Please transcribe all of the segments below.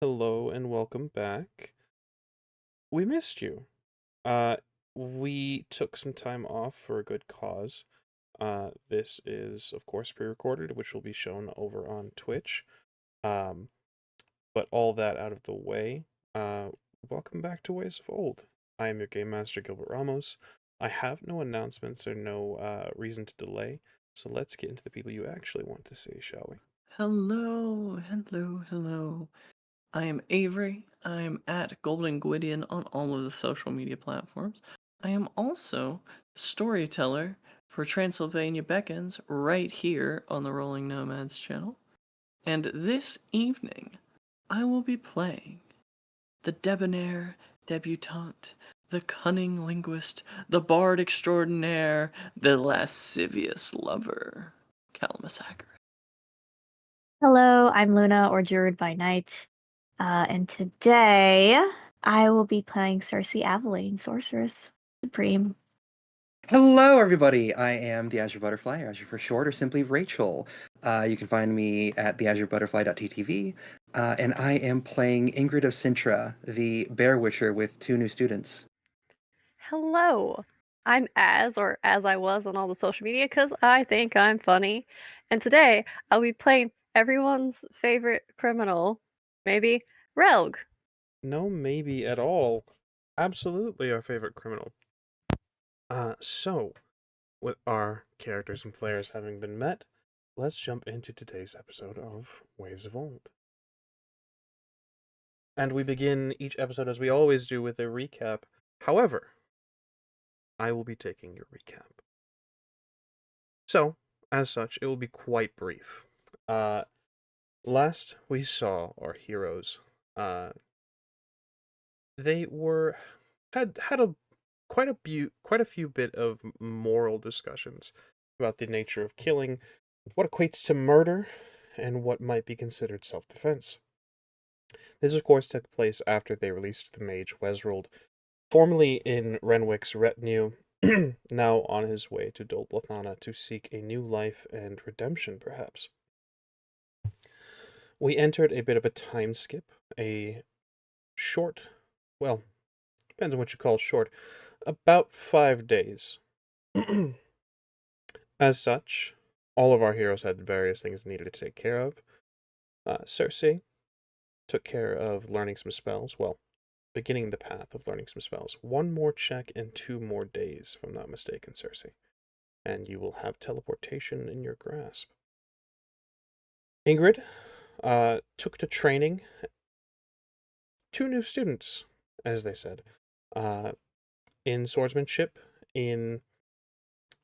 Hello and welcome back. We missed you. Uh, we took some time off for a good cause. This is, of course, pre-recorded, which will be shown over on Twitch. Um, but all that out of the way, uh, welcome back to Ways of Old. I am your Game Master, Gilbert Ramos. I have no announcements or no reason to delay, so let's get into the people you actually want to see, shall we? Hello. I am Avery. I am at Golden Gwydion on all of the social media platforms. I am also storyteller for Transylvania Beckons right here on the Rolling Nomads channel. And this evening, I will be playing the debonair debutante, the cunning linguist, the bard extraordinaire, the lascivious lover, Calamus. Hello, I'm Luna, or Druid by night, and today I will be playing Cersei Aveline, Sorceress Supreme. Hello, everybody. I am the Azure Butterfly, or Azure for short, or simply Rachel. You can find me at theazurebutterfly.ttv, and I am playing Ingrid of Sintra, the Bear Witcher with two new students. Hello, I'm or as I was on all the social media because I think I'm funny. And today I'll be playing everyone's favorite criminal, maybe Relg. No, maybe at all. Absolutely our favorite criminal. So, with our characters and players having been met, let's jump into today's episode of Ways of Old. And we begin each episode as we always do with a recap. However, I will be taking your recap. So, as such, it will be quite brief. Last we saw our heroes, they were had a quite a few bit of moral discussions about the nature of killing, what equates to murder, and what might be considered self-defense. This, of course, took place after they released the mage Wezrold, formerly in Renwick's retinue, now on his way to Dol Blathanna to seek a new life and redemption, perhaps. We entered a bit of a time skip, a short, well, depends on what you call short, about 5 days. As such, all of our heroes had various things they needed to take care of. Cersei took care of learning some spells, well, beginning the path of learning some spells. One more check and 2 more days, if I'm not mistaken, Cersei. And you will have teleportation in your grasp. Ingrid took to training 2 new students, as they said, in swordsmanship, in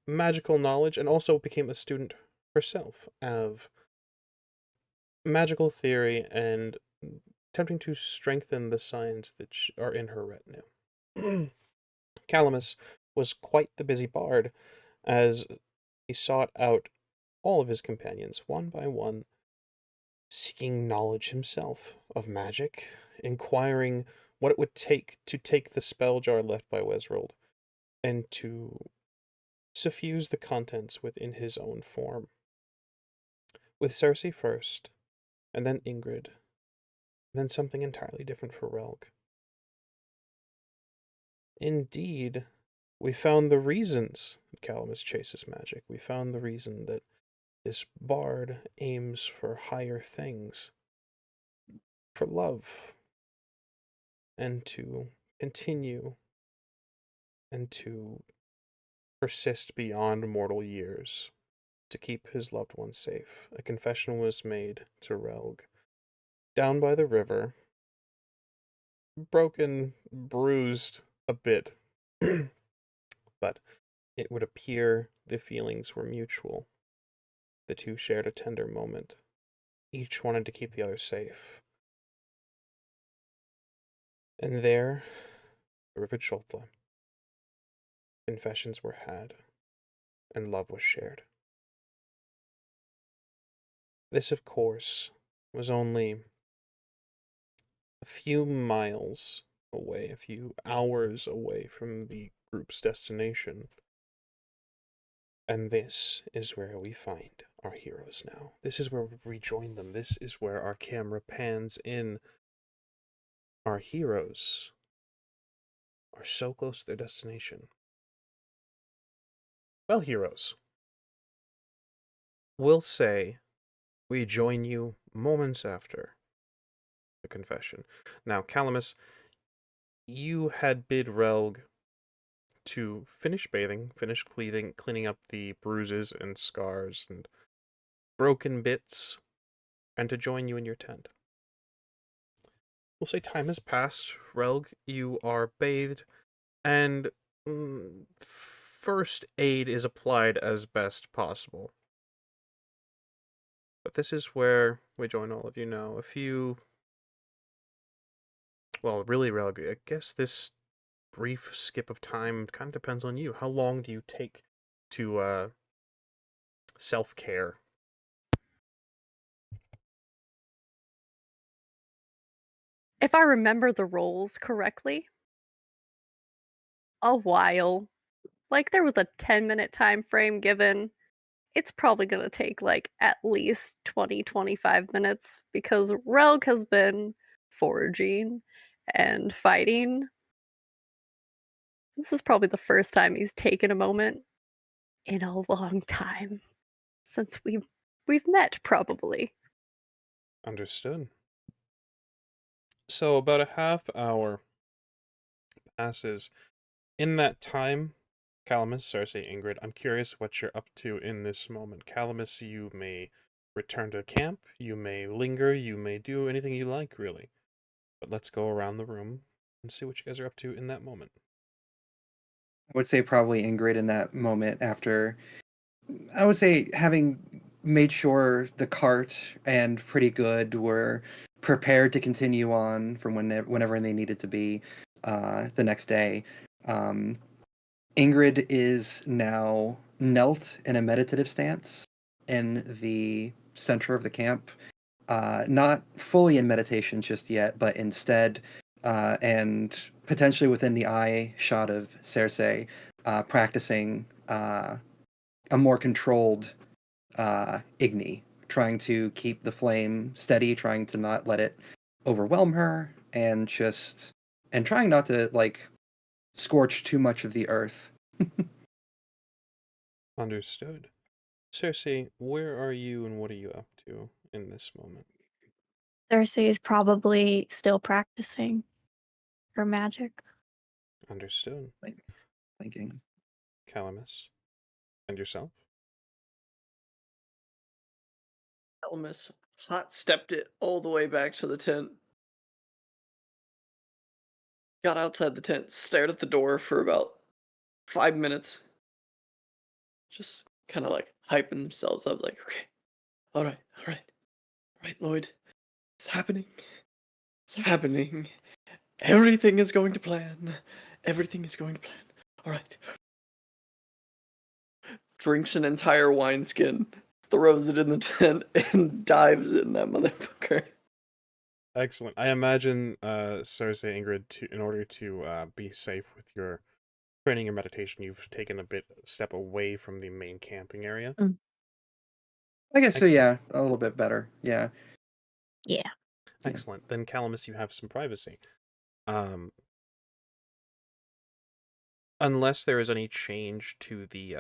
magical knowledge, and also became a student herself of magical theory and attempting to strengthen the signs that are in her retinue. Calamus was quite the busy bard, as he sought out all of his companions, one by one, seeking knowledge himself of magic, inquiring what it would take to take the spell jar left by Wezrold, and to suffuse the contents within his own form. With Cersei first, and then Ingrid, and then something entirely different for Relg. Indeed, we found the reasons that Calamus chases magic. We found the reason that this bard aims for higher things, for love, and to continue and to persist beyond mortal years to keep his loved ones safe. A confession was made to Relg. Down by the river, broken, bruised a bit, but it would appear the feelings were mutual. The two shared a tender moment. Each wanted to keep the other safe. And there, the River Choltla, confessions were had, and love was shared. This, of course, was only a few miles away, a few hours away from the group's destination. And this is where we find our heroes now. This is where we rejoin them. This is where our camera pans in Our heroes are so close to their destination. Well, heroes, we'll say we join you moments after the confession. Now, Calamus, you had bid Relg to finish bathing, finish cleaning up the bruises and scars and broken bits, and to join you in your tent. We'll say time has passed, Relg. You are bathed, and first aid is applied as best possible. But this is where we join all of you now. Well, really, Relg, I guess this brief skip of time kind of depends on you. How long do you take to self-care? If I remember the roles correctly, a while. Like there was a 10-minute time frame given. It's probably going to take like at least 20-25 minutes because Relg has been foraging and fighting. This is probably the first time he's taken a moment in a long time since we've met, probably. Understood. So about a half hour passes. In that time, Calamus, Cersei, Ingrid, I'm curious what you're up to in this moment. Calamus, you may return to camp, you may linger, you may do anything you like, really. But let's go around the room and see what you guys are up to in that moment. I would say probably Ingrid in that moment after, I would say having made sure the cart and Pretty Good were prepared to continue on from whenever they needed to be the next day. Ingrid is now knelt in a meditative stance in the center of the camp, not fully in meditation just yet, but instead, and potentially within the eye shot of Cersei, practicing a more controlled Igni, trying to keep the flame steady, trying to not let it overwhelm her, and trying not to like scorch too much of the earth. Understood. Cersei, where are you and what are you up to in this moment? Cersei is probably still practicing her magic. Understood. Thinking. Calamus. And yourself? Elmas hot stepped it all the way back to the tent. Got outside the tent, stared at the door for about 5 minutes. Just kind of like hyping themselves up, like, okay, all right, Lloyd. It's happening. It's happening. Everything is going to plan. Everything is going to plan. All right. Drinks an entire wineskin, throws it in the tent, and dives in that motherfucker. Excellent. I imagine, Cersei, Ingrid, in order to be safe with your training and meditation, you've taken a step away from the main camping area. I guess so, Excellent. yeah, a little bit better. Yeah. Yeah. Excellent. Then, Calamus, you have some privacy. Unless there is any change to the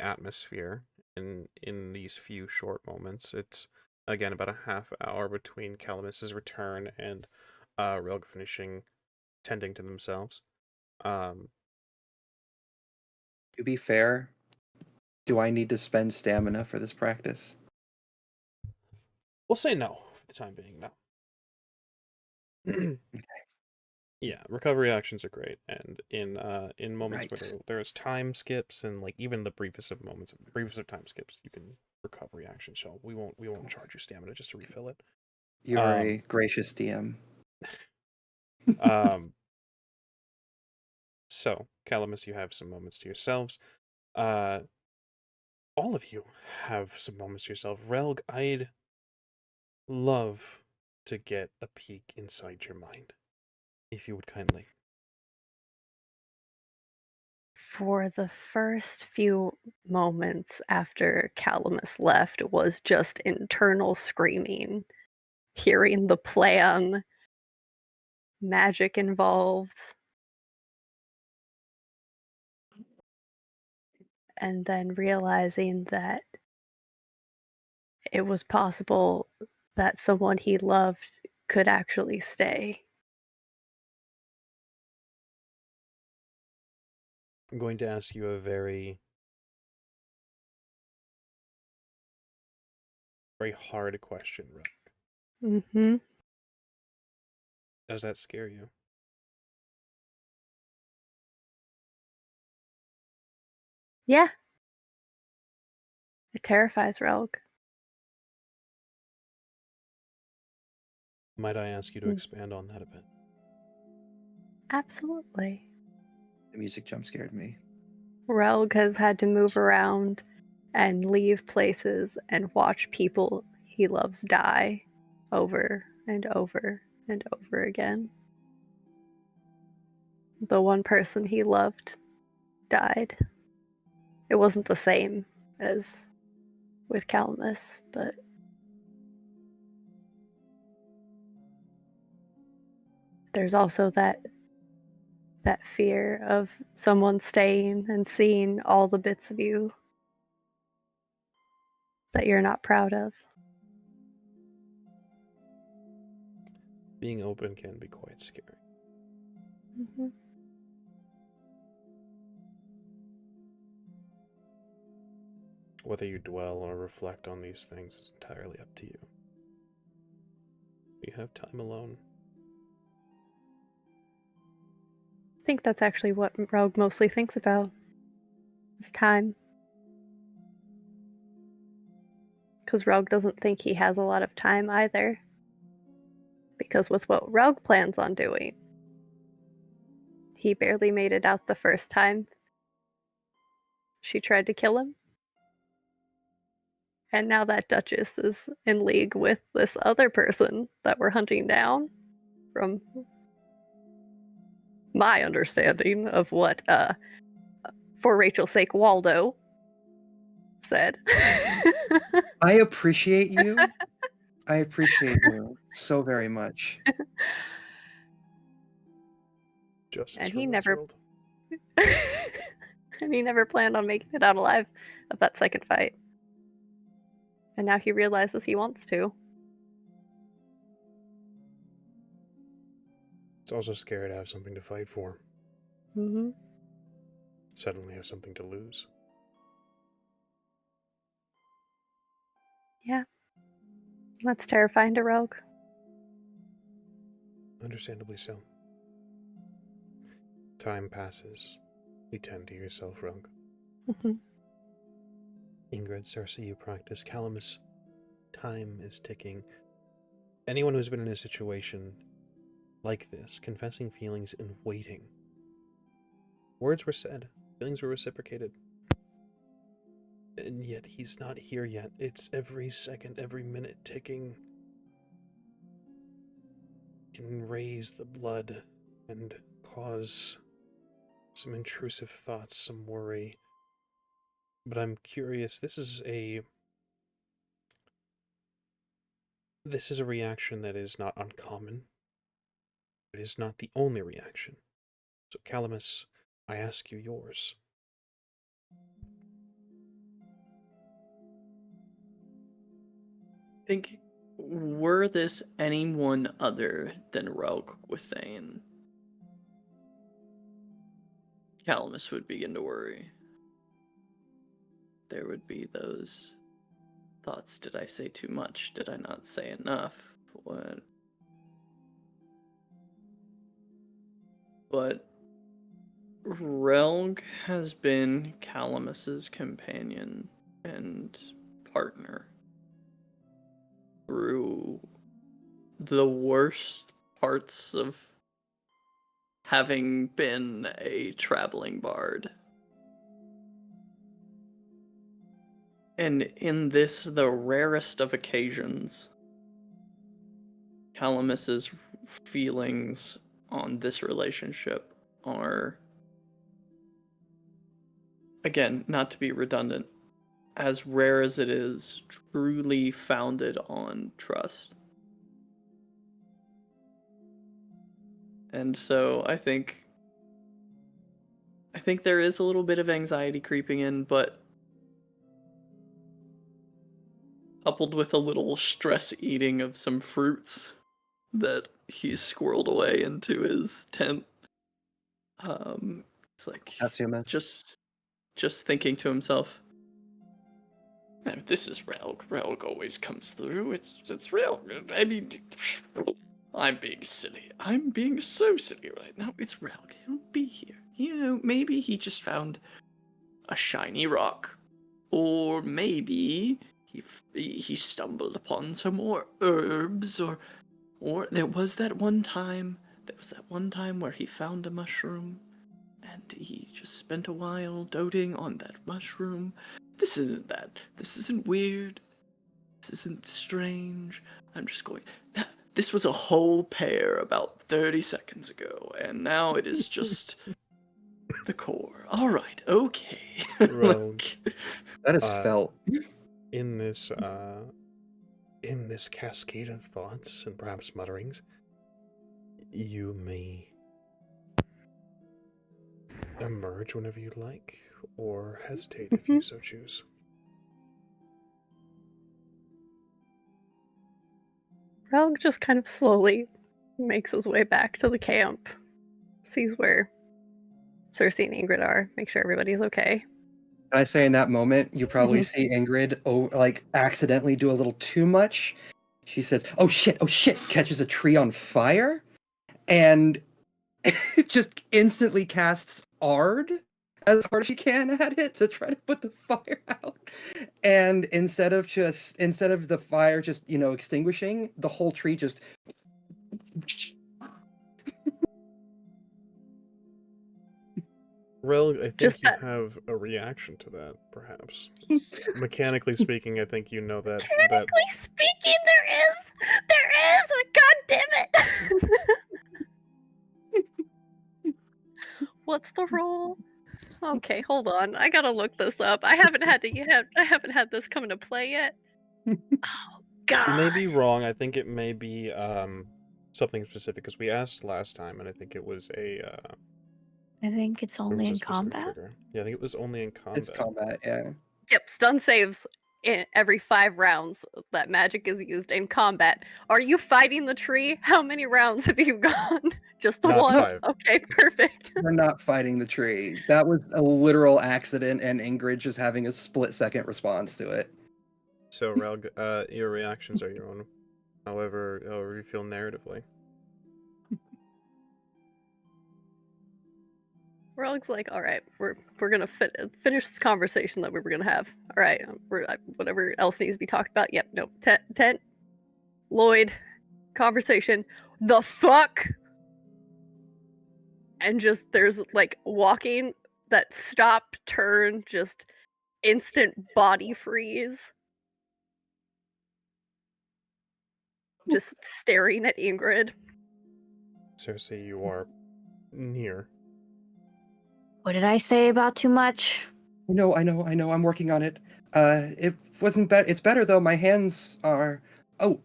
atmosphere in these few short moments, it's again about a half hour between Calamus's return and Relg finishing tending to themselves. To be fair, do I need to spend stamina for this practice? We'll say no for the time being. No. Okay. Yeah, recovery actions are great, and in moments Right. where there's time skips and like even the briefest of time skips, you can recovery action. So we won't charge you stamina just to refill it. You're a Um, gracious DM. um. So Calamus, you have some moments to yourselves. All of you have some moments to yourself. Relg, I'd love to get a peek inside your mind, if you would kindly. For the first few moments after Calamus left was just internal screaming hearing the plan, magic involved, and then realizing that it was possible that someone he loved could actually stay. I'm going to ask you a very, very hard question, Rick. Mm-hmm. Does that scare you? Yeah. It terrifies Rogue. Might I ask you to expand on that a bit? Absolutely. The music jump scared me. Rogue has had to move around and leave places and watch people he loves die over and over and over again. The one person he loved died. It wasn't the same as with Calamus, but there's also that fear of someone staying and seeing all the bits of you that you're not proud of. Being open can be quite scary. Mm-hmm. Whether you dwell or reflect on these things is entirely up to you. You have time alone. I think that's actually what Rogue mostly thinks about, is time. Because Rogue doesn't think he has a lot of time either. Because with what Rogue plans on doing, he barely made it out the first time she tried to kill him. And now that Duchess is in league with this other person that we're hunting down, from my understanding of what, for Rachel's sake, Waldo said. I appreciate you. I appreciate you so very much. Justice And for he never Westworld. and he never planned on making it out alive of that second fight. And now he realizes he wants to. It's also scary to have something to fight for. Mm-hmm. Suddenly have something to lose. Yeah. That's terrifying to Rogue. Understandably so. Time passes. You tend to yourself, Rogue. Mm-hmm. Ingrid, Cersei, you practice. Calamus, time is ticking. Anyone who's been in a situation like this, confessing feelings and waiting. Words were said, feelings were reciprocated. And yet he's not here yet. It's every second, every minute ticking. Can raise the blood and cause some intrusive thoughts, some worry. But I'm curious, this is a reaction that is not uncommon. It is not the only reaction. So Calamus, I ask you yours. I think, were this anyone other than Rogue Withane, Calamus would begin to worry. There would be those thoughts. Did I say too much? Did I not say enough? What? But Relg has been Calamus's companion and partner through the worst parts of having been a traveling bard. And in this, the rarest of occasions, Calamus's feelings on this relationship are, again, not to be redundant, as rare as it is, truly founded on trust. And so I think there is a little bit of anxiety creeping in, but coupled with a little stress eating of some fruits that he's squirreled away into his tent. It's like Satsumas. just thinking to himself, "Man, this is Relg. Relg always comes through. It's real. I mean, I'm being silly. I'm being so silly right now. It's Relg. He'll be here. You know, maybe he just found a shiny rock, or maybe he stumbled upon some more herbs, or there was that one time where he found a mushroom and he just spent a while doting on that mushroom. This isn't bad. This isn't weird. This isn't strange. I'm just going, this was a whole pear about 30 seconds ago, and now it is just the core. All right, okay." Well, That is Uh, felt. in this cascade of thoughts and perhaps mutterings, you may emerge whenever you'd like, or hesitate if you so choose. Relg just kind of slowly makes his way back to the camp, sees where Cersei and Ingrid are, make sure everybody's okay. I say in that moment, you probably see Ingrid accidentally do a little too much. She says, "Oh shit, oh shit," catches a tree on fire, and just instantly casts Ard as hard as she can at it to try to put the fire out. And instead of the fire just, extinguishing, the whole tree just Relg, I think Just you that- have a reaction to that, perhaps. Mechanically speaking, I think you know that. Mechanically speaking, there is. God damn it! What's the roll? Okay, hold on. I gotta look this up. I haven't had this come into play yet. Oh God! You may be wrong. I think it may be something specific, because we asked last time, and I think it was a. I think it's there only was in a specific combat. trigger. Yeah, I think it was only in combat. it's combat, yeah. Yep, stun saves in every 5 rounds that magic is used in combat. Are you fighting the tree? How many rounds have you gone? Just the Not one? 5. Okay, perfect. We're not fighting the tree. That was a literal accident, and Ingrid just having a split-second response to it. So, Relg, your reactions are your own. However you feel narratively. Relg's like, all right, we're gonna finish this conversation that we were gonna have. All right, whatever else needs to be talked about. Yep, nope. Tent, Lloyd, conversation. The fuck? And just there's like walking, that stop, turn, just instant body freeze. Just staring at Ingrid. Cersei, you are near. What did I say about too much? I know. I'm working on it. It wasn't bad. It's better though. My hands are. Oh,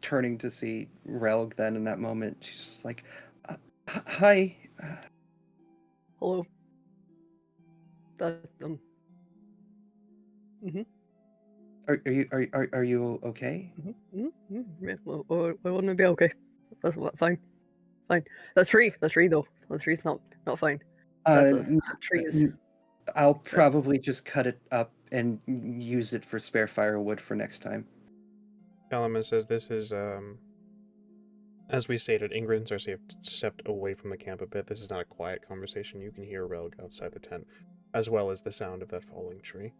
turning to see Relg then in that moment, she's just like, "Hi." Hello. Are you okay? Yeah, why wouldn't it be okay? That's fine. The tree though. The tree's not fine. The tree is. I'll probably just cut it up and use it for spare firewood for next time. Kalaman says this is, as we stated, Ingrid and Cersei have stepped away from the camp a bit. This is not a quiet conversation. You can hear Relg outside the tent, as well as the sound of that falling tree.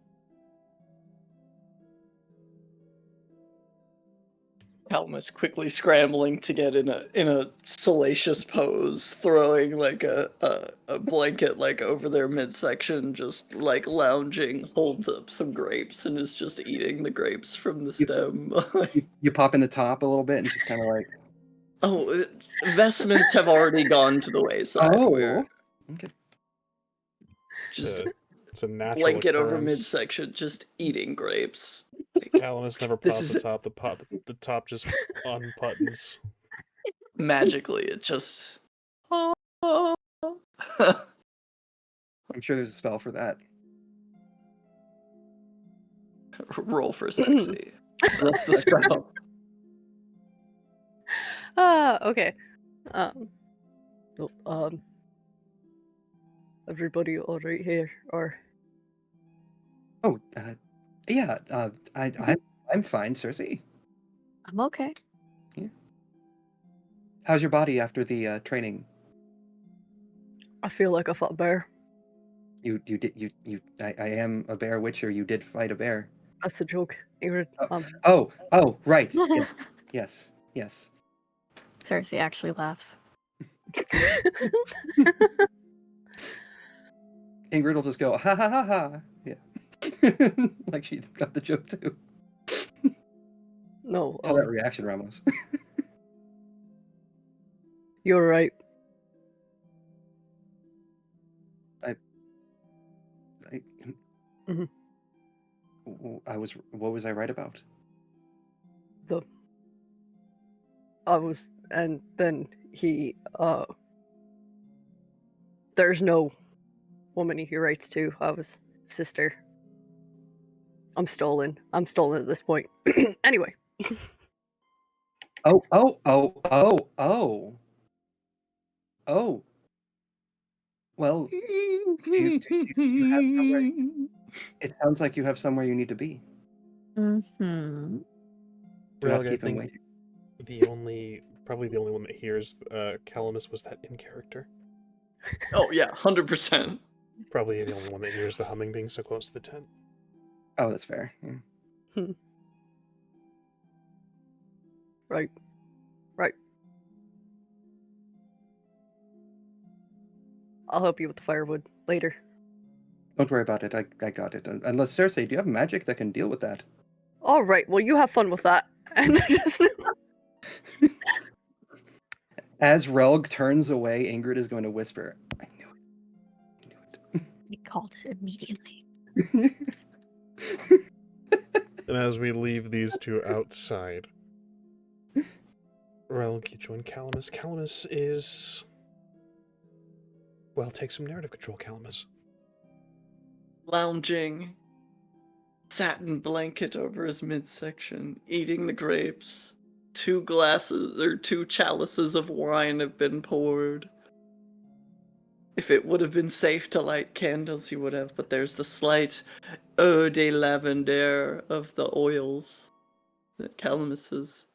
Helmus quickly scrambling to get in a salacious pose, throwing like a blanket like over their midsection, just like lounging, holds up some grapes and is just eating the grapes from the stem. You pop in the top a little bit and just kind of like. Oh, vestments have already gone to the wayside. Oh, okay. Just it's a natural blanket over occurrence. midsection, just eating grapes. Calamus never This pops is the top. The top just unbuttons. magically it just. I'm sure there's a spell for that. Roll for sexy. That's the spell. Okay. Well, everybody all right here, or Oh, yeah. I'm fine, Cersei. I'm okay. How's your body after the training? I feel like I fought a bear. You did I am a bear witcher. You did fight a bear. That's a joke, Ingrid. Right. Yes. Yes. Cersei actually laughs. Ingrid will just go ha ha ha ha. Yeah. Like she got the joke too. No, Tell that reaction, Ramos. you're right. Mhm. What was I right about? And then he, there's no woman he writes to. I was sister. I'm stolen at this point. Anyway. Oh. Well, do you have somewhere? It sounds like you have somewhere you need to be. Mm-hmm. Do not Relg, I keep him think waiting. probably the only one that hears Calamus was that in character. Oh yeah, 100%. Probably the only one that hears the humming being so close to the tent. Oh, that's fair. Yeah. Right. I'll help you with the firewood later. Don't worry about it. I got it. Unless Cersei, do you have magic that can deal with that? All right. Well, you have fun with that. And just As Relg turns away, Ingrid is going to whisper, "I knew it." He called it immediately. And as we leave these two outside, Relg, you join Calamus. Calamus is... Well, take some narrative control, Calamus. Lounging, satin blanket over his midsection, eating the grapes. 2 chalices of wine have been poured. If it would have been safe to light candles, he would have, but there's the slight eau de lavender of the oils that Calamus has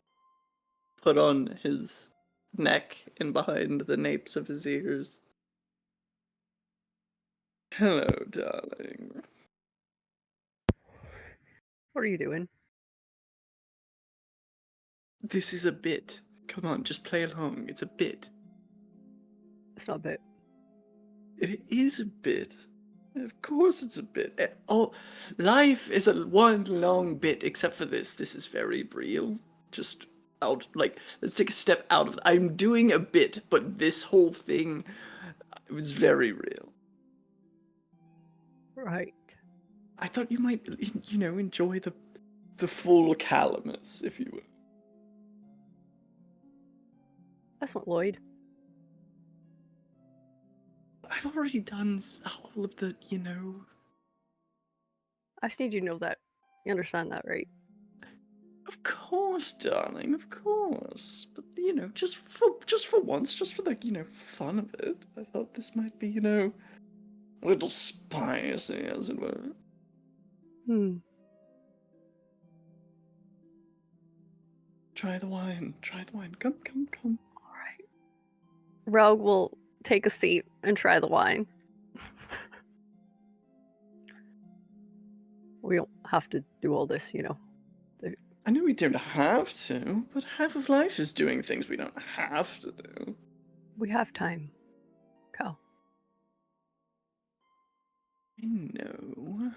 put on his neck and behind the napes of his ears. Hello, darling. what are you doing? This is a bit. Come on, just play along. It's a bit. It's not a bit. It is a bit. Of course it's a bit. Oh, life is a one long bit, except for this. This is very real. Just out, like, let's take a step out of. I'm doing a bit, but this whole thing was very real. Right. I thought you might, enjoy the full Calamus, if you will. That's what Lloyd. I've already done all of the, I just need you to know that. You understand that, right? Of course, darling, of course. But just for once, just for the fun of it, I thought this might be a little spicy, as it were. Try the wine. Come. All right. Rogue will take a seat and try the wine. We don't have to do all this, I know we don't have to, but half of life is doing things we don't have to do. We have time, Cal. I know.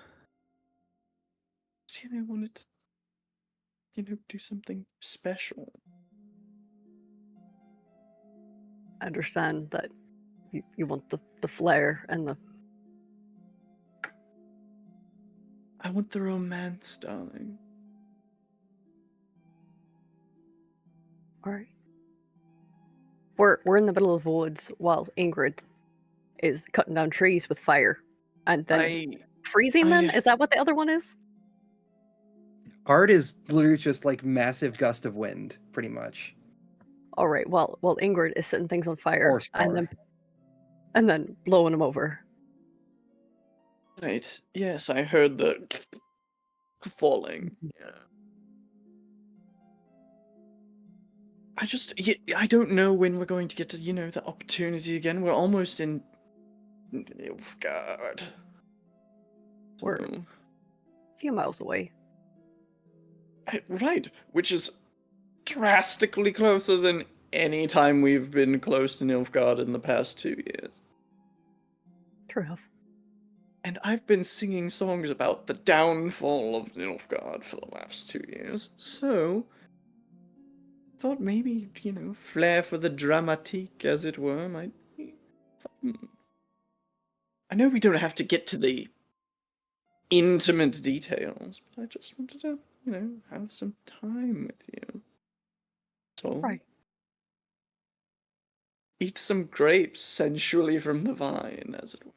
Just, I wanted to, do something special. I understand that you want the flair and the... I want the romance, darling. All right. We're in the middle of the woods while Ingrid is cutting down trees with fire, and then freezing them. Is that what the other one is? Art is literally just like massive gust of wind, pretty much. All right. Well, Ingrid is setting things on fire Horsepower. and then blowing them over. Right. Yes, I heard the falling. Yeah. I don't know when we're going to get to, the opportunity again. We're almost in Nilfgaard. We're a few miles away. Right, which is drastically closer than any time we've been close to Nilfgaard in the past 2 years. True enough. And I've been singing songs about the downfall of Nilfgaard for the last 2 years, so thought maybe, flair for the dramatique, as it were, might be fun. I know we don't have to get to the intimate details, but I just wanted to, have some time with you. So, Right. eat some grapes sensually from the vine, as it were.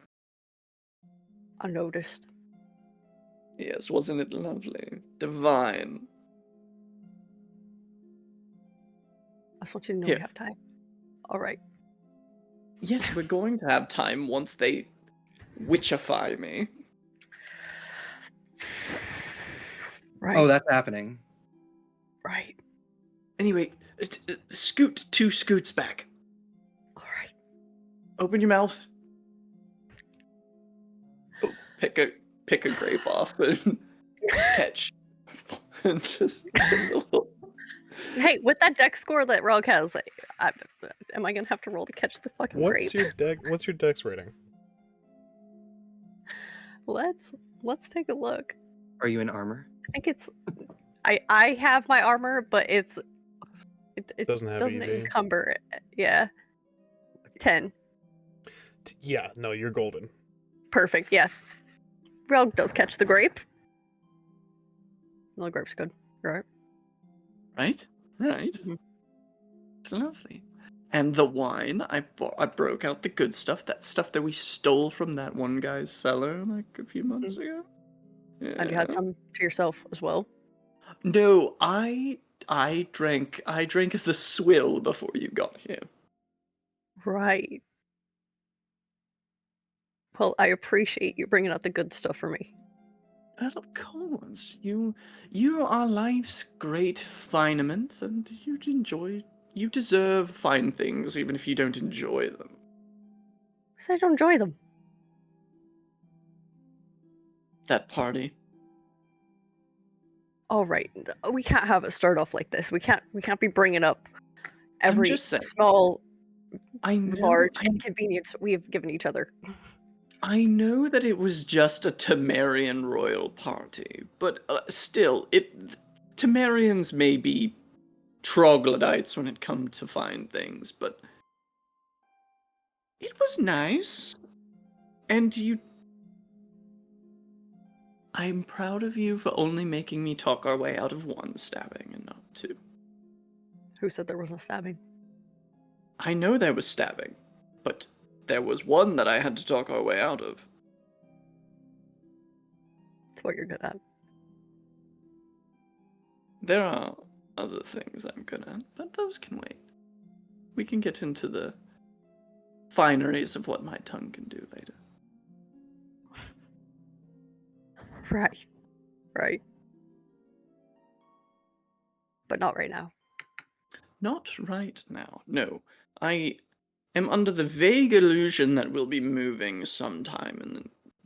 Unnoticed. Yes, wasn't it lovely? Divine. I just want you to know Here. we have time. All right. Yes, we're going to have time once they witchify me. Right. Oh, that's happening. Right. Anyway, scoot 2 scoots back. All right. Open your mouth. Oh, pick a grape off and catch. And just Hey, with that dex score that Rogue has, am I gonna have to roll to catch the fucking grape? What's your dex rating? Let's take a look. Are you in armor? I think it's I have my armor, but it Doesn't have doesn't EV. encumber it. Yeah. 10. Yeah, no, you're golden. Perfect. Yeah. Rogue does catch the grape. No, the grape's good. Right. Right? Mhm. It's lovely. And the wine, I broke out the good stuff, that stuff that we stole from that one guy's cellar like a few months ago. Yeah. And you had some for yourself as well. No, I drank the swill before you got here. Right. Well, I appreciate you bringing out the good stuff for me. And of course, you are life's great finement, and you deserve fine things, even if you don't enjoy them. Because I don't enjoy them. That party. All right, we can't have it start off like this. We can't be bringing up every just saying. small, I know, large inconvenience we have given each other. I know that it was just a Temerian royal party, but still, Temerians may be troglodytes when it comes to fine things, but it was nice. And I'm proud of you for only making me talk our way out of one stabbing and not 2. Who said there wasn't stabbing? I know there was stabbing, but there was one that I had to talk our way out of. It's what you're good at. There are other things I'm good at, but those can wait. We can get into the fineries of what my tongue can do later. Right. But not right now. Not right now, no. I am under the vague illusion that we'll be moving sometime in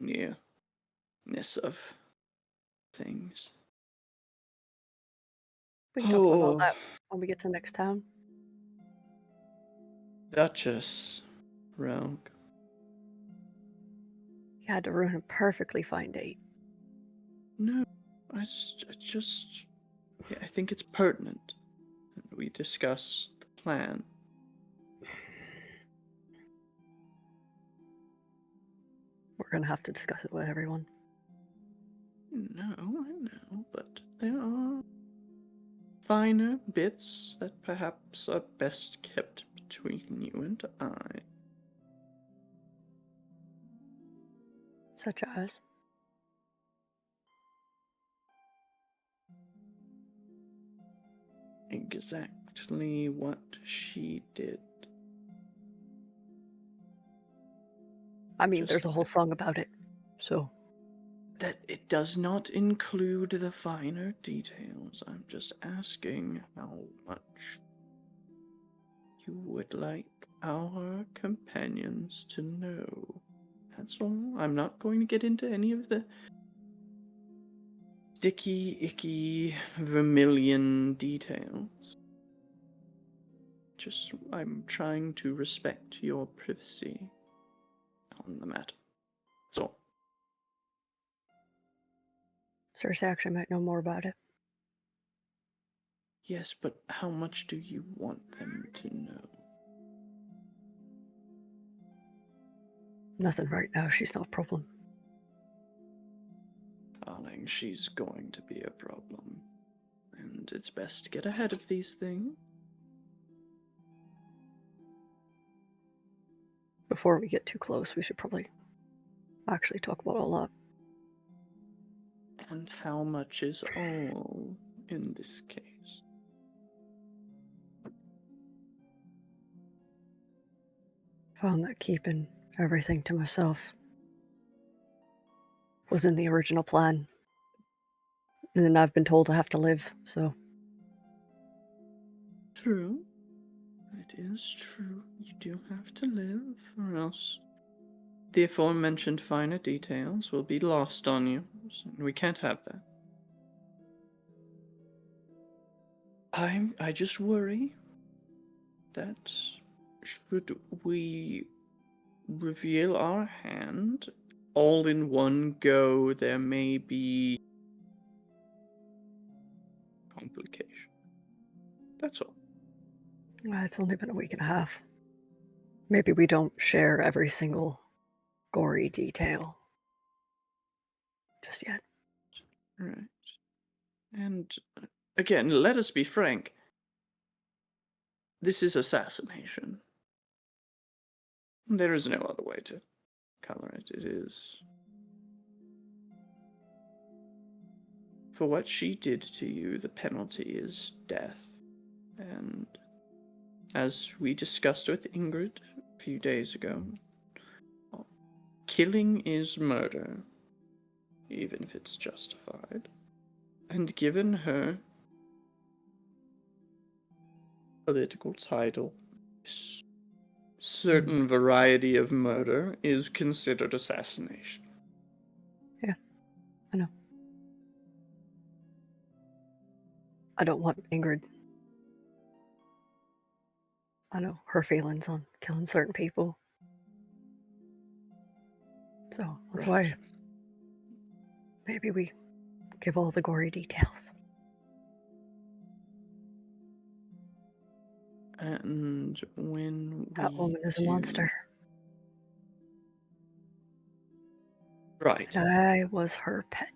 the nearness of things. We can talk about all that when we get to next town. Duchess, Rogue. You had to ruin a perfectly fine date. No, I think it's pertinent that we discuss the plan. We're gonna have to discuss it with everyone. No, I know, but there are finer bits that perhaps are best kept between you and I. Such as? Exactly what she did. I mean, Just there's a whole song about it, so. That it does not include the finer details. I'm just asking how much you would like our companions to know. That's all. I'm not going to get into any of the sticky, icky, vermilion details. I'm trying to respect your privacy on the matter. That's all. Cersei actually might know more about it. Yes, but how much do you want them to know? Nothing right now. She's no problem. Darling, she's going to be a problem. And it's best to get ahead of these things. Before we get too close, we should probably actually talk about all that. And how much is all in this case? Found that keeping everything to myself was in the original plan. And then I've been told I have to live, so. True. It is true. You do have to live, or else the aforementioned finer details will be lost on you. We can't have that. I just worry that should we reveal our hand all in one go, there may be complication. That's all. It's only been a week and a half. Maybe we don't share every single gory detail just yet. Right. And again, let us be frank. This is assassination. There is no other way to color it. It is. For what she did to you, the penalty is death. And as we discussed with Ingrid a few days ago, killing is murder, even if it's justified. And given her political title, certain variety of murder is considered assassination. Yeah, I know. I don't want Ingrid. I know her feelings on killing certain people. So that's Right. why maybe we give all the gory details. And when That we woman is a do- monster. Right. And I was her pet.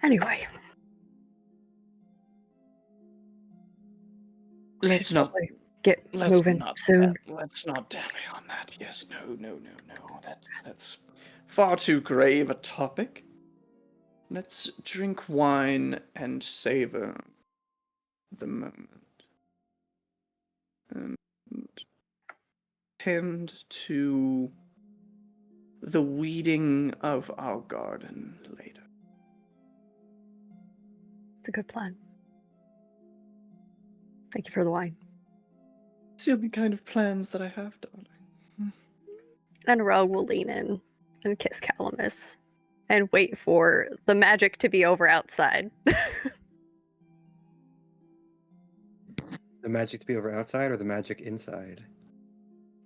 Anyway. Let's not get moving soon. Let's not dally on that. Yes, no. That's far too grave a topic. Let's drink wine and savor the moment. And tend to the weeding of our garden later. It's a good plan. Thank you for the wine. It's the only kind of plans that I have, darling. And Rogue will lean in and kiss Calamus and wait for the magic to be over outside. The magic to be over outside or the magic inside?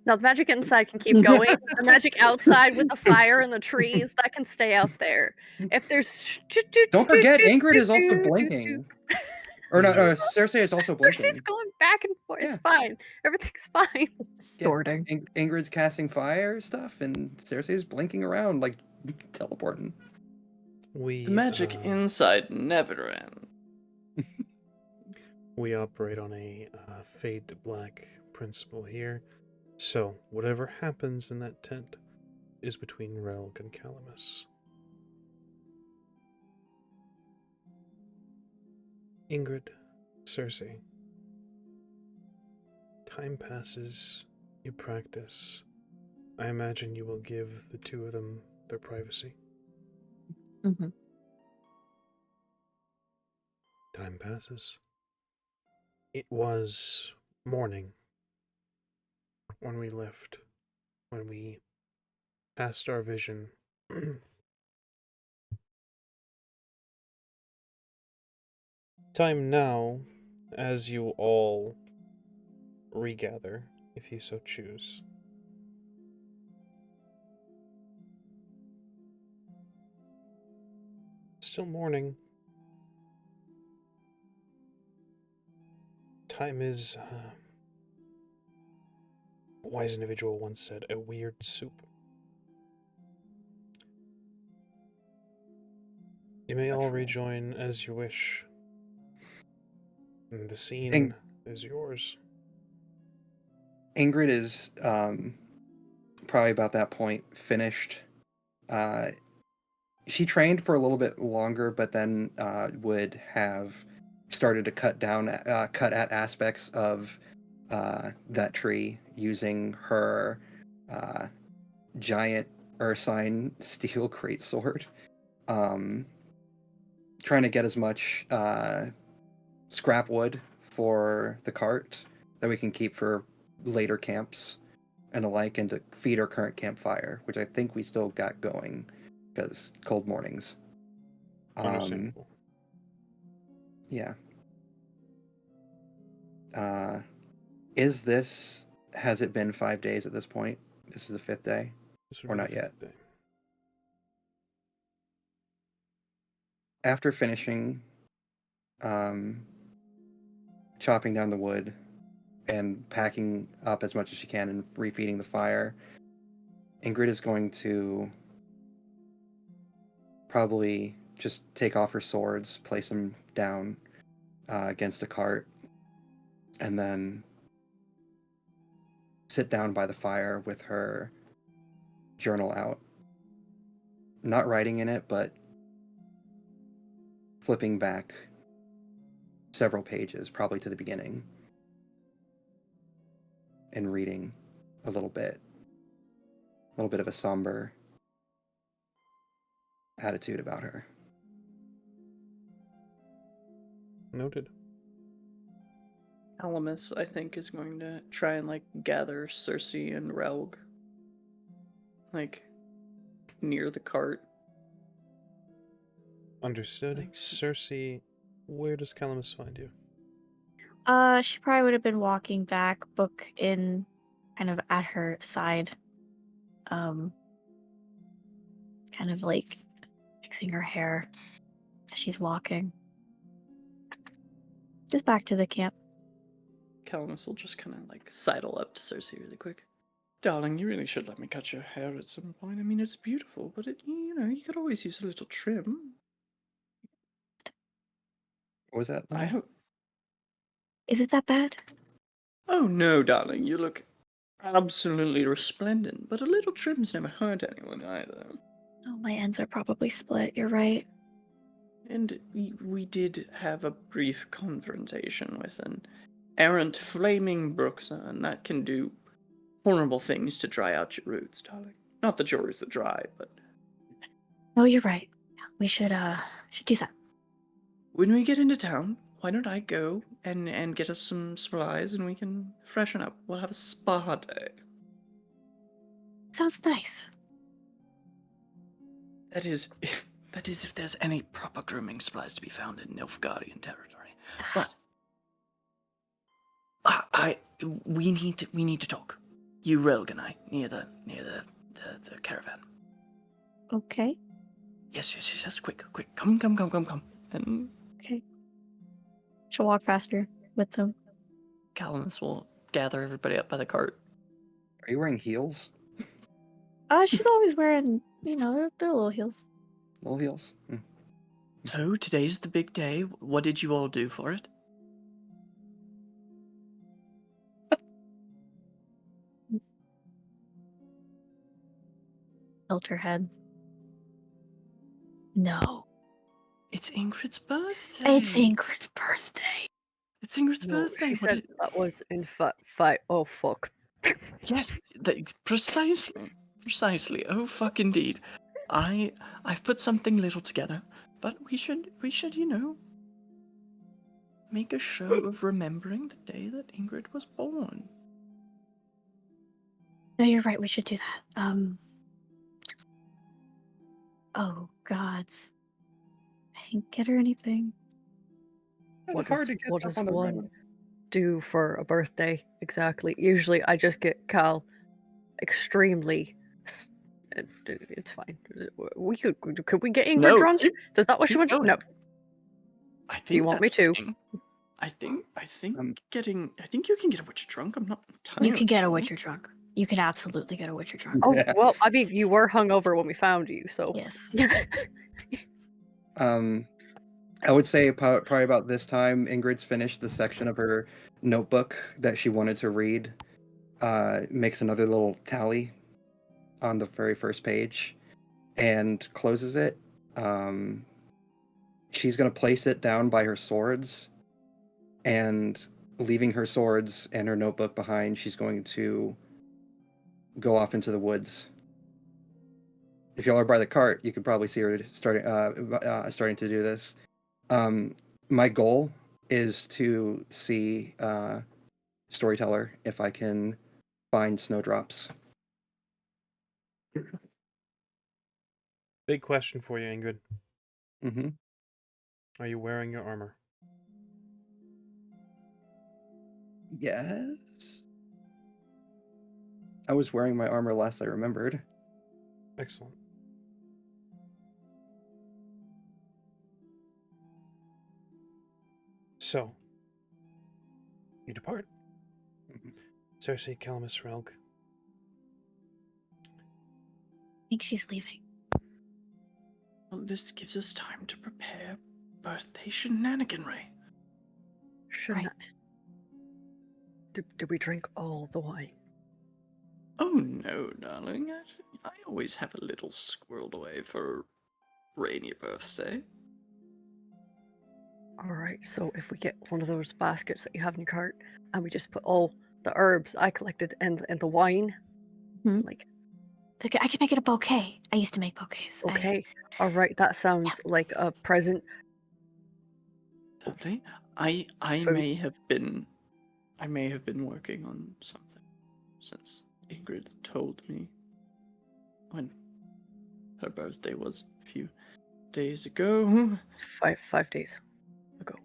Now, the magic inside can keep going. The magic outside with the fire and the trees, that can stay out there. If there's... Don't forget, Ingrid is also blinking. Or no, Cersei is also blinking. Cersei's going back and forth. Yeah. It's fine. Everything's fine. Distorting. Ingrid's casting fire stuff, and Cersei's blinking around, like, teleporting. The magic inside never ends. We operate on a fade to black principle here. So, whatever happens in that tent is between Relg and Calamus. Ingrid, Cersei. Time passes, you practice. I imagine you will give the two of them their privacy. Mm-hmm. Time passes. It was morning when we left, when we passed our vision. Time now, as you all regather, if you so choose. Still morning. Time is, a wise individual once said, a weird soup. You may all rejoin as you wish. And the scene is yours. Ingrid is probably about that point finished. She trained for a little bit longer, but then would have started to cut at aspects of that tree using her giant Ursine steel greatsword. Trying to get as much scrap wood for the cart that we can keep for later camps and the like, and to feed our current campfire, which I think we still got going because cold mornings. Understandable. Yeah. Has it been 5 days at this point? This is the 5th day? This would Or be not the yet? 5th day. After finishing chopping down the wood and packing up as much as she can and refeeding the fire, Ingrid is going to probably just take off her swords, place them down against a cart, and then sit down by the fire with her journal out. Not writing in it, but flipping back several pages, probably to the beginning, and reading a little bit of a somber attitude about her. Noted. Alamus, I think, is going to try and gather Cersei and Relg, near the cart. Understood. Thanks. Cersei, where does Calamus find you? She probably would have been walking back, book in kind of at her side. Kind of fixing her hair as she's walking. Just back to the camp. Calamus will just kind of sidle up to Cersei really quick. Darling, you really should let me cut your hair at some point. I mean, it's beautiful, but you could always use a little trim. What was that? I hope. Is it that bad? Oh no, darling, you look absolutely resplendent, but a little trim's never hurt anyone either. Oh, my ends are probably split. You're right. And we did have a brief confrontation with an errant flaming Bruxer, and that can do horrible things to dry out your roots, darling. Not that your roots are dry, but Oh, you're right. We should do that. when we get into town, why don't I go and get us some supplies and we can freshen up. We'll have a spa day. Sounds nice. That is if there's any proper grooming supplies to be found in Nilfgaardian territory. But we need to talk. You, Relg, and I near the caravan. Okay. Yes. Quick. Come. And Okay. She'll walk faster with them. Calamus will gather everybody up by the cart. Are you wearing heels? She's always wearing, they're little heels. Little heels? So today's the big day. What did you all do for it? tilt her head. No. It's Ingrid's birthday. It's Ingrid's birthday. It's Ingrid's No, birthday. she What said that was in fact fight. Oh fuck. Yes, precisely. Oh fuck, indeed. I've put something little together, but we should, make a show of remembering the day that Ingrid was born. No, you're right. We should do that. Oh gods, I didn't get her anything. What hard does, to get what stuff does on the one road. do for a birthday exactly? Usually, I just get Cal extremely. It's fine. Could we get Ingrid No, drunk? Is that what she keep wants? going. No. I think Do you want me that's the to? thing. I think Um, I think you can get a witch drunk. I'm not entirely You can get a sure. Witcher drunk. You can absolutely get a Witcher drunk. Oh Yeah. well, I mean, you were hungover when we found you, so Yes. I would say probably about this time, Ingrid's finished the section of her notebook that she wanted to read. Makes another little tally on the very first page and closes it. She's going to place it down by her swords, and leaving her swords and her notebook behind, she's going to go off into the woods. If y'all are by the cart, you could probably see her starting to do this. My goal is to see Storyteller if I can find snowdrops. Big question for you, Ingrid. Mm-hmm. Are you wearing your armor? Yes. I was wearing my armor last I remembered. Excellent. So, you depart. Mhm. Cersei, Calamus, Relg. I think she's leaving. Well, this gives us time to prepare birthday shenaniganry. shouldn't Right. did we drink all the wine? Oh no, darling. I always have a little squirreled away for a rainy birthday. All right. So if we get one of those baskets that you have in your cart, and we just put all the herbs I collected and the wine, Mhm. like I can make it a bouquet. I used to make bouquets. okay, all right, that sounds like a present. Lovely. I Food. may have been working on something since Ingrid told me when her birthday was a few days ago. 5 days ago.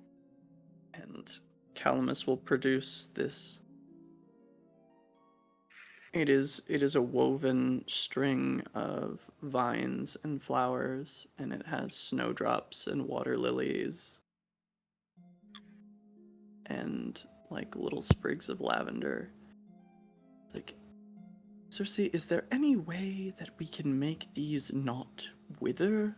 And Calamus will produce this. It is a woven string of vines and flowers, and it has snowdrops and water lilies and like little sprigs of lavender. Like, Cersei, is there any way that we can make these not wither?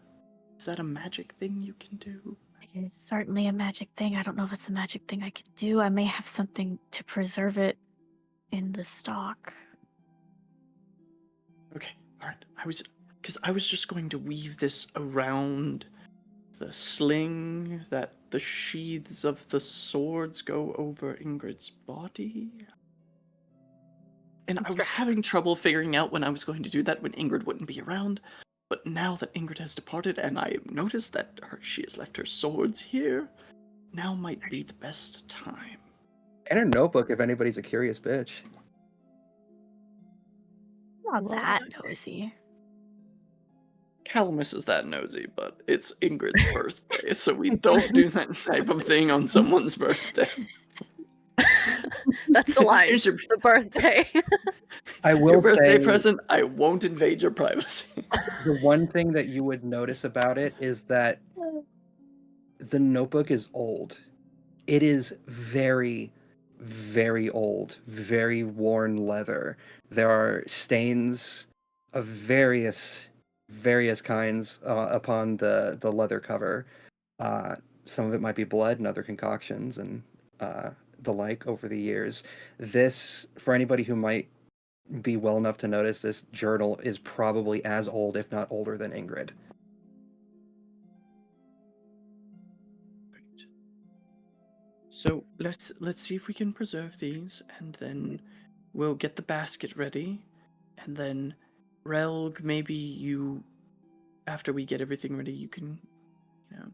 Is that a magic thing you can do? It is certainly a magic thing. I don't know if it's a magic thing I can do. I may have something to preserve it in the stock. Okay, alright. I was just going to weave this around the sling that the sheaths of the swords go over Ingrid's body. And I was having trouble figuring out when I was going to do that when Ingrid wouldn't be around. But now that Ingrid has departed and I noticed that she has left her swords here, now might be the best time. And her notebook if anybody's a curious bitch. Not that nosy. Calamus is that nosy, but it's Ingrid's birthday, so we don't do that type of thing on someone's birthday. That's the line. Here's your, The birthday. I your will birthday say present. I won't invade your privacy. the one thing that you would notice about it is that the notebook is old. It is very, very old, very worn leather. There are stains of various kinds upon the leather cover. Some of it might be blood and other concoctions and the like over the years. This, for anybody who might be well enough to notice this journal is probably as old, if not older, than Ingrid. Great. So let's see if we can preserve these, and then we'll get the basket ready, and then Relg, maybe you, after we get everything ready, you can, you know,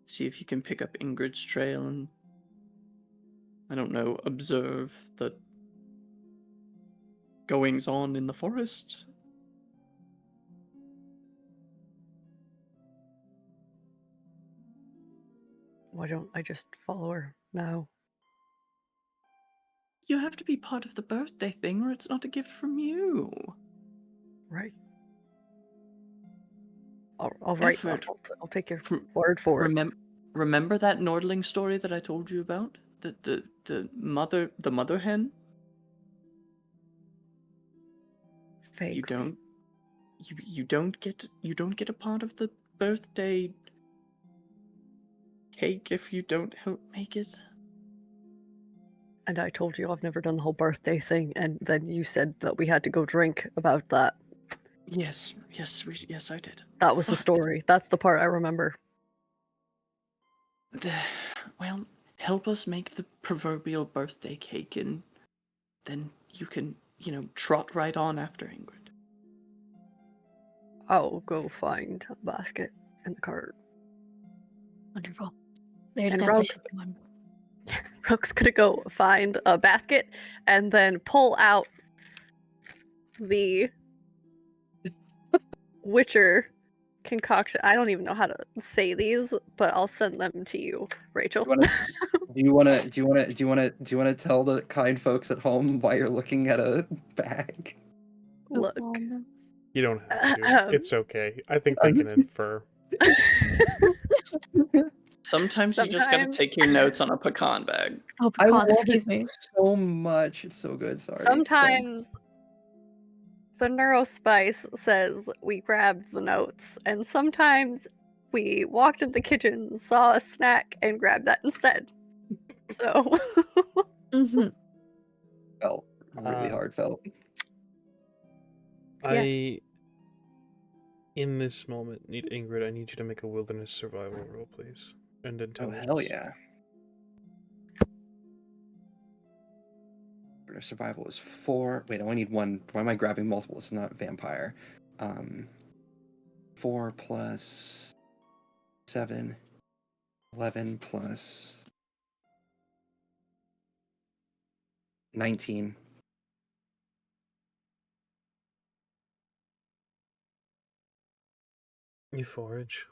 see if you can pick up Ingrid's trail and, I don't know, observe the goings on in the forest. Why don't I just follow her now? You have to be part of the birthday thing, or it's not a gift from you. Right. All right. Effort. I'll take your Rem- word for it. Remember that Nordling story that I told you about? The mother hen? Vaguely. You don't get a part of the birthday cake if you don't help make it. And I told you I've never done the whole birthday thing, and then you said that we had to go drink about that. Yes, I did. That was the But- story. That's the part I remember. Well, help us make the proverbial birthday cake, and then you can, trot right on after Ingrid. I'll go find a basket in the cart. Wonderful. There's And definitely Rogue's- something on. Rook's gonna go find a basket and then pull out the Witcher concoction. I don't even know how to say these, but I'll send them to you, Rachel. Do you want to tell the kind folks at home why you're looking at a bag? Look. You don't have to. It's okay. I think they can infer. Sometimes you just gotta Sometimes- take your notes on a pecan bag. Oh, I pecans, love excuse it me. so much. It's so good. Sorry. Sometimes the neurospice says we grabbed the notes, and sometimes we walked in the kitchen, saw a snack, and grabbed that instead. So Mhm. Felt really Uh, heartfelt. I, in this moment, need Ingrid. I need you to make a wilderness survival roll, please, and Oh intelligence. hell yeah! Survival is 4. Wait, I only need 1. Why am I grabbing multiple? It's not vampire. 4 plus 7, 11 plus 19. You forage.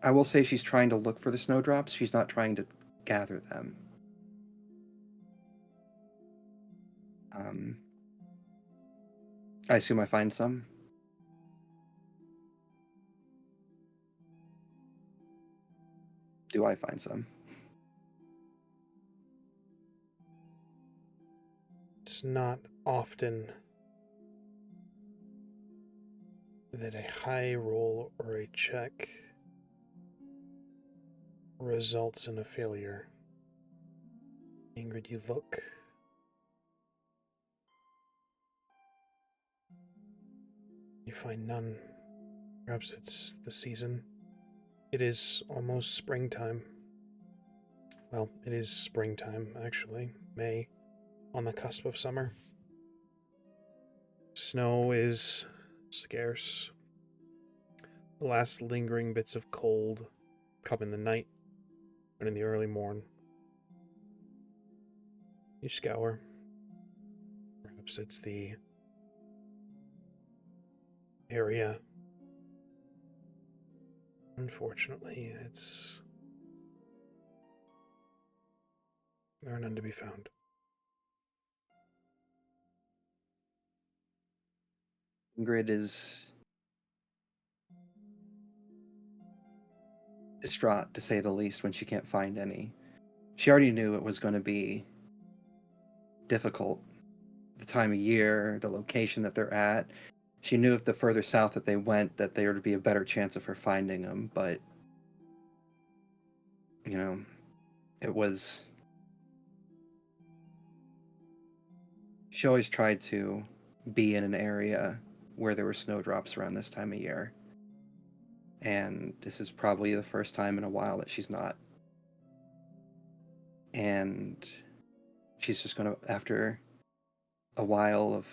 I will say she's trying to look for the snowdrops. She's not trying to gather them. I assume I find some. Do I find some? It's not often that a high roll or a check results in a failure. Ingrid, you look. You find none. Perhaps it's the season. It is almost springtime. Well, it is springtime, actually. May, on the cusp of summer. Snow is scarce. The last lingering bits of cold come in the night and in the early morn. You scour. Perhaps it's the area. Unfortunately, there are none to be found. Ingrid is distraught, to say the least, when she can't find any. She already knew it was going to be difficult. The time of year, the location that they're at. She knew if the further south that they went, that there would be a better chance of her finding them, but it was She always tried to be in an area where there were snowdrops around this time of year. And this is probably the first time in a while that she's not. And she's just gonna, after a while of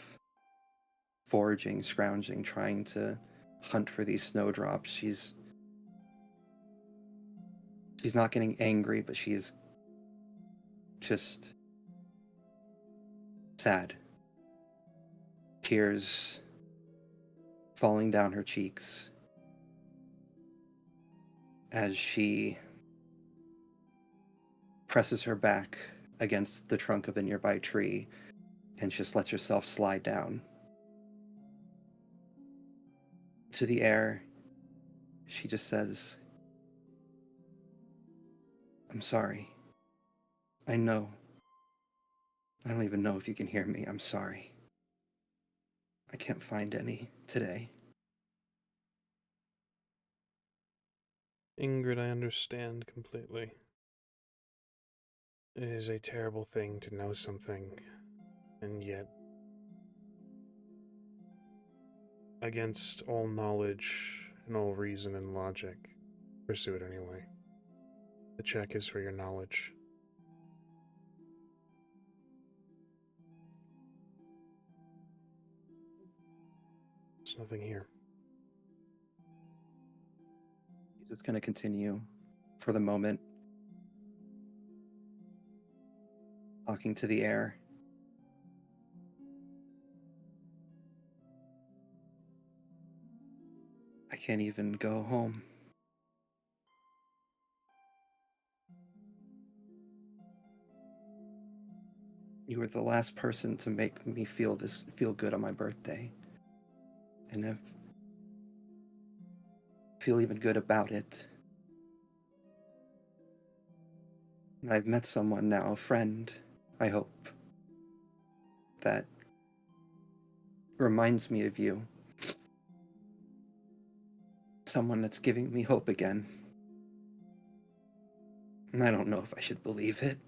foraging, scrounging, trying to hunt for these snowdrops, she's not getting angry, but she's just sad. Tears falling down her cheeks as she presses her back against the trunk of a nearby tree and just lets herself slide down to the air. She just says, "I'm sorry. I know. I don't even know if you can hear me. I'm sorry. I can't find any today." Ingrid, I understand completely. It is a terrible thing to know something, and yet, against all knowledge and all reason and logic, pursue it anyway. The check is for your knowledge. There's nothing here. He's just going to continue for the moment, talking to the air. I can't even go home. You were the last person to make me feel good on my birthday. And I feel even good about it. And I've met someone now, a friend, I hope, that reminds me of you. Someone that's giving me hope again. And I don't know if I should believe it.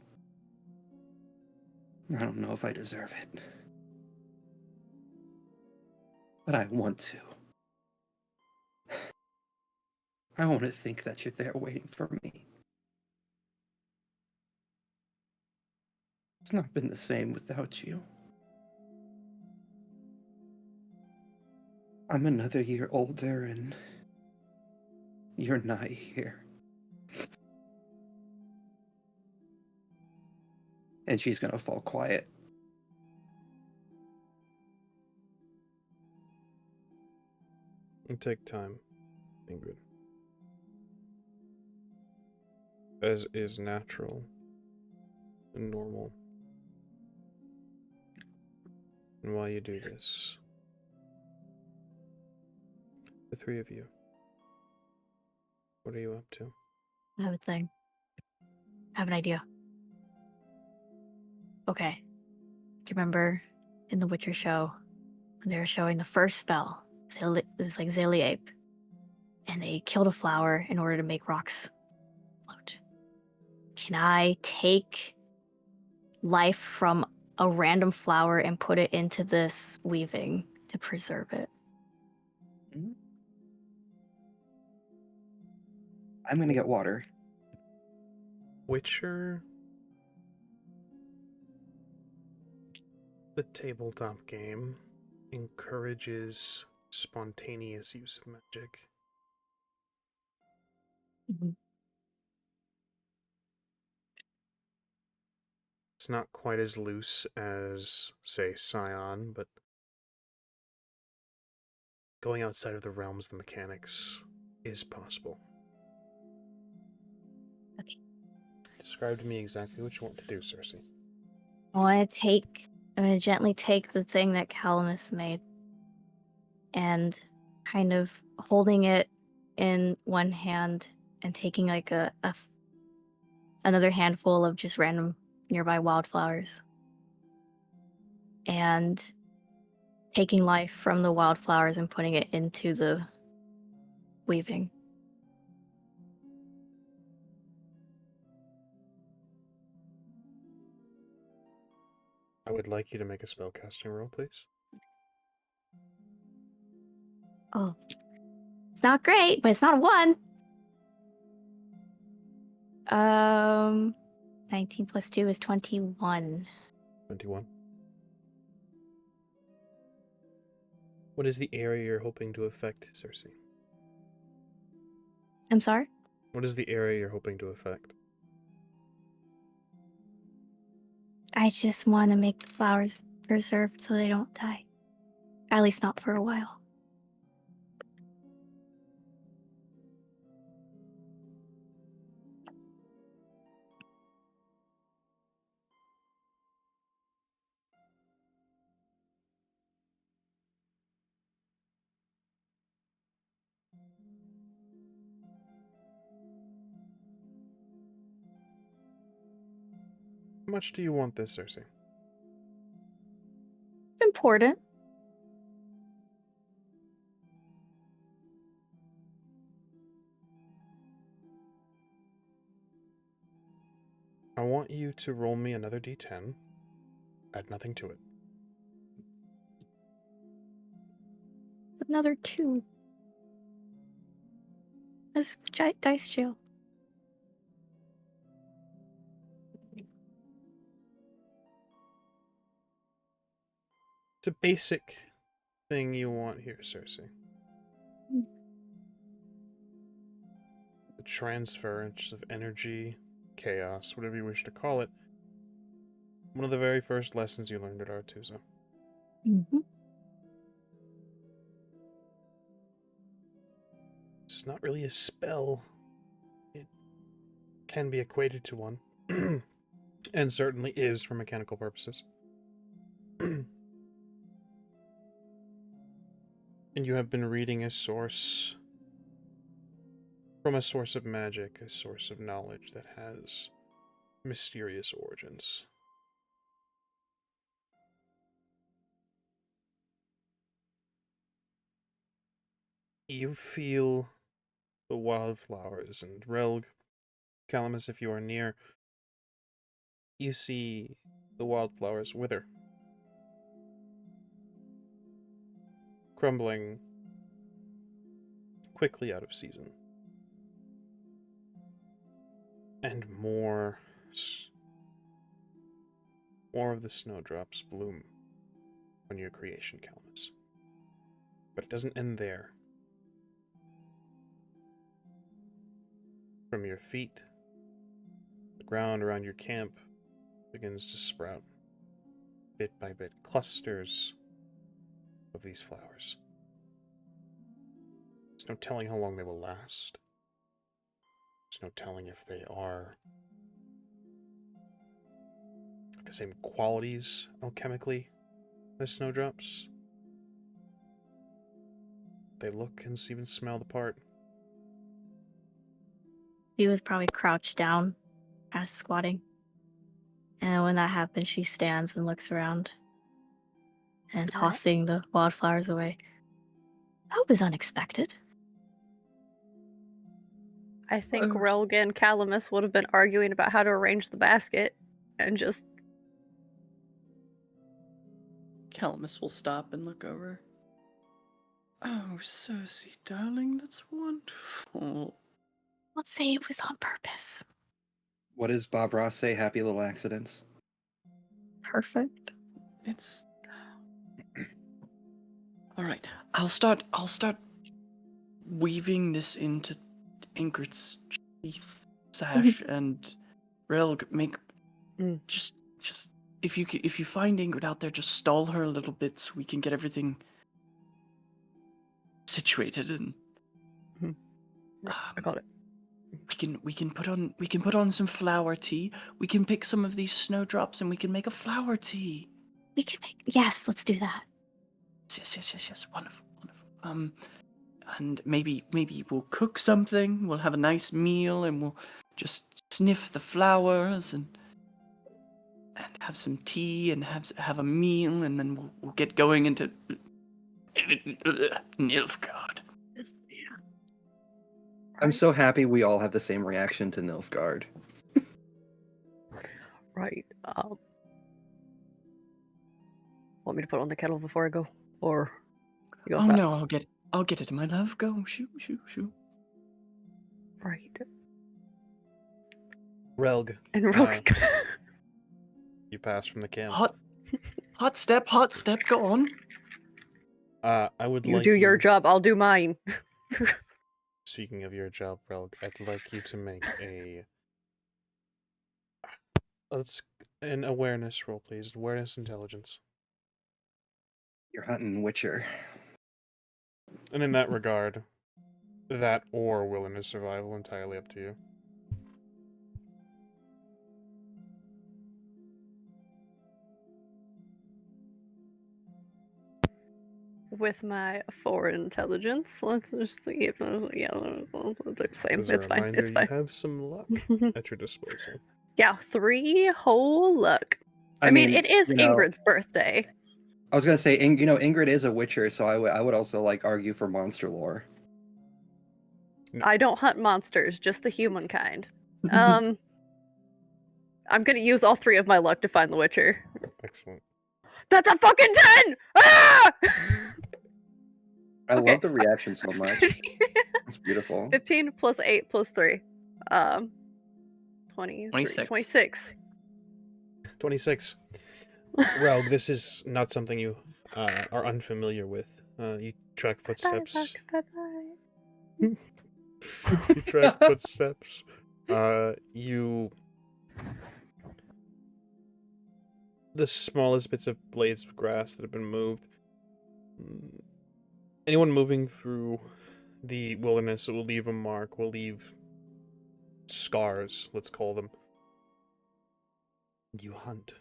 I don't know if I deserve it. But I want to. I want to think that you're there waiting for me. It's not been the same without you. I'm another year older and you're not here. And she's gonna fall quiet. And take time, Ingrid. As is natural and normal. And while you do this, the three of you, what are you up to? I have a thing. I have an idea. Okay. Do you remember in the Witcher show when they were showing the first spell? It was like Ape. And they killed a flower in order to make rocks float. Can I take life from a random flower and put it into this weaving to preserve it? I'm gonna get water. Witcher, the tabletop game, encourages spontaneous use of magic. Mhm. It's not quite as loose as, say, Scion, but going outside of the realms of the mechanics is possible. Okay. Describe to me exactly what you want to do, Cersei. I'm going to gently take the thing that Calamus made and kind of holding it in one hand and taking like another handful of just random nearby wildflowers and taking life from the wildflowers and putting it into the weaving. I would like you to make a spellcasting roll, please. Oh, it's not great, but it's not a 1. 19 plus 2 is 21. 21. What is the area you're hoping to affect, Cersei? I'm sorry? What is the area you're hoping to affect? I just want to make the flowers preserved so they don't die. At least not for a while. How much do you want this, Cersei? Important. I want you to roll me another d10. Add nothing to it. Another 2. This dice jail. It's a basic thing you want here, Cersei. Hmm. The transference of energy, chaos, whatever you wish to call it. One of the very first lessons you learned at Artusa. Mm-hmm. This is not really a spell. It can be equated to one. And certainly is for mechanical purposes. And you have been reading a source from a source of magic, a source of knowledge that has mysterious origins. You feel the wildflowers, and Relg, Calamus, if you are near, you see the wildflowers wither, crumbling quickly out of season. And more of the snowdrops bloom on your creation, Calamus. But it doesn't end there. From your feet, the ground around your camp begins to sprout, bit by bit, clusters of these flowers. There's no telling how long they will last. There's no telling if they are the same qualities alchemically as snowdrops. They look and even smell the part. She was probably crouched down, as squatting. And when that happens, she stands and looks around and tossing the wildflowers away. That was unexpected. I think Oh. Relg and Calamus would have been arguing about how to arrange the basket and just. Calamus will stop and look over. Oh, Cersei, darling, that's wonderful. Let's say it was on purpose. What does Bob Ross say? Happy little accidents. Perfect. It's all right. I'll start weaving this into Ingrid's sheath sash and Relg make just if you find Ingrid out there, just stall her a little bit so we can get everything situated and I got it. we can put on some flower tea. We can pick some of these snowdrops and we can make a flower tea. We can make. Yes, let's do that. Yes. Wonderful. And maybe we'll cook something. We'll have a nice meal and we'll just sniff the flowers and have some tea and have a meal and then we'll get going into Nilfgaard. I'm so happy we all have the same reaction to Nilfgaard. Right. Want me to put on the kettle before I go, or you got Oh that? no, I'll get it, my love. Go, shoot. Right. Relg, And Rogue's you pass from the camp. Hot step, go on. I would you like do your job, I'll do mine. Speaking of your job, Relg, I'd like you to make an awareness roll, please. Awareness intelligence. You're hunting Witcher. And in that regard, that or wilderness survival, entirely up to you. With my 4 intelligence, let's just see if they're the same. As a It's fine. reminder, It's fine. you have some luck at your disposal. Yeah, 3 whole luck. I mean, it is Ingrid's birthday. I was gonna say, Ingrid is a Witcher, so I would also like argue for monster lore. No. I don't hunt monsters, just the human kind. I'm gonna use all 3 of my luck to find the Witcher. Excellent. That's a fucking 10! Ah! I Okay. love the reaction so much. It's beautiful. 15 plus 8 plus 3. 26. 26. Relg, this is not something you are unfamiliar with. You track footsteps. You track footsteps. The smallest bits of blades of grass that have been moved. Anyone moving through the wilderness will leave a mark, will leave scars, let's call them. You hunt.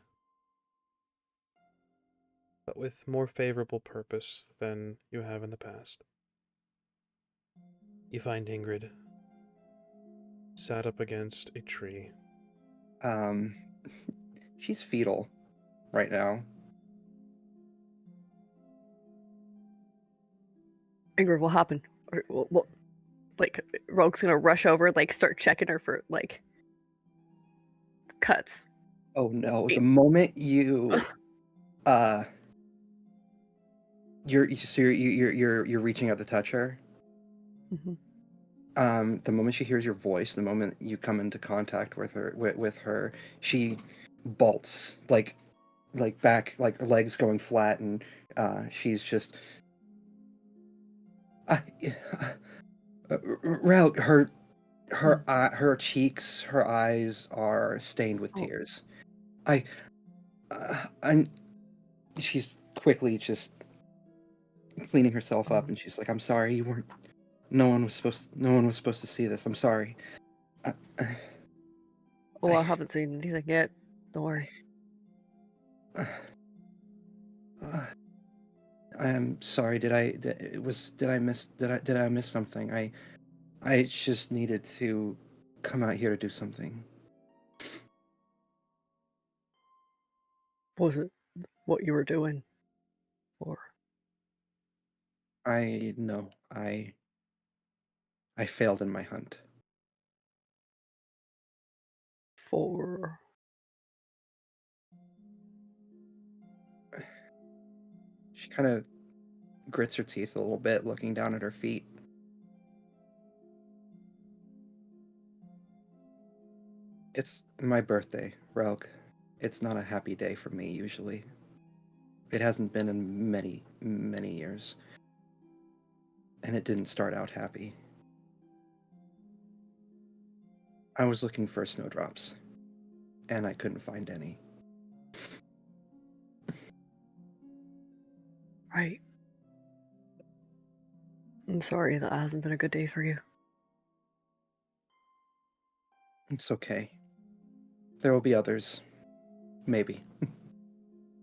But with more favorable purpose than you have in the past. You find Ingrid sat up against a tree. She's fetal right now. Ingrid, what happened? What? Like, Rogue's gonna rush over, like, start checking her for, like, cuts. Oh no! The moment you, you're reaching out to touch her. Mm-hmm. The moment she hears your voice, the moment you come into contact with her, she bolts like back, like legs going flat, and she's just. Raul, her cheeks, her eyes are stained with tears. She's quickly just cleaning herself up, and she's like, "I'm sorry, you weren't. No one was supposed to see this. I'm sorry." I haven't seen anything yet. Don't worry. I am sorry. Did I miss something? I just needed to come out here to do something. Was it what you were doing? Or I know. I failed in my hunt. for She kind of grits her teeth a little bit, looking down at her feet. It's my birthday, Relk. It's not a happy day for me, usually. It hasn't been in many, many years. And it didn't start out happy. I was looking for snowdrops, and I couldn't find any. right. I'm sorry that hasn't been a good day for you. It's okay. There will be others. Maybe.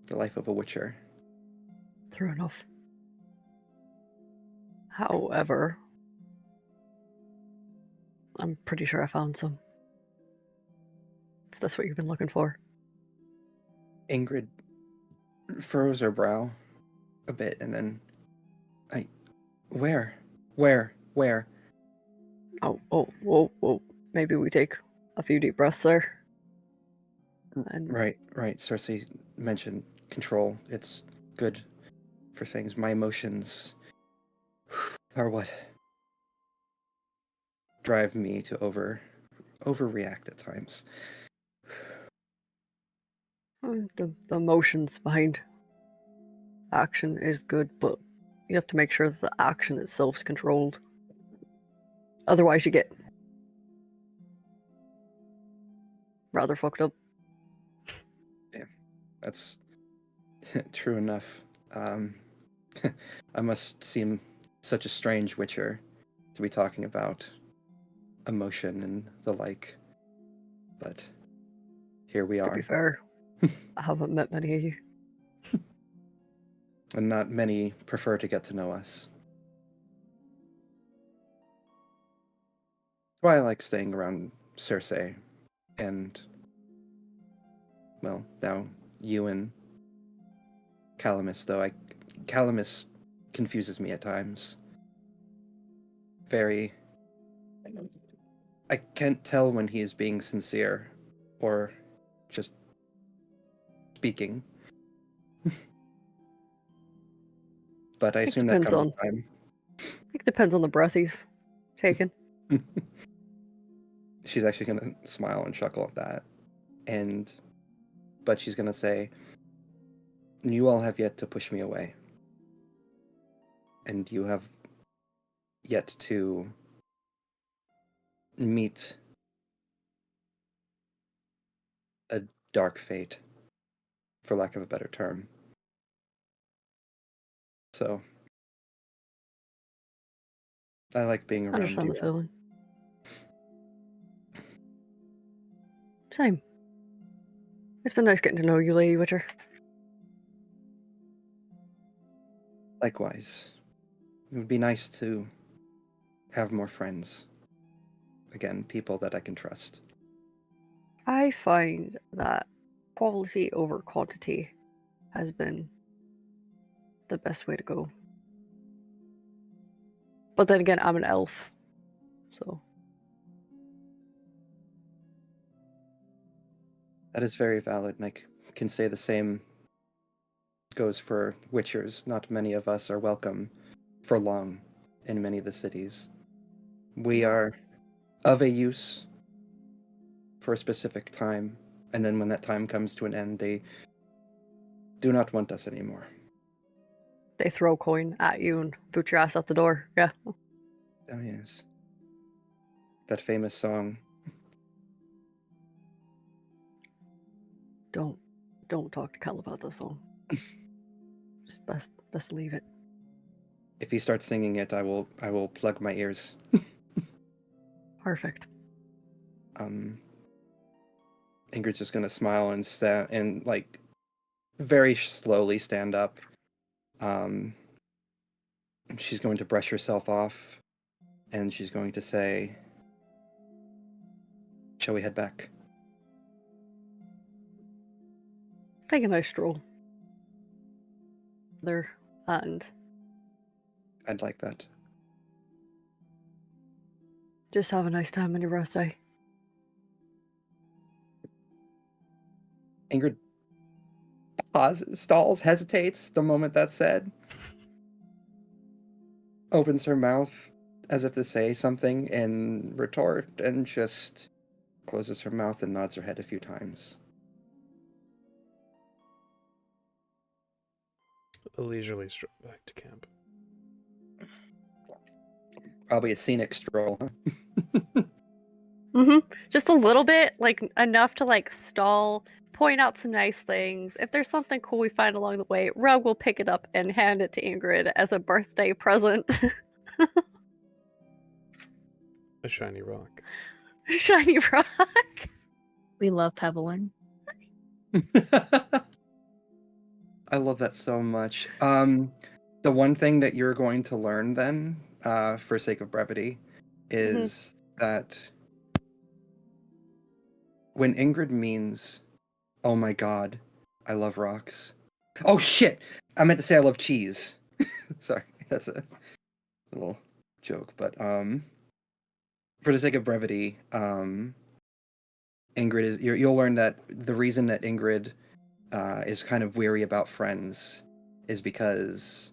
The life of a Witcher. True enough. However, I'm pretty sure I found some. If that's what you've been looking for. Ingrid furrows her brow a bit, and then Where? Oh, maybe we take a few deep breaths there. And Right. Cersei mentioned control. It's good for things. My emotions are what drive me to overreact at times. The emotions behind action is good, but you have to make sure that the action itself is controlled. Otherwise, you get rather fucked up. That's true enough. I must seem such a strange Witcher to be talking about emotion and the like, but here we To be are. fair, I haven't met many of you. And not many prefer to get to know us. That's why I like staying around Cersei and, well, now you and Calamus, though Calamus confuses me at times. Very... I can't tell when he is being sincere or just speaking. But I assume that comes with time. I think it depends on the breath he's taken. She's actually going to smile and chuckle at that. But she's going to say, you all have yet to push me away. And you have yet to meet a dark fate, for lack of a better term. So, I like being I around understand you. the feeling. Same. It's been nice getting to know you, Lady Witcher. Likewise. It would be nice to have more friends. Again, people that I can trust. I find that quality over quantity has been the best way to go. But then again, I'm an elf, so... That is very valid, and I can say the same goes for Witchers. Not many of us are welcome for long in many of the cities. We are of a use for a specific time, and then when that time comes to an end, they do not want us anymore. They throw coin at you and boot your ass out the door. Yeah. Oh yes. That famous song. Don't talk to Cal about this song. Just best leave it. If he starts singing it, I will plug my ears. Perfect. Ingrid's just gonna smile and like very slowly stand up. She's going to brush herself off, and she's going to say, "Shall we head back?" Take a nice stroll. There, and I'd like that. just have a nice time on your birthday. Ingrid pauses, stalls, hesitates the moment that's said. Opens her mouth as if to say something in retort, and just closes her mouth and nods her head a few times. A leisurely stroll back to camp. Probably a scenic stroll. Just a little bit, like enough to like stall, point out some nice things. If there's something cool we find along the way, Rug will pick it up and hand it to Ingrid as a birthday present. A shiny rock. Shiny rock. We love pebbling. I love that so much. The one thing that you're going to learn then, for sake of brevity, is that when Ingrid means, "Oh my god, I love rocks." Oh shit! I meant to say I love cheese. Sorry, that's a little joke, but for the sake of brevity, Ingrid is you'll learn that the reason that Ingrid is kind of weary about friends is because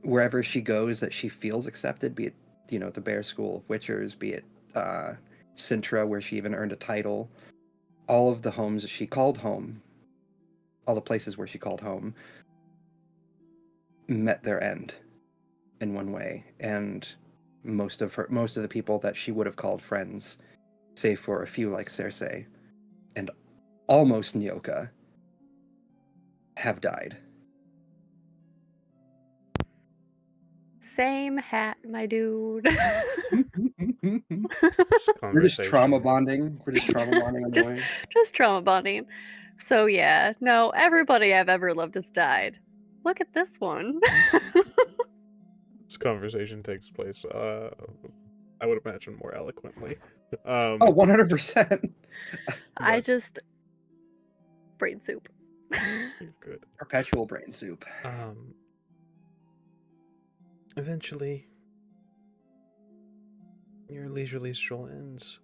wherever she goes that she feels accepted, be it, the Bear School of Witchers, be it Sintra, where she even earned a title, all of the homes that she called home, all the places where she called home, met their end in one way. And most of the people that she would have called friends, save for a few like Cersei and almost Nyoka, have died. Same hat, my dude. This We're just trauma conversation. bonding. We're just trauma bonding on the way. just trauma bonding. So yeah, no, everybody I've ever loved has died. Look at this one. This conversation takes place, I would imagine more eloquently. Oh, 100%. I but just brain soup. good. Perpetual brain soup. Eventually, your leisurely stroll ends,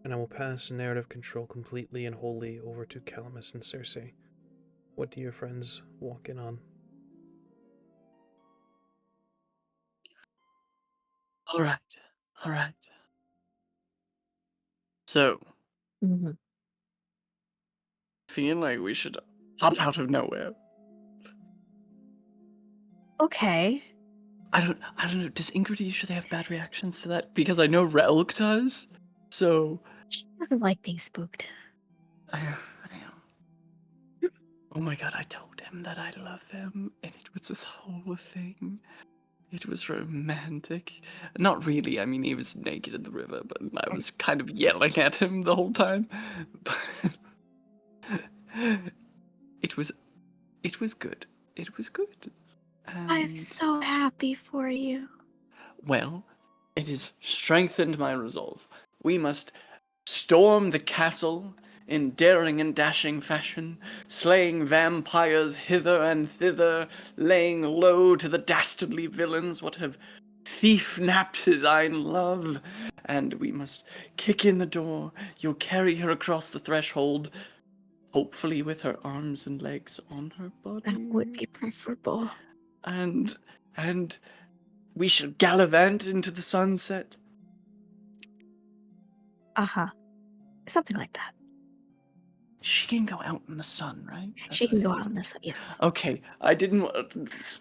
and I will pass narrative control completely and wholly over to Calamus and Cersei. What do your friends walk in on? All right. So, Mhm. feel like we should pop out of nowhere. Okay. I don't know. Does Ingrid usually have bad reactions to that? Because I know Relk does. So, She doesn't like being spooked. I am. Oh my god, I told him that I love him, and it was this whole thing. It was romantic. Not really, I mean, he was naked in the river, but I was kind of yelling at him the whole time. But it was good. It was good. I'm And, so happy for you. well, it has strengthened my resolve. We must storm the castle in daring and dashing fashion, slaying vampires hither and thither, laying low to the dastardly villains what have thief-napped thine love. And we must kick in the door. You'll carry her across the threshold, hopefully with her arms and legs on her body. That would be preferable. And we shall gallivant into the sunset. Uh-huh. Something like that. She can go out in the sun, right? She That's can the go thing. out on this. Yes. Okay, I didn't.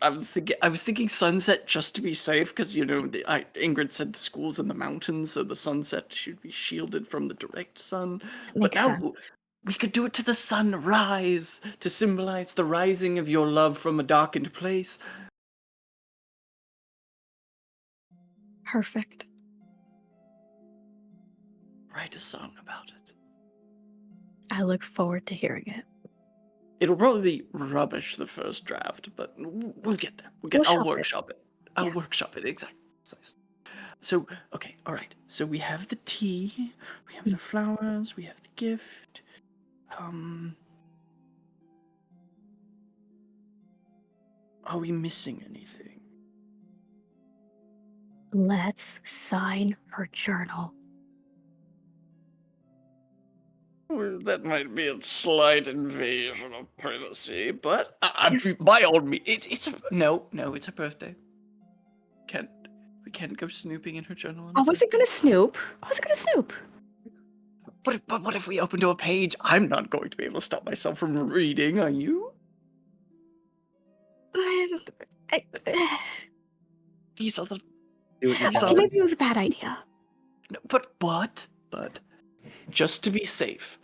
I was thinking sunset just to be safe, because Ingrid said the school's in the mountains, so the sunset should be shielded from the direct sun. But Makes now sense. we could do it to the sunrise to symbolize the rising of your love from a darkened place. Perfect. Write a song about it. I look forward to hearing it. It'll probably be rubbish the first draft, but we'll get there. We'll I'll shop it. workshop it. I'll Yeah. workshop it exactly. So, okay, all right. So we have the tea, we have the flowers, we have the gift. Are we missing anything? Let's sign her journal. Well, that might be a slight invasion of privacy, but by all means, it's a no. It's a birthday. We can't go snooping in her journal. I wasn't gonna snoop. But what if we open to a page? I'm not going to be able to stop myself from reading. Are you? These are the. Do it These yourself. are Maybe it was a bad idea. No, but just to be safe,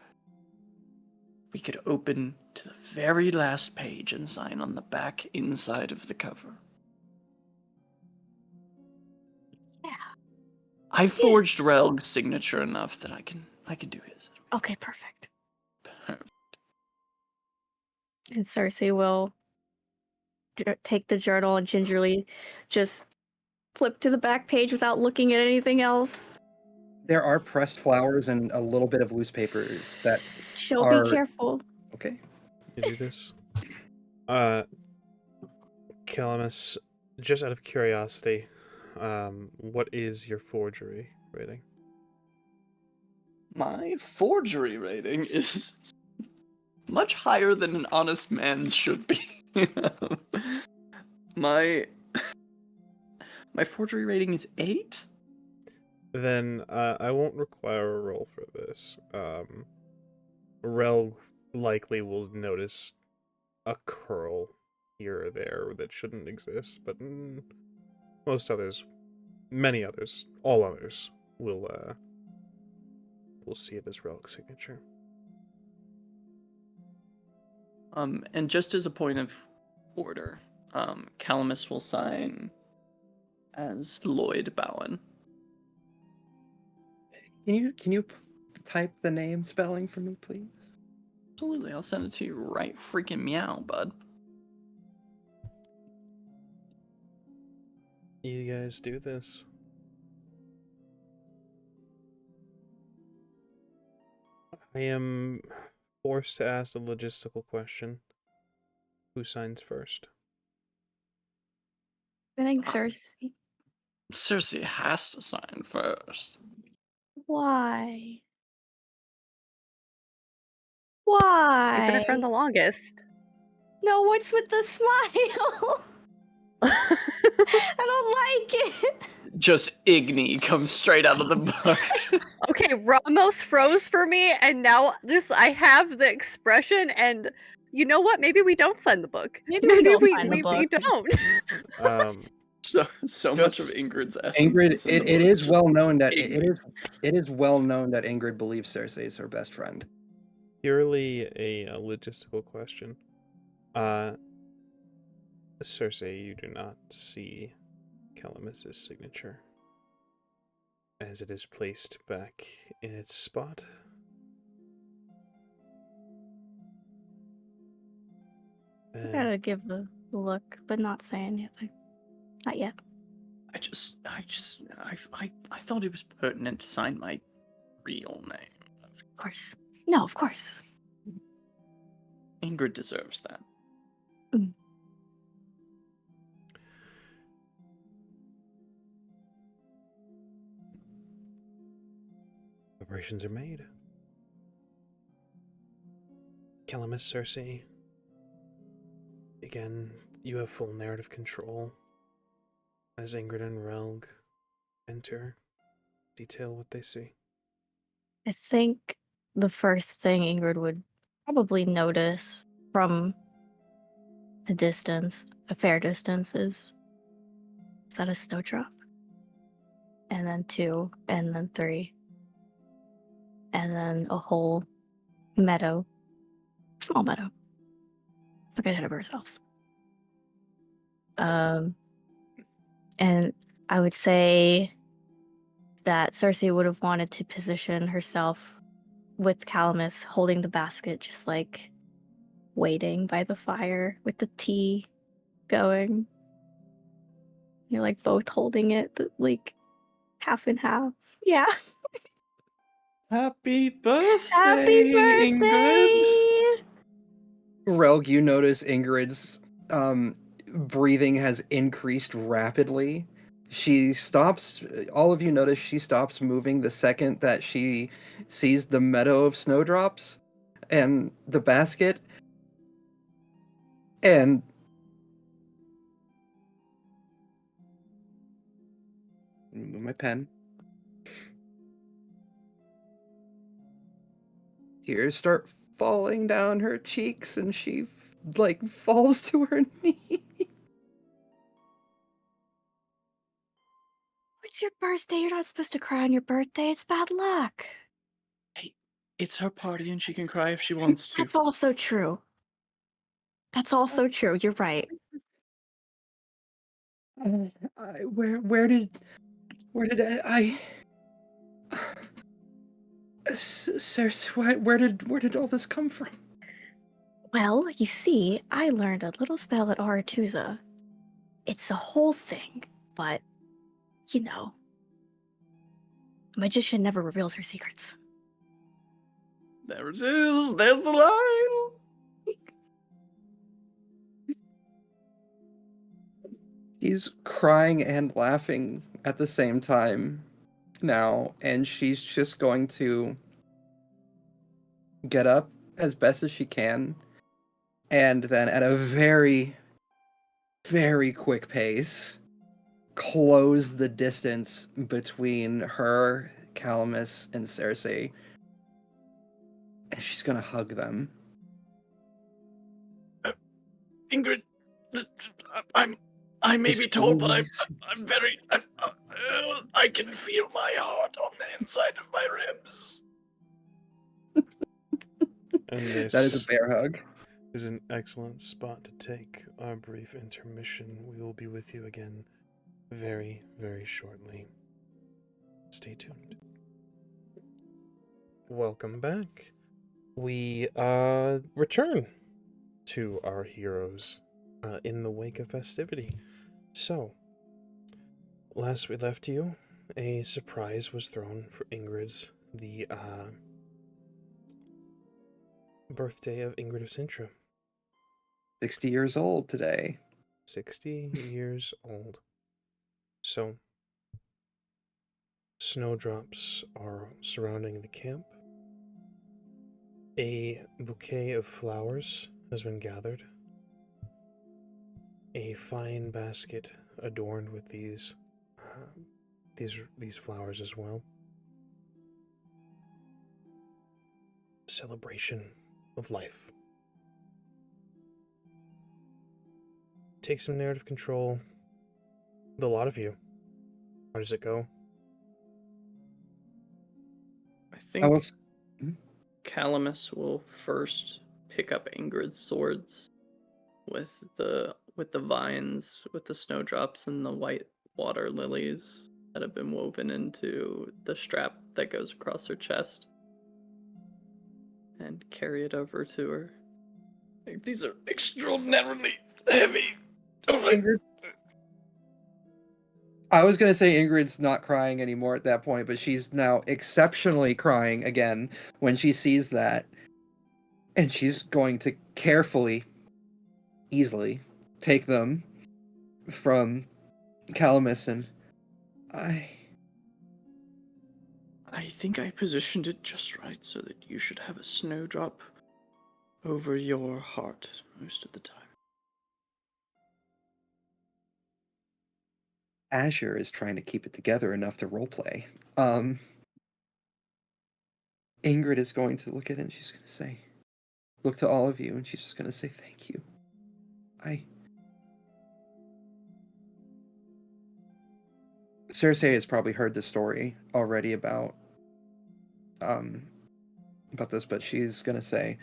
we could open to the very last page and sign on the back inside of the cover. Yeah. I forged Relg's signature enough that I can do his. Okay, perfect. Perfect. And Cersei will take the journal and gingerly just flip to the back page without looking at anything else. There are pressed flowers and a little bit of loose paper that She'll are... be careful. Okay. You do this? Calamus, just out of curiosity, what is your forgery rating? My forgery rating is much higher than an honest man's should be. my my forgery rating is 8. Then I won't require a roll for this. Rel likely will notice a curl here or there that shouldn't exist, but many others, all others will see it as Rel's signature. And just as a point of order, Calamus will sign as Lloyd Bowen. Can you type the name spelling for me, please? Absolutely, I'll send it to you right freaking meow, bud. You guys do this. I am forced to ask the logistical question. Who signs first? I think Cersei. Cersei has to sign first. Why? You've been Why? a friend the longest. No, what's with the smile? I don't like it. Just Igni comes straight out of the book. Okay, Ramos froze for me, and now I have the expression, and you know what? Maybe we don't sign the book. Maybe we don't sign the we book. don't. So much of Just- Ingrid's essence. Ingrid, is in the it book. is Just well known that Igni. it is well known that Ingrid believes Cersei is her best friend. Purely a logistical question. Cersei, you do not see Calamis's signature, as it is placed back in its spot. I And gotta give a look, but not say anything. Not yet. I thought it was pertinent to sign my real name. Of course. No, of course. Ingrid deserves that. preparations are made. Calamus, Cersei. Again, you have full narrative control. As Ingrid and Relg enter, detail what they see. I think the first thing Ingrid would probably notice from a distance, a fair distance, is that a snowdrop? And then 2, and then 3. And then a whole meadow. Small meadow. Let's not get ahead of ourselves. And I would say that Cersei would have wanted to position herself with Calamus holding the basket, just like waiting by the fire with the tea going. You're like both holding it, like half and half. Yeah. Happy birthday, Happy Ingrid! birthday! Relg, you notice Ingrid's breathing has increased rapidly. She stops, all of you notice she stops moving the second that she sees the meadow of snowdrops and the basket. And move my pen. Tears start falling down her cheeks and she like falls to her knee. It's your birthday. You're not supposed to cry on your birthday. It's bad luck. Hey, it's her party and she can cry if she wants to. That's also true. That's also true. You're right. Where did I Cersei, where did all this come from? Well, you see, I learned a little spell at Aretusa. It's a whole thing, but, you know, a magician never reveals her secrets. There it is. There's the line. She's crying and laughing at the same time now, and she's just going to get up as best as she can and then at a very, very quick pace, close the distance between her, Calamus, and Cersei. And she's gonna hug them. Ingrid, I may Just be tall, but squeeze. I'm very. I can feel my heart on the inside of my ribs. And this That is a bear hug. is an excellent spot to take our brief intermission. We will be with you again very, very shortly. Stay tuned. Welcome back. We return to our heroes in the wake of festivity. So, last we left you, a surprise was thrown for Ingrid's, the birthday of Ingrid of Sintra. 60 years old today. 60 years old. So, snowdrops are surrounding the camp. A bouquet of flowers has been gathered. A fine basket adorned with these flowers as well. Celebration of life. Take some narrative control. The lot of you. How does it go? I I think was, Calamus will first pick up Ingrid's swords with the vines, with the snowdrops and the white water lilies that have been woven into the strap that goes across her chest, and carry it over to her. These are extraordinarily heavy. Ingrid. I was going to say Ingrid's not crying anymore at that point, but she's now exceptionally crying again when she sees that. And she's going to carefully, easily, take them from Calamus, and I think I positioned it just right so that you should have a snowdrop over your heart most of the time. Azure is trying to keep it together enough to roleplay. Ingrid is going to look at it and she's going to say, look to all of you, and she's just going to say, thank you. Cersei has probably heard the story already about this, but she's going to say,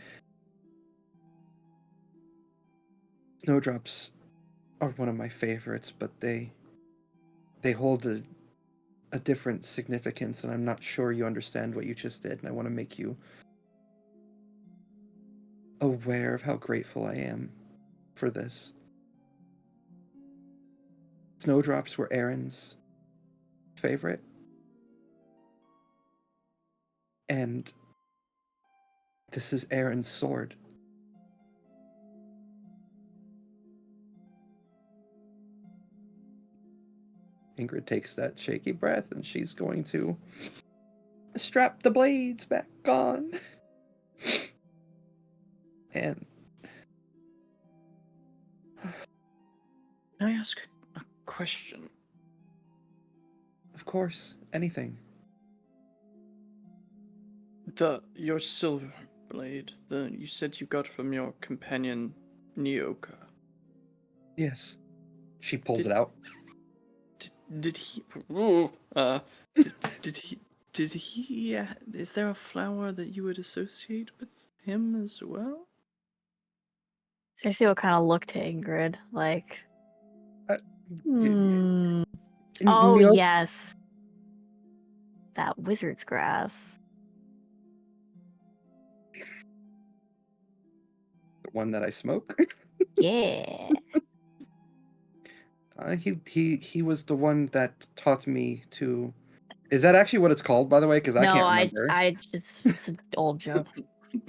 snowdrops are one of my favorites, but they hold a different significance, and I'm not sure you understand what you just did, and I want to make you aware of how grateful I am for this. Snowdrops were Aaron's favorite, and this is Aaron's sword. Ingrid takes that shaky breath, and she's going to strap the blades back on. And Can I ask a question? of course, anything. Your silver blade, you said you got from your companion Nioka. Yes. She pulls it out. Did he? Did he? Is there a flower that you would associate with him as well? Cersei will kind of look to Ingrid, like, Uh, oh, Neo- yes. That wizard's grass. The one that I smoke. Yeah. He was the one that taught me to. Is that actually what it's called, by the way? Because I No, can't remember. I just, it's an old joke.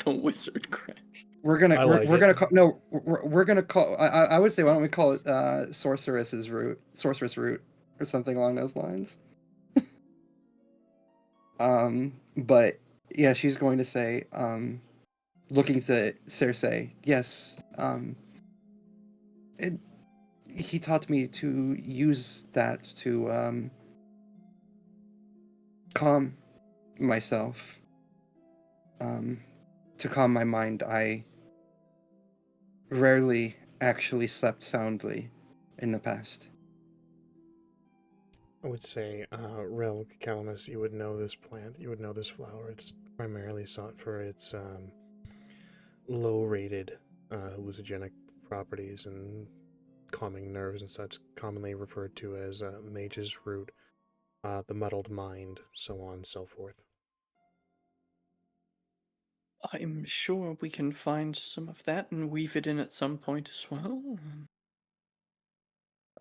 The wizard crash. We're gonna I we're, like we're it. gonna call no we're gonna call I would say, why don't we call it sorceress root or something along those lines. But yeah, she's going to say, looking to Cersei, yes, it, he taught me to use that to calm myself, to calm my mind. I rarely actually slept soundly in the past. I would say, Rel Calamus, you would know this plant, you would know this flower. It's primarily sought for its low-rated hallucinogenic properties and calming nerves and such, commonly referred to as mage's root, the muddled mind, so on and so forth. I'm sure we can find some of that and weave it in at some point as well.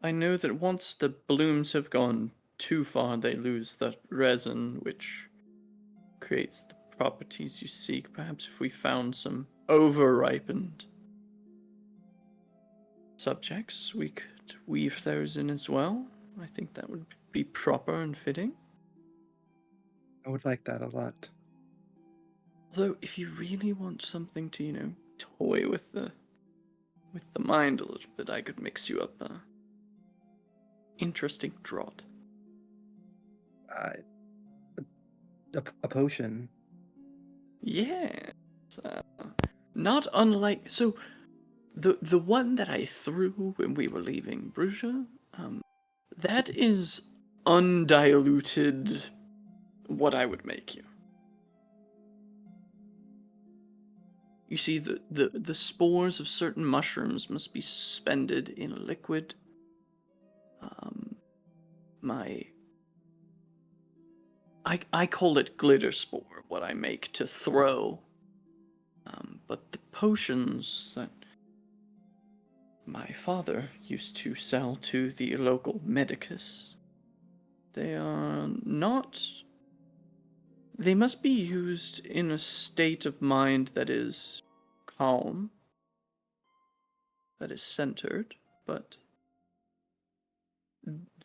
I know that once the blooms have gone too far, they lose that resin, which creates the properties you seek. Perhaps if we found some over-ripened subjects, we could weave those in as well. I think that would be proper and fitting. I would like that a lot. Although, if you really want something to, toy with the mind a little bit, I could mix you up a interesting draught. A potion. Yes. Not unlike the one that I threw when we were leaving Bruges, that is undiluted what I would make you. You see, the spores of certain mushrooms must be suspended in a liquid. I call it glitter spore, what I make to throw. But the potions that my father used to sell to the local medicus, they are not... They must be used in a state of mind that is calm, that is centered, but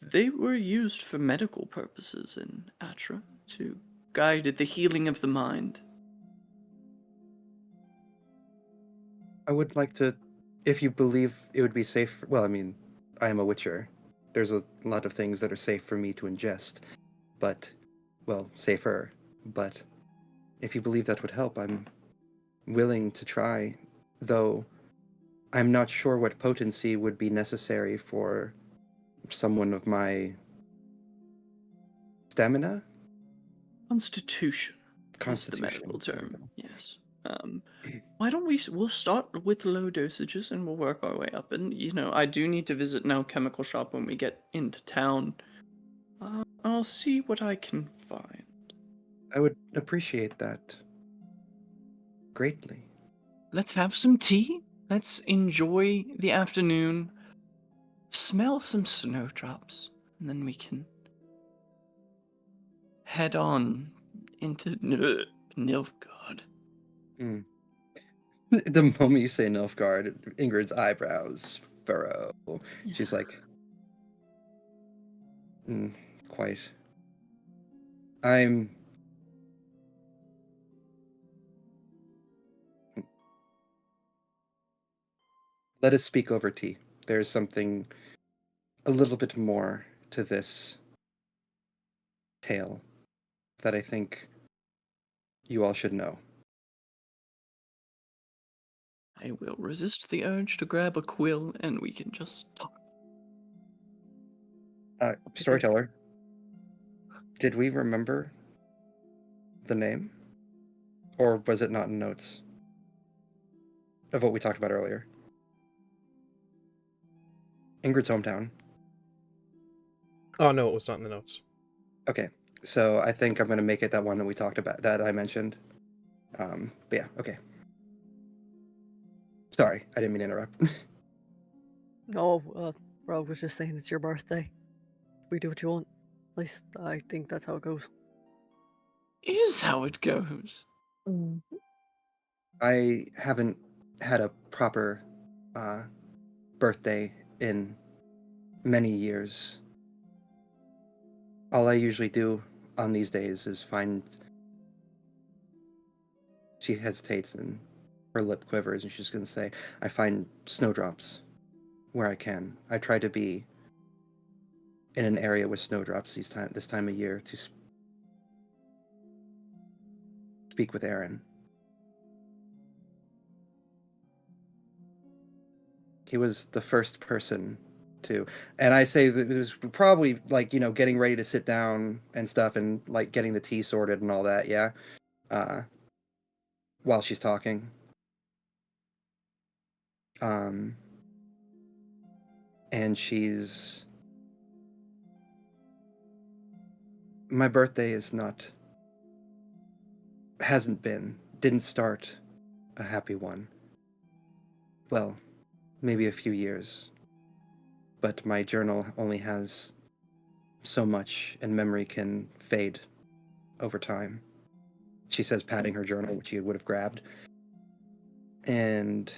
they were used for medical purposes in Atra to guide the healing of the mind. I would like to, if you believe it would be safe. Well, I mean, I am a Witcher. There's a lot of things that are safe for me to ingest, but, well, safer. But if you believe that would help, I'm willing to try, though I'm not sure what potency would be necessary for someone of my stamina. Constitution is the medical term, yes. Why don't we'll start with low dosages and we'll work our way up. And, I do need to visit an alchemical shop when we get into town. I'll see what I can find. I would appreciate that greatly. Let's have some tea. Let's enjoy the afternoon. Smell some snowdrops. And then we can head on into Nilfgaard. Mm. The moment you say Nilfgaard, Ingrid's eyebrows furrow. Yeah. She's like, quite. Let us speak over tea. There's something a little bit more to this tale that I think you all should know. I will resist the urge to grab a quill and we can just talk. Storyteller, did we remember the name? Or was it not in notes of what we talked about earlier? Ingrid's hometown. Oh, no, it was not in the notes. Okay, so I think I'm going to make it that one that we talked about, that I mentioned. But yeah, okay. Sorry, I didn't mean to interrupt. No, Rogue was just saying it's your birthday. We do what you want. At least I think that's how it goes. Is how it goes. I haven't had a proper birthday in many years. All I usually do on these days is find... She hesitates and Her lip quivers, and she's going to say, I find snowdrops where I can. I try to be in an area with snowdrops this time of year to speak with Aaron. He was the first person to, and I say that it was probably like, getting ready to sit down and stuff, and like getting the tea sorted and all that, yeah. While she's talking. And my birthday didn't start a happy one. Well, maybe a few years. But my journal only has so much, and memory can fade over time. She says, patting her journal, which you would have grabbed. And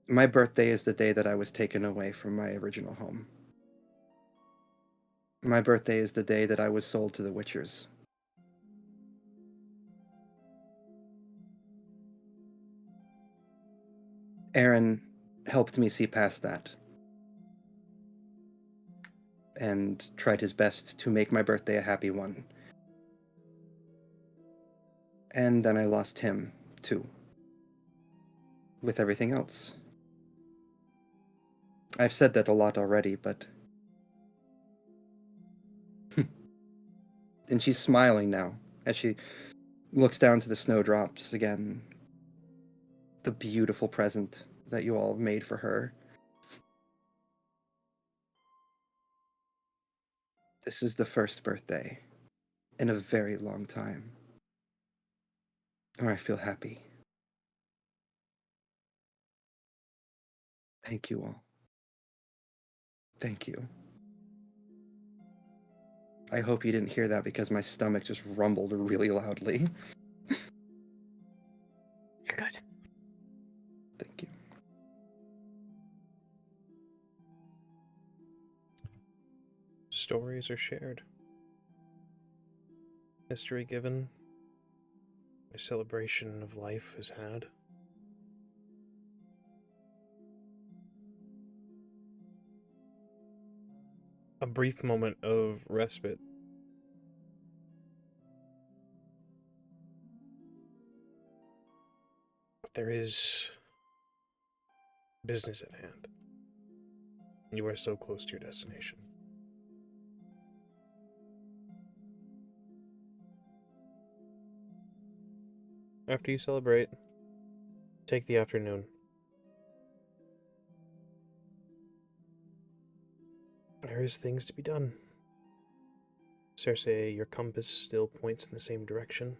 my birthday is the day that I was taken away from my original home. My birthday is the day that I was sold to the Witchers. Aaron helped me see past that and tried his best to make my birthday a happy one. And then I lost him, too, with everything else. I've said that a lot already, but... And she's smiling now as she looks down to the snowdrops again. The beautiful present that you all made for her. This is the first birthday in a very long time where I feel happy. Thank you all. Thank you. I hope you didn't hear that because my stomach just rumbled really loudly. You're good. Thank you. Stories are shared. History given. A celebration of life is had. A brief moment of respite. But there is business at hand. You are so close to your destination. After you celebrate, take the afternoon. There is things to be done. Cersei, your compass still points in the same direction.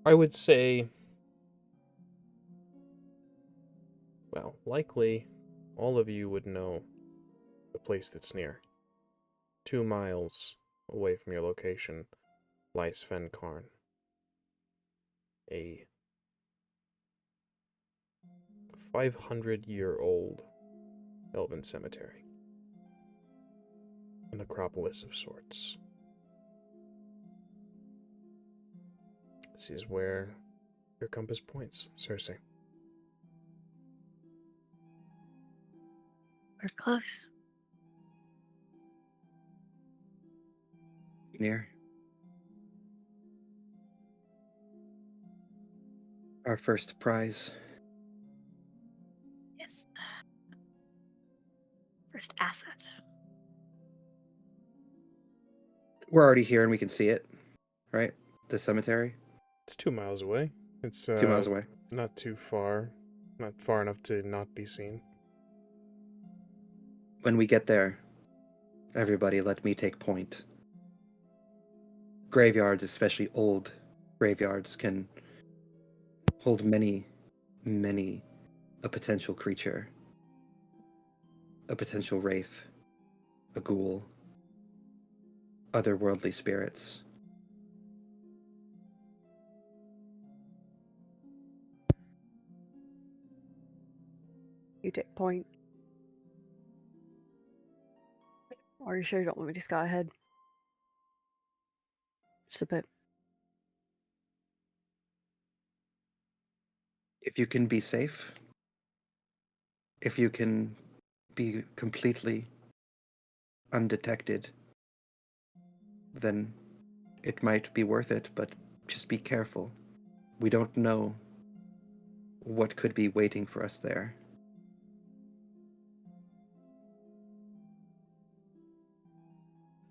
I would say, well, likely all of you would know the place that's near. 2 miles away from your location lies Fen Carn, a 500-year-old elven cemetery. A necropolis of sorts. This is where your compass points, Cersei. We're close. Near. Our first prize. Yes. First asset. We're already here and we can see it, right? The cemetery? It's 2 miles away. It's 2 miles away. not too far. Not far enough to not be seen. When we get there, everybody let me take point. Graveyards, especially old graveyards, can hold many, many a potential creature. A potential wraith. A ghoul. Otherworldly spirits. You take point. Are you sure you don't want me to scout ahead? Just a bit. If you can be safe, if you can be completely undetected, then it might be worth it, but just be careful. We don't know what could be waiting for us there.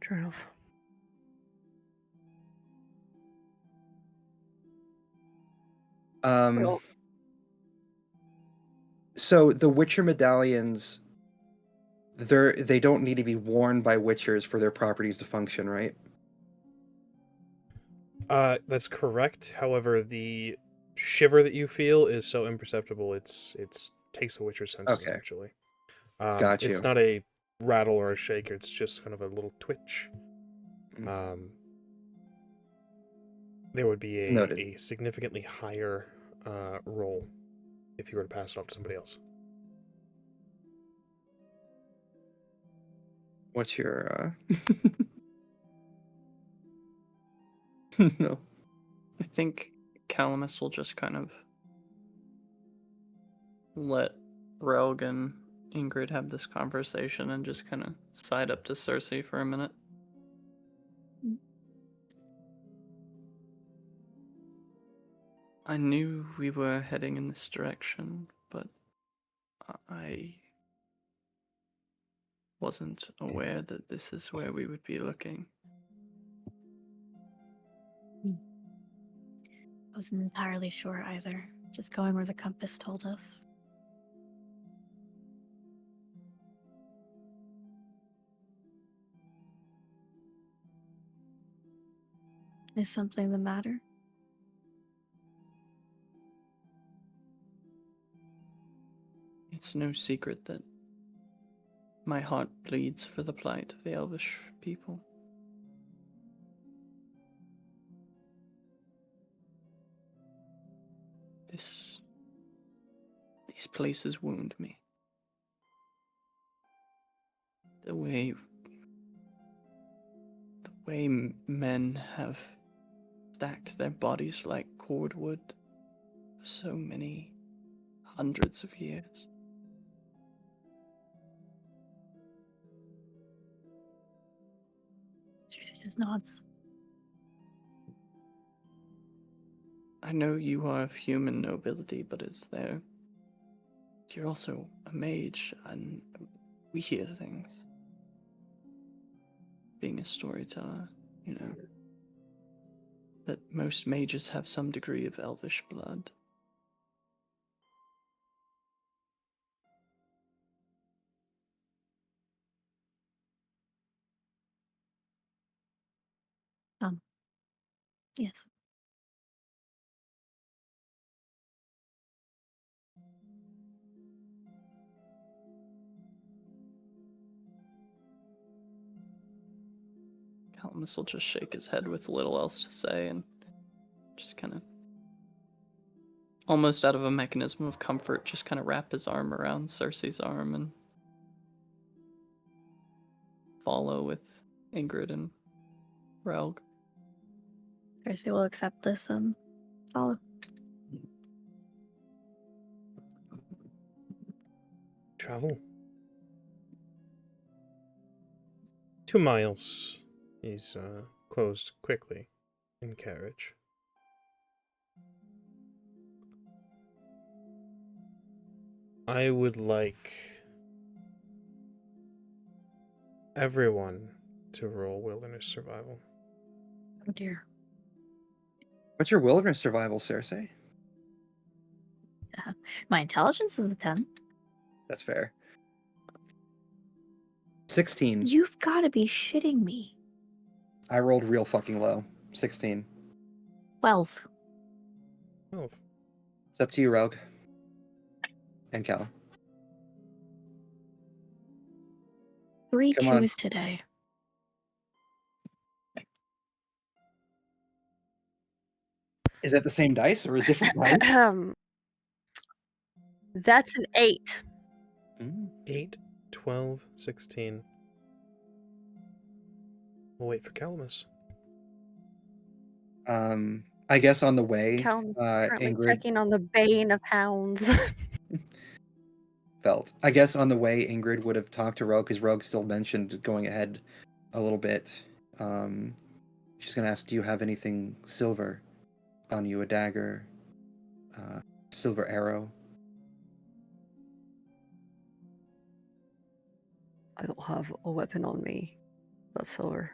True enough. Well, So the Witcher medallions, they don't need to be worn by Witchers for their properties to function, right? That's correct. However, the shiver that you feel is so imperceptible. It's takes a Witcher's senses Okay. actually. Got It's you. not a rattle or a shake. It's just kind of a little twitch. Mm. There would be Noted. a significantly higher roll if you were to pass it off to somebody else. What's your no. I think Calamus will just kind of let Relg and Ingrid have this conversation and just kind of side up to Cersei for a minute. I knew we were heading in this direction, but I wasn't aware that this is where we would be looking. I wasn't entirely sure either. Just going where the compass told us. Is something the matter? It's no secret that my heart bleeds for the plight of the Elvish people. These places wound me. The way men have stacked their bodies like cordwood for so many hundreds of years. Cersei just nods. I know you are of human nobility, but you're also a mage, and we hear things. Being a storyteller, that most mages have some degree of elvish blood. Yes. Calamus will just shake his head with little else to say and just kind of, almost out of a mechanism of comfort, just kind of wrap his arm around Cersei's arm and follow with Ingrid and Relg. Cersei will accept this and follow. Travel. 2 miles is closed quickly in carriage. I would like everyone to roll wilderness survival. Oh dear. What's your wilderness survival, Cersei? My intelligence is a 10. That's fair. 16. You've got to be shitting me. I rolled real fucking low. 16. 12. 12. It's up to you, Relg. And Cal. 3 Come on. 2s today. Is that the same dice or a different dice? That's an 8. 8, 12, 16. We'll wait for Calamus. I guess on the way, Callum's currently Ingrid checking on the bane of hounds. felt. I guess on the way, Ingrid would have talked to Rogue because Rogue still mentioned going ahead a little bit. She's gonna ask, "Do you have anything silver on you? A dagger, silver arrow?" I don't have a weapon on me that's silver.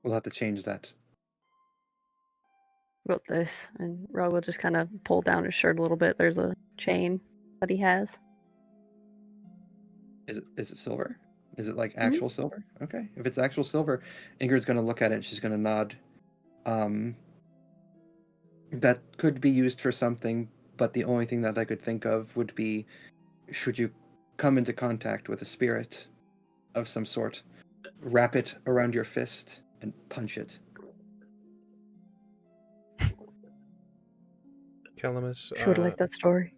We'll have to change that. Wrote this, and Ro will just kind of pull down his shirt a little bit. There's a chain that he has. Is it silver? Is it like actual silver? Okay. If it's actual silver, Ingrid's gonna look at it and she's gonna nod. That could be used for something, but the only thing that I could think of would be, should you come into contact with a spirit of some sort, wrap it around your fist and punch it. Calamus, She would like that story.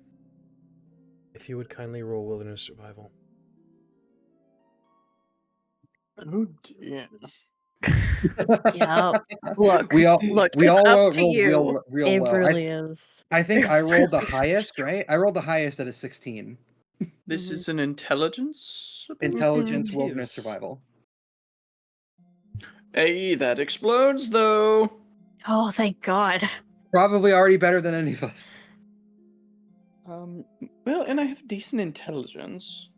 if you would kindly roll wilderness survival. Oh dear. Yeah, Look, We all look, we it's all up to rolled you. real it low. really is. I think I rolled the Really highest, right? I rolled the highest at a 16. This Mhm. is an intelligence ability? Intelligence, It wilderness, is. survival. Hey, that explodes though. Oh, thank God. Probably already better than any of us. Well, and I have decent intelligence.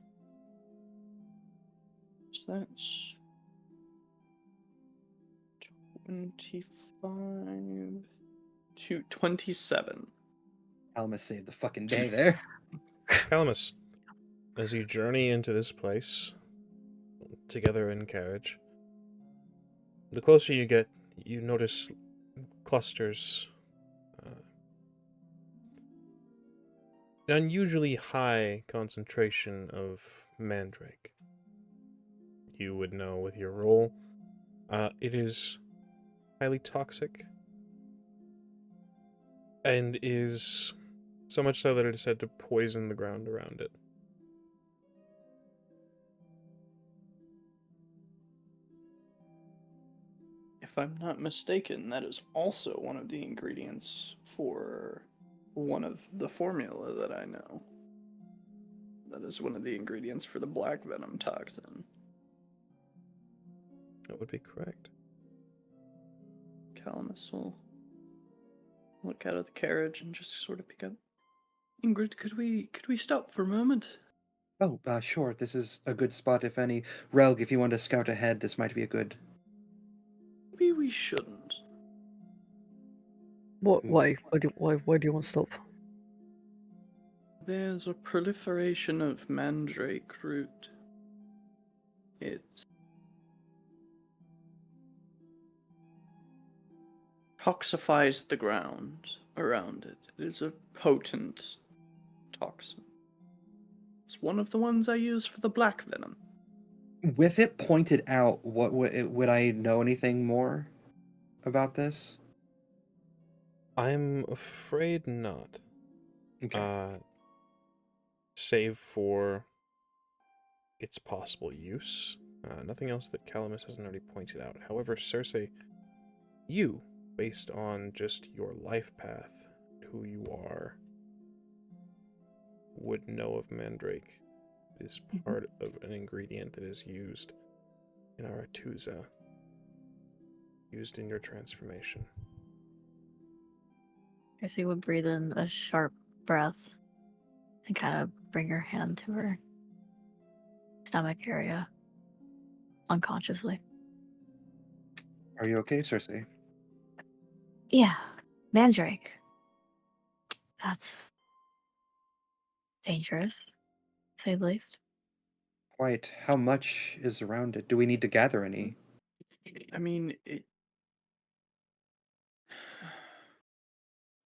So that's 25 to 27. Almost saved the fucking day there. Calamus, as you journey into this place, together in carriage, the closer you get, you notice clusters, an unusually high concentration of Mandrake. You would know with your roll, it is highly toxic, and is so much so that it is said to poison the ground around it. If I'm not mistaken, that is also one of the ingredients for one of the formula that I know. That is one of the ingredients for the black venom toxin. That would be correct. Calamus will look out of the carriage and just sort of pick up. Ingrid, could we stop for a moment? Oh, sure. This is a good spot, if any. Relg, if you want to scout ahead, this might be a good... Maybe we shouldn't. What? Why? Why do you want to stop? There's a proliferation of mandrake root. It toxifies the ground around it. It is a potent toxin. It's one of the ones I use for the black venom. With it pointed out, what would I know anything more about this? I'm afraid not. Okay. Save for its possible use. Nothing else that Calamus hasn't already pointed out. However, Cersei, you, based on just your life path, who you are, would know of Mandrake. It is part of an ingredient that is used in our Atuza, used in your transformation. Chrissy would breathe in a sharp breath and kind of bring her hand to her stomach area unconsciously. Are you okay, Cersei? Yeah, Mandrake. That's dangerous, to say the least. Quite. How much is around it? Do we need to gather any? I mean,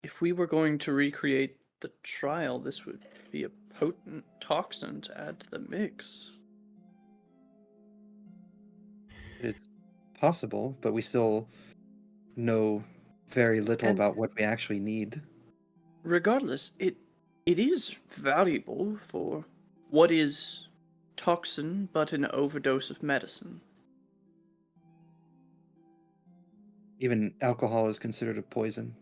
if we were going to recreate the trial, this would be a potent toxin to add to the mix. It is possible, but we still know very little And- about what we actually need. Regardless, it is valuable for what is toxin but an overdose of medicine. Even alcohol is considered a poison.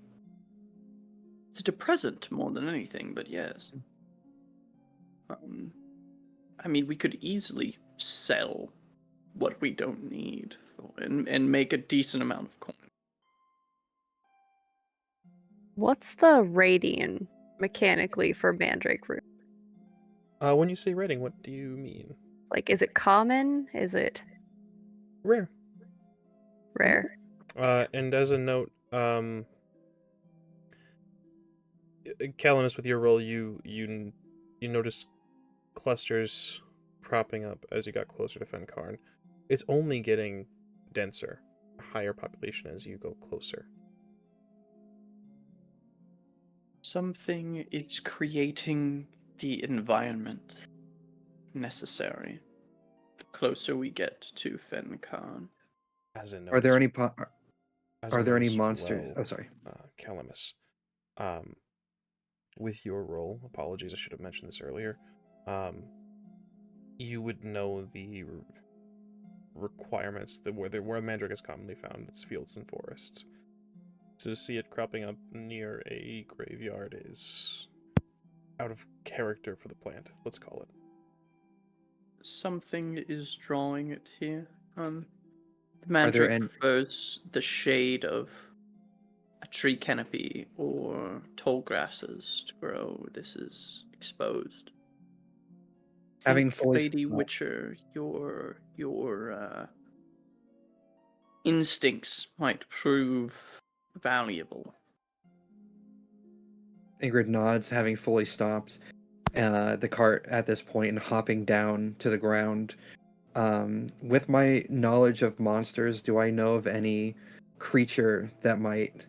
It's a depressant more than anything, but yes. I mean, we could easily sell what we don't need and make a decent amount of coin. What's the rating mechanically for Mandrake root? When you say rating, what do you mean? Like, is it common? Is it Rare. rare? And as a note, Calamus, with your roll, you noticed clusters propping up as you got closer to Fen Carn. It's only getting denser, a higher population as you go closer. Something is creating the environment necessary the closer we get to Fen Carn. As a note, Are there as- any as are a there note any as monsters? well, Oh, sorry. Calamus, with your role, apologies, I should have mentioned this earlier. You would know the requirements that where Mandrake is commonly found. It's fields and forests. To see it cropping up near a graveyard is out of character for the plant. Let's call it. Something is drawing it here. Are there Mandrake any? prefers the shade of a tree canopy or tall grasses to grow. This is exposed. Having Think, fully Lady stopped. Witcher, your instincts might prove valuable. Ingrid nods, having fully stopped the cart at this point and hopping down to the ground. With my knowledge of monsters, do I know of any creature that might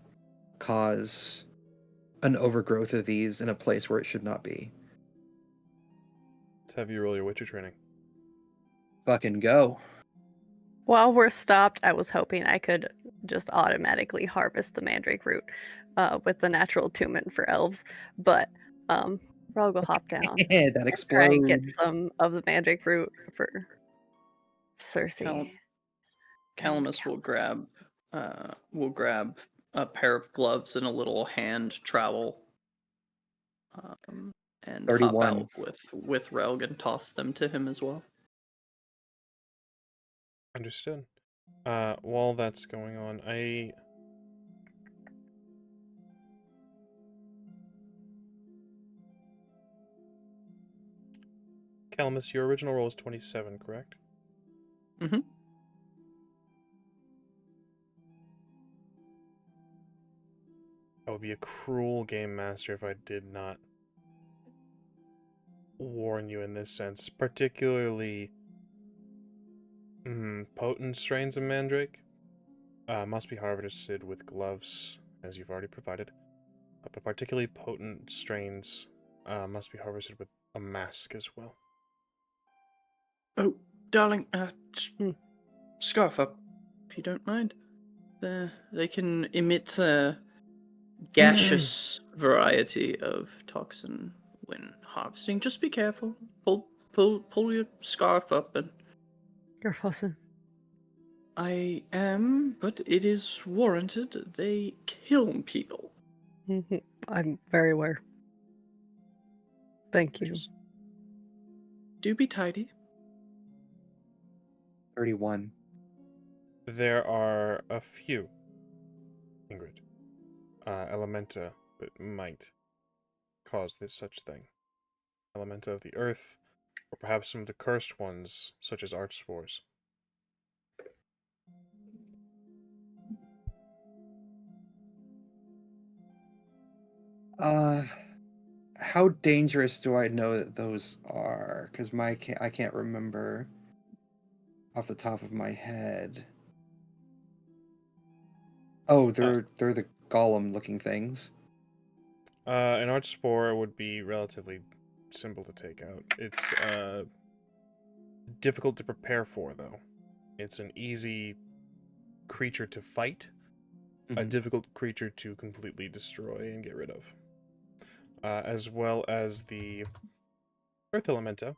cause an overgrowth of these in a place where it should not be? Let's have you roll your Witcher training. Fucking go. While we're stopped, I was hoping I could just automatically harvest the Mandrake root with the natural attunement for elves, but Rog will hop down That and try and get explodes. some of the Mandrake root for Cersei. Calamus will grab a pair of gloves and a little hand trowel, and hop 31. out with Relg and toss them to him as well. Understood. While that's going on, Calamus, your original roll is 27, correct? Mm-hmm. I would be a cruel game master if I did not warn you in this sense, particularly potent strains of Mandrake must be harvested with gloves, as you've already provided. But particularly potent strains must be harvested with a mask as well. Oh, darling, scarf up, if you don't mind. They can emit a gaseous variety of toxin when harvesting. Just be careful. Pull your scarf up, and You're fussing. I am, but it is warranted. They kill people. I'm very aware. Thank you. Just do be tidy. 31. There are a few, Ingrid, elementa that might cause this such thing. Elementa of the earth, or perhaps some of the cursed ones, such as arch spores. How dangerous do I know that those are? Because I can't remember off the top of my head. Oh, they're the golem-looking things. An arch spore would be relatively simple to take out. It's difficult to prepare for, though. It's an easy creature to fight, a difficult creature to completely destroy and get rid of. As well as the earth elementa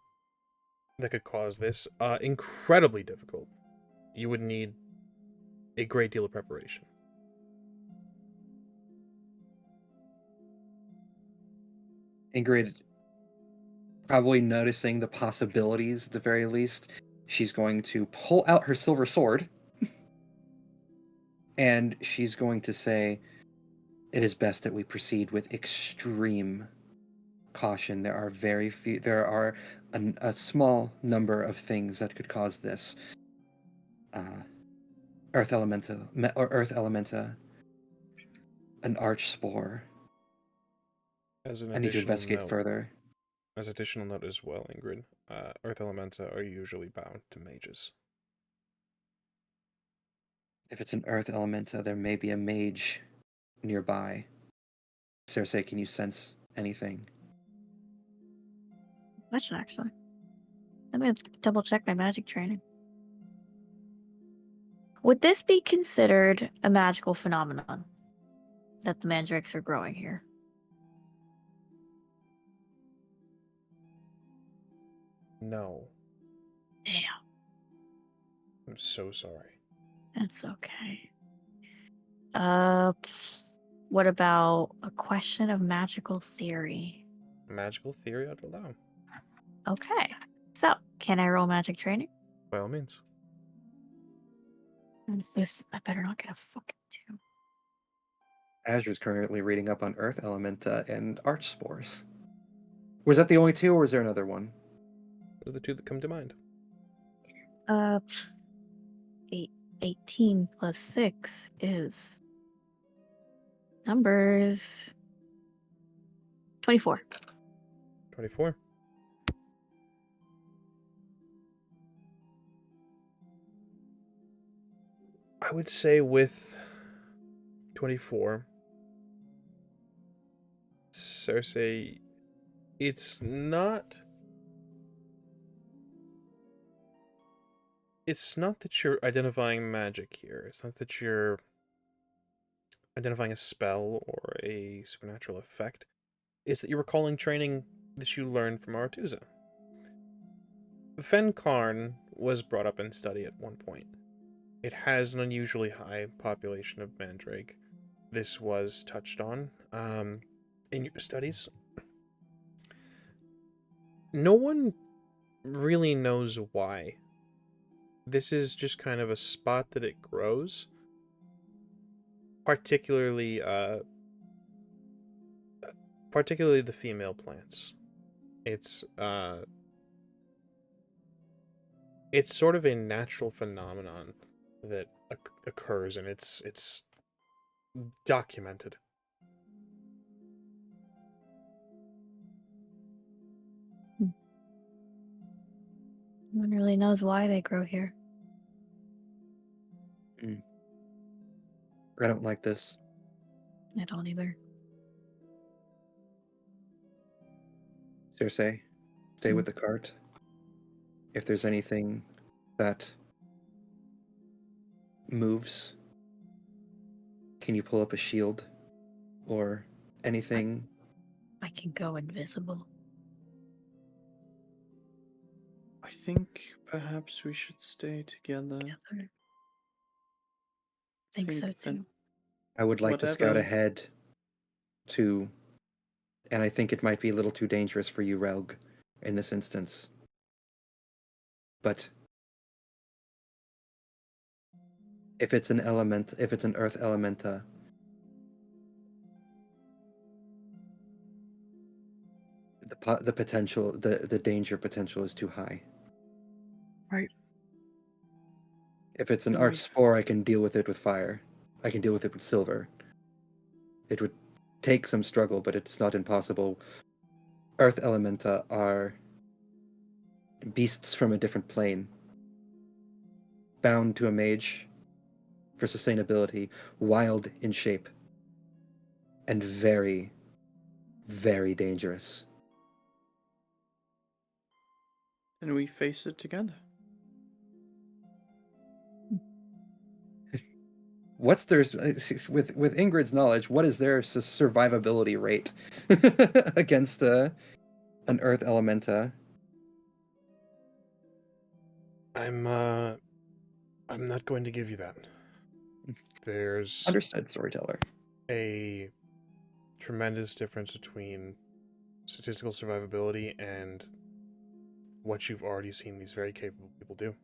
that could cause this. Incredibly difficult. You would need a great deal of preparation. Ingrid, probably noticing the possibilities at the very least, she's going to pull out her silver sword and she's going to say, "It is best that we proceed with extreme caution. There are very few. There are a small number of things that could cause this. Earth elemental or Earth elementa, an arch spore. As an I need to additional investigate note, further." as additional note as well, Ingrid, Earth Elementa are usually bound to mages. If it's an Earth elementa, there may be a mage nearby. Cersei, can you sense anything? Question, actually. Let me double check my magic training. Would this be considered a magical phenomenon that the mandrakes are growing here? No, Damn, I'm so sorry. that's okay. What about a question of magical theory? Magical theory I'd allow. Okay. So, can I roll magic training? By all means. I better not get a fucking 2. Azure's currently reading up on Earth elementa and arch spores. Was that the only two, or was there another one? Those are the two that come to mind. 18 plus 6 is numbers 24. 24. I would say with 24, Cersei, it's not that you're identifying magic here. It's not that you're identifying a spell or a supernatural effect. It's that you're recalling training that you learned from Aretuza. Fen Carn was brought up in study at one point. It has an unusually high population of Mandrake. This was touched on in your studies. No one really knows why. This is just kind of a spot that it grows. Particularly the female plants. It's sort of a natural phenomenon that occurs, and it's documented. No one really knows why they grow here. I don't like this. I don't either. Cersei, stay with the cart. If there's anything that moves, can you pull up a shield or anything? I can go invisible. I think perhaps we should stay together. Together. Think so that too. I would like to scout whatever- ahead to, and I think it might be a little too dangerous for you, Relg, in this instance. But if it's an Earth elementa, the potential, the danger potential is too high. Right. If it's an Can arch we- spore, I can deal with it with fire. I can deal with it with silver. It would take some struggle, but it's not impossible. Earth elementa are beasts from a different plane, bound to a mage for sustainability, wild in shape, and very, very dangerous. And we face it together. What's their with Ingrid's knowledge? What is their survivability rate against an Earth elementa? I'm not going to give you that. There's Understood, storyteller. a tremendous difference between statistical survivability and what you've already seen these very capable people do.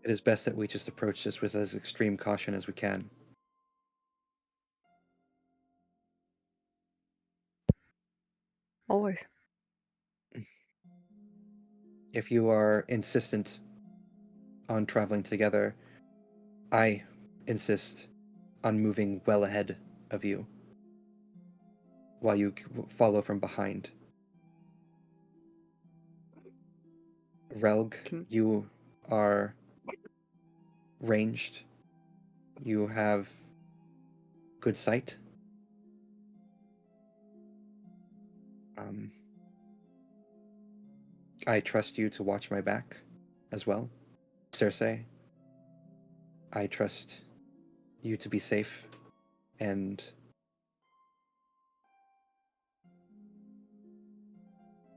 It is best that we just approach this with as extreme caution as we can. Always. If you are insistent on traveling together, I insist on moving well ahead of you while you follow from behind. Relg, Can- you are ranged. You have good sight. I trust you to watch my back as well. Cersei, I trust you to be safe and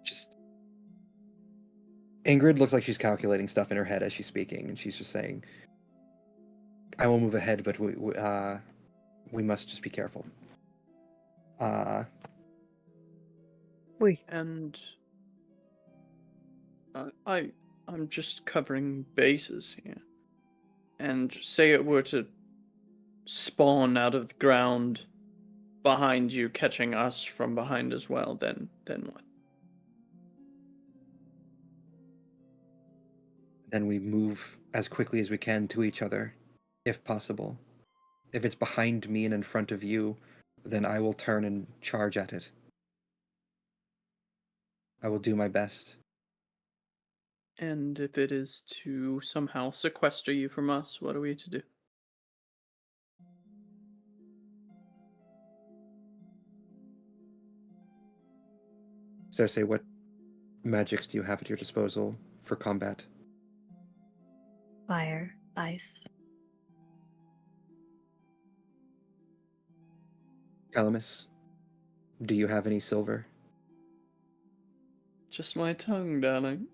just... Ingrid looks like she's calculating stuff in her head as she's speaking, and she's just saying, I will move ahead, but we must just be careful. We. And I'm just covering bases here. And say it were to spawn out of the ground behind you, catching us from behind as well, then what? Then we move as quickly as we can to each other, if possible. If it's behind me and in front of you, then I will turn and charge at it. I will do my best. And if it is to somehow sequester you from us, what are we to do? Cersei, what magics do you have at your disposal for combat? Fire, ice. Calamus, do you have any silver? Just my tongue, darling.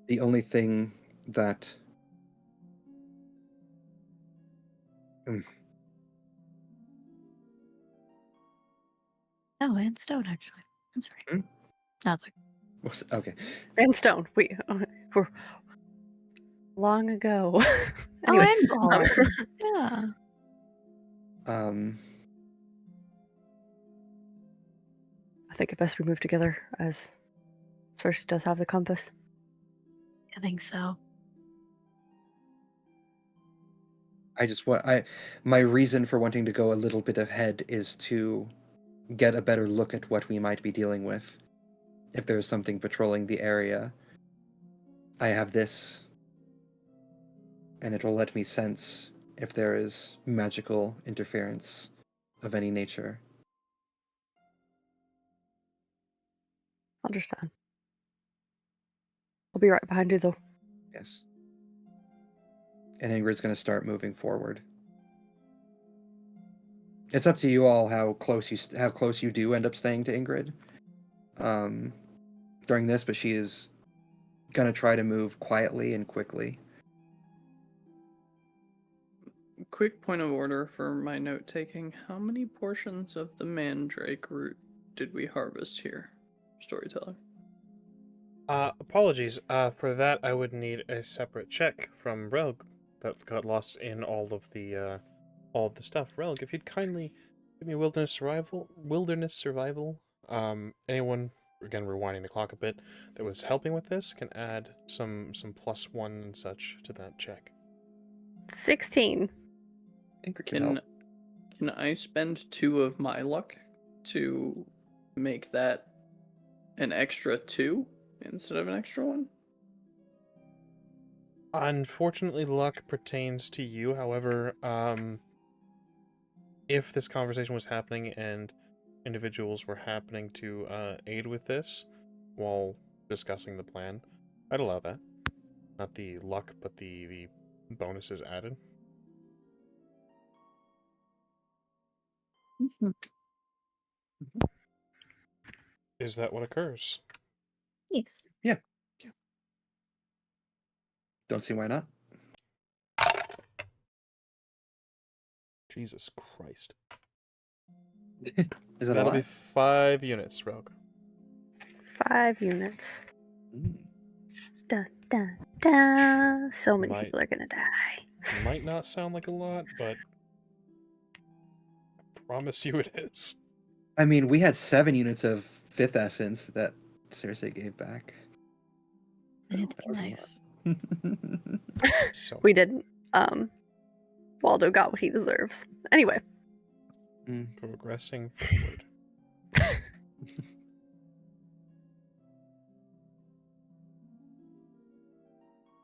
The only thing that... Oh, and stone, actually. That's right. Hmm? Nothing. Okay. And stone. We're long ago. Oh, Anyway, and gold. Yeah. I think it best we move together, as Cersei does have the compass. I think so. My reason for wanting to go a little bit ahead is to get a better look at what we might be dealing with. If there's something patrolling the area, I have this, and it'll let me sense if there is magical interference of any nature. Understand. I'll be right behind you, though. Yes. And Ingrid's going to start moving forward. It's up to you all how close you do end up staying to Ingrid during this, but she is going to try to move quietly and quickly. Quick point of order for my note taking. How many portions of the Mandrake root did we harvest here, storyteller? Apologies. For that, I would need a separate check from Relg that got lost in all of the stuff. Relg, if you'd kindly give me wilderness survival. Anyone, again rewinding the clock a bit, that was helping with this can add some +1 and such to that check. 16. Ingrid can help. Can I spend 2 of my luck to make that an extra 2 instead of an extra 1? Unfortunately, luck pertains to you. However, if this conversation was happening and individuals were happening to aid with this while discussing the plan, I'd allow that. Not the luck, but the bonuses added. Mm-hmm. Is that what occurs? Yes. Yeah. Don't see why not. Jesus Christ. Is that a That'll be lot? 5 units, Rogue. 5 units. Mm. Dun, dun, dun. So many Might- people are gonna die. Might not sound like a lot, but I promise you it is. I mean, we had 7 units of 5th essence that Cersei gave back. It'd That be was a nice. lot. So We didn't. Waldo got what he deserves. Anyway. progressing forward.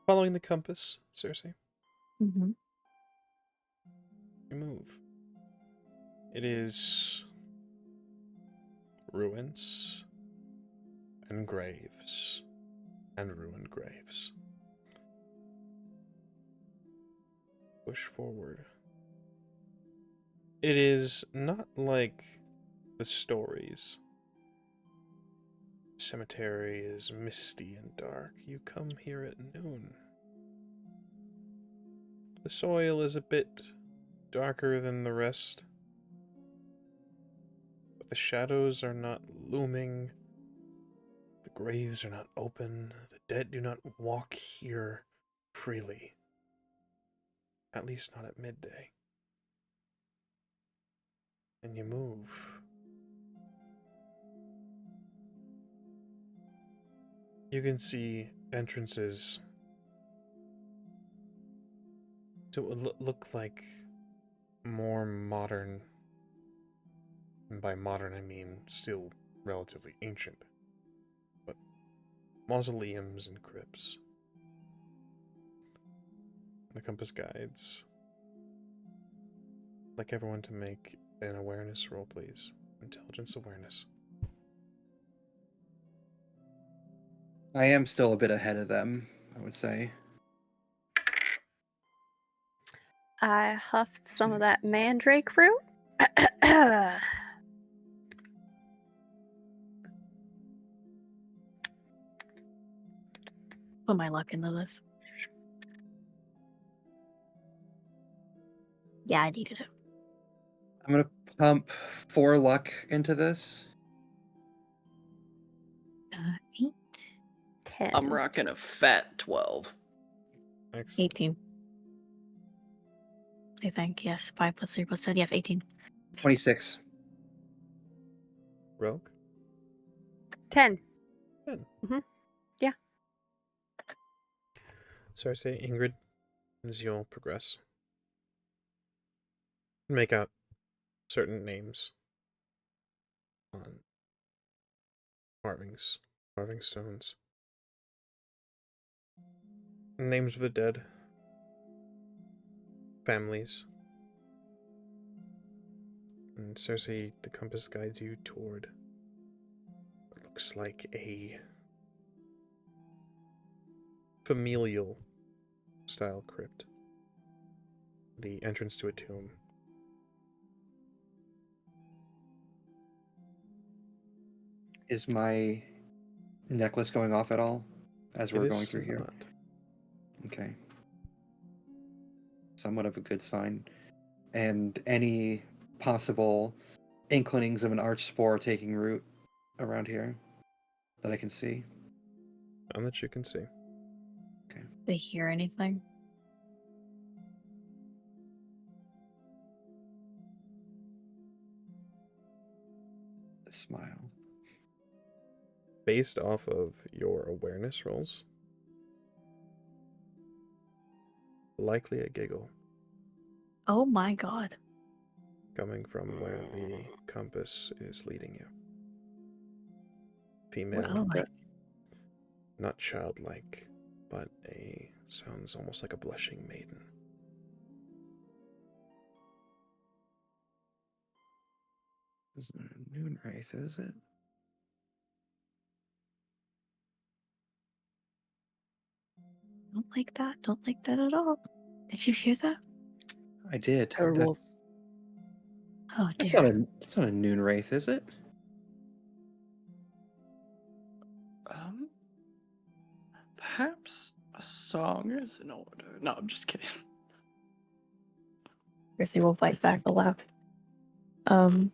Following the compass, Cersei, Mm-hmm. you move. It is ruins and graves and ruined graves. Push forward. It is not like the stories. Cemetery is misty and dark. You come here at noon. The soil is a bit darker than the rest, but the shadows are not looming. The graves are not open. The dead do not walk here freely. At least not at midday. And you move. You can see entrances to look like more modern, and by modern I mean still relatively ancient, but mausoleums and crypts. The compass guides. I'd like everyone to make an awareness roll, please. Intelligence awareness. I am still a bit ahead of them, I would say. I huffed some of that mandrake root. Put my luck into this. Yeah, I needed it. I'm gonna pump 4 luck into this. 8, 10. I'm rocking a fat 12. Excellent. 18. I think, yes. 5 plus 3 plus 10. Yes, 18. 26. Rogue? 10. 10. Mm-hmm. Yeah. Cersei, Ingrid, as you'll progress, make out certain names on carving stones. Names of the dead, families. And Cersei, the compass guides you toward what looks like a familial style crypt. The entrance to a tomb. Is my necklace going off at all as we're It going is through here? not. Okay. Somewhat of a good sign. And any possible inclinings of an arch spore taking root around here that I can see? None that you can see. They hear anything? A smile. Based off of your awareness rolls, likely a giggle Oh my god. coming from where the compass is leading you. Female, Oh my. not childlike, but sounds almost like a blushing maiden. This isn't a noon wraith, is it? Don't like that. Don't like that at all. Did you hear that? I did. Terrible. Oh That's dear. not a noon wraith, is it? Perhaps a song is in order. No, I'm just kidding. Chrissy will fight back a laugh. No,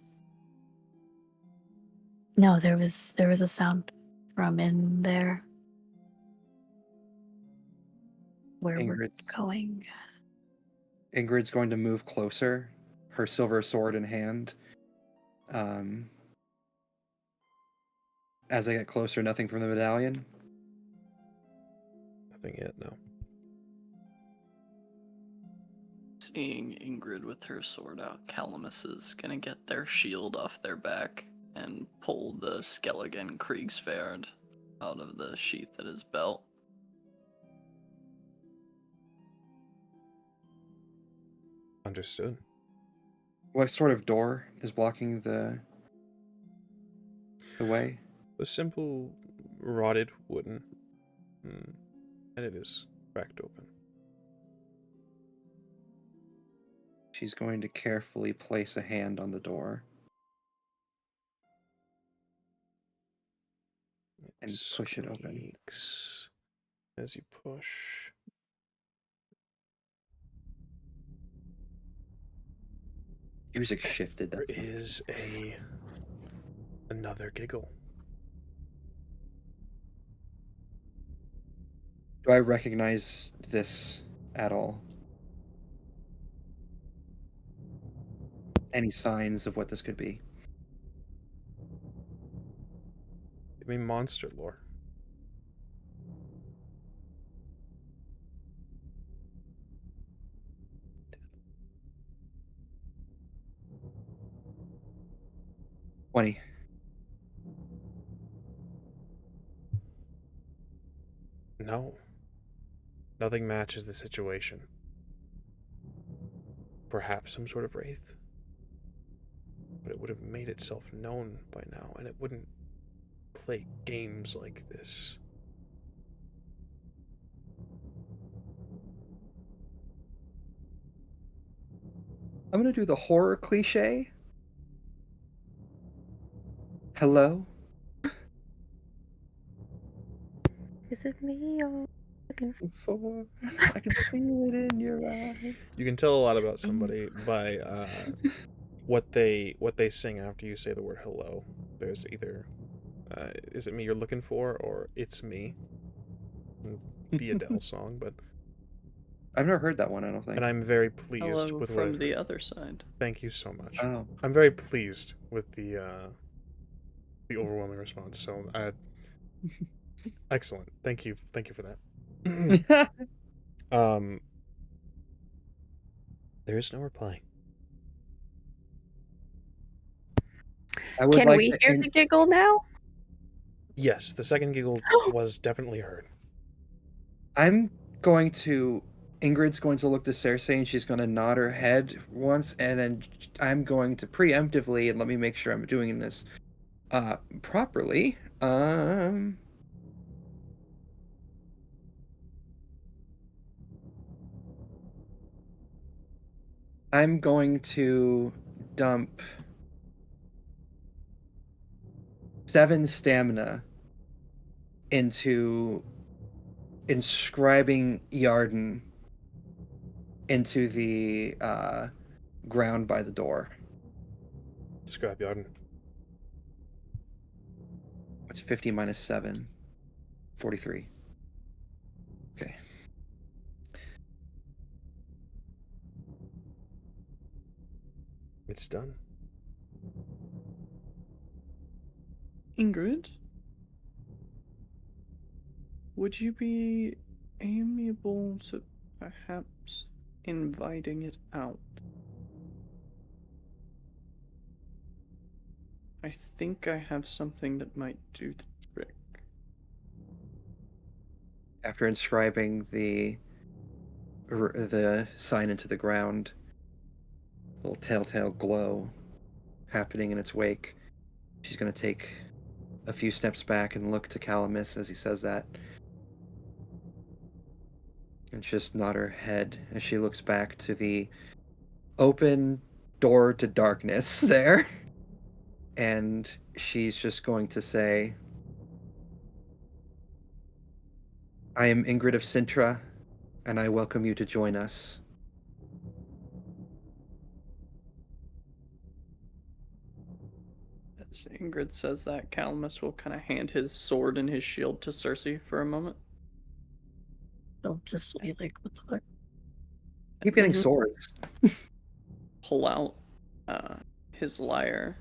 there was a sound from in there. Where we're Ingrid. going. Ingrid's going to move closer, her silver sword in hand. As I get closer, nothing from the medallion. Nothing yet, no. Seeing Ingrid with her sword out, Calamus is gonna get their shield off their back and pull the Skelligan Kriegsverd out of the sheath at his belt. Understood. What sort of door is blocking the way? A simple rotted wooden, and it is cracked open. She's going to carefully place a hand on the door and push it open. Squeaks as you push. Music shifted. There That's is another giggle. Do I recognize this at all? Any signs of what this could be? Give me monster lore. $20. No. Nothing matches the situation. Perhaps some sort of wraith. But it would have made itself known by now, and it wouldn't play games like this. I'm going to do the horror cliche. Hello? Is it me you're looking for? I can see it in your eyes. You can tell a lot about somebody by what they sing after you say the word hello. There's either is it me you're looking for, or it's me. The Adele song, but I've never heard that one, I don't think. and I'm very pleased Hello with what from I've the heard. other side. Thank you so much. Oh. I'm very pleased with the overwhelming response. So excellent. Thank you for that. There is no reply. Can we hear the giggle now? Yes, the second giggle was definitely heard. I'm going to... Ingrid's going to look to Cersei and she's going to nod her head once, and then I'm going to preemptively, and let me make sure I'm doing this properly. I'm going to dump 7 stamina into inscribing Yarden into the ground by the door. Scrap Yarden. It's 50 minus 7. 43. Okay. It's done. Ingrid? Would you be amiable to perhaps inviting it out? I think I have something that might do the trick. After inscribing the sign into the ground, a little telltale glow happening in its wake, she's going to take a few steps back and look to Calamus as he says that, and just nod her head as she looks back to the open door to darkness there. And she's just going to say, I am Ingrid of Sintra, and I welcome you to join us. As Ingrid says that, Calamus will kind of hand his sword and his shield to Cersei for a moment. They'll just be like, what the fuck? Keep getting Mhm. swords. Pull out his lyre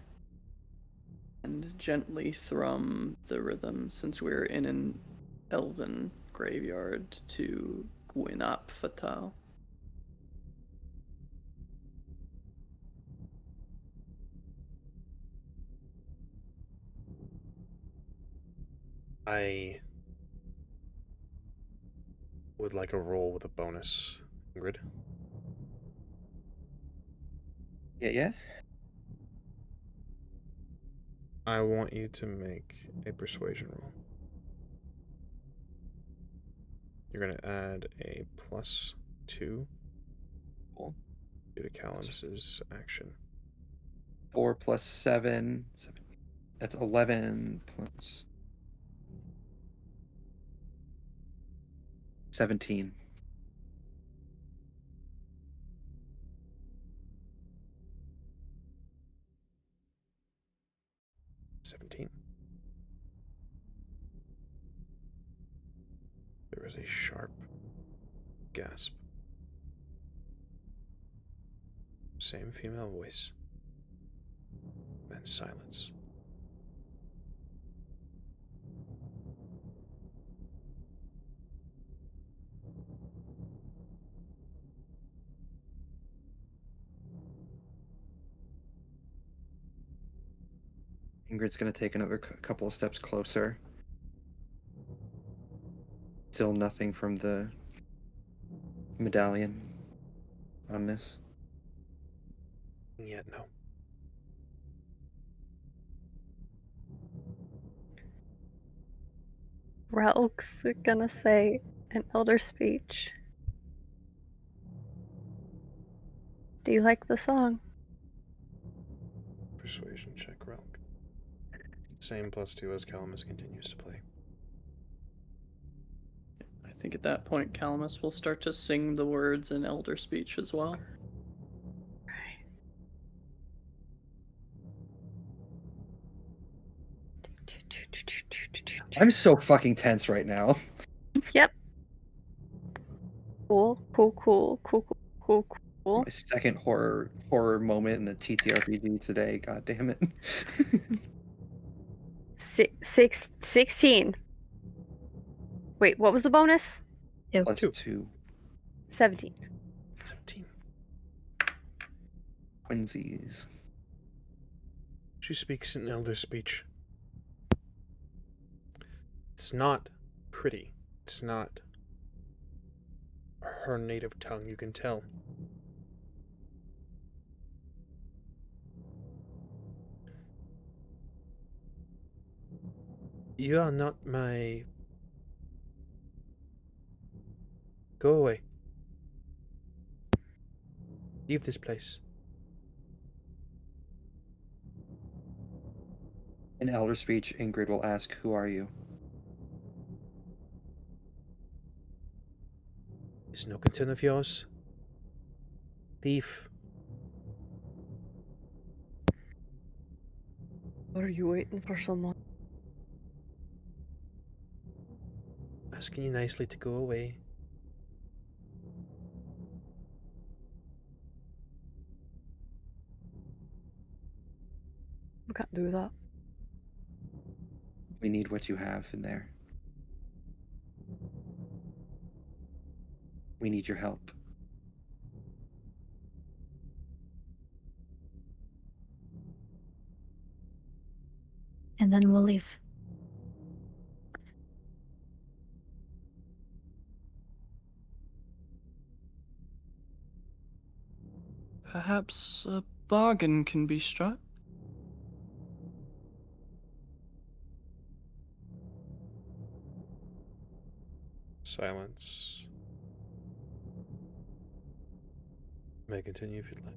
and gently thrum the rhythm, since we're in an elven graveyard, to Gwynap Fatal. I would like a roll with a bonus, Ingrid. Yeah. I want you to make a persuasion roll. You're going to add a +2 Cool. due to Calamus's action. 4 plus 7. That's 11 plus 17. $17. There was a sharp gasp. Same female voice. Then silence. Ingrid's going to take another couple of steps closer. Still nothing from the medallion on this. Yet no. Relk's gonna say an elder speech. Do you like the song? Persuasion check, Relk. Same +2 as Calamus continues to play. I think at that point, Calamus will start to sing the words in elder speech as well. I'm so fucking tense right now. Yep. Cool. My second horror moment in the TTRPG today. God damn it. 16. Wait, what was the bonus? Plus 2. 17. 17. Twinsies. She speaks in elder speech. It's not pretty. It's not her native tongue, you can tell. You are not my... Go away. Leave this place. In elder speech, Ingrid will ask, "Who are you?" It's no concern of yours. Leave. Are you waiting for someone? Asking you nicely to go away. We can't do that. We need what you have in there. We need your help. And then we'll leave. Perhaps a bargain can be struck? Silence. May continue if you'd like.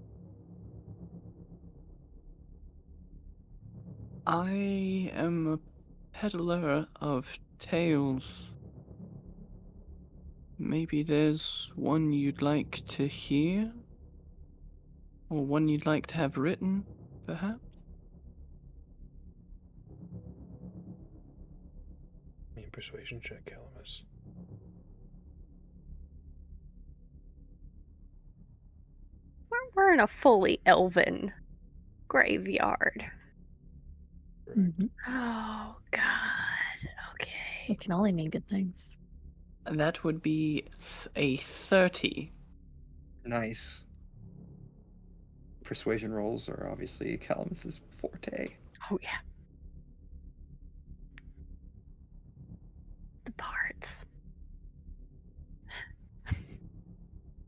I am a peddler of tales. maybe there's one you'd like to hear? Or one you'd like to have written, perhaps? Persuasion check, Calamus. We're in a fully elven graveyard. Correct. Oh, God. Okay. It can only mean good things. That would be a 30. Nice. Persuasion rolls are obviously Calamus's forte. Oh, yeah. The parts.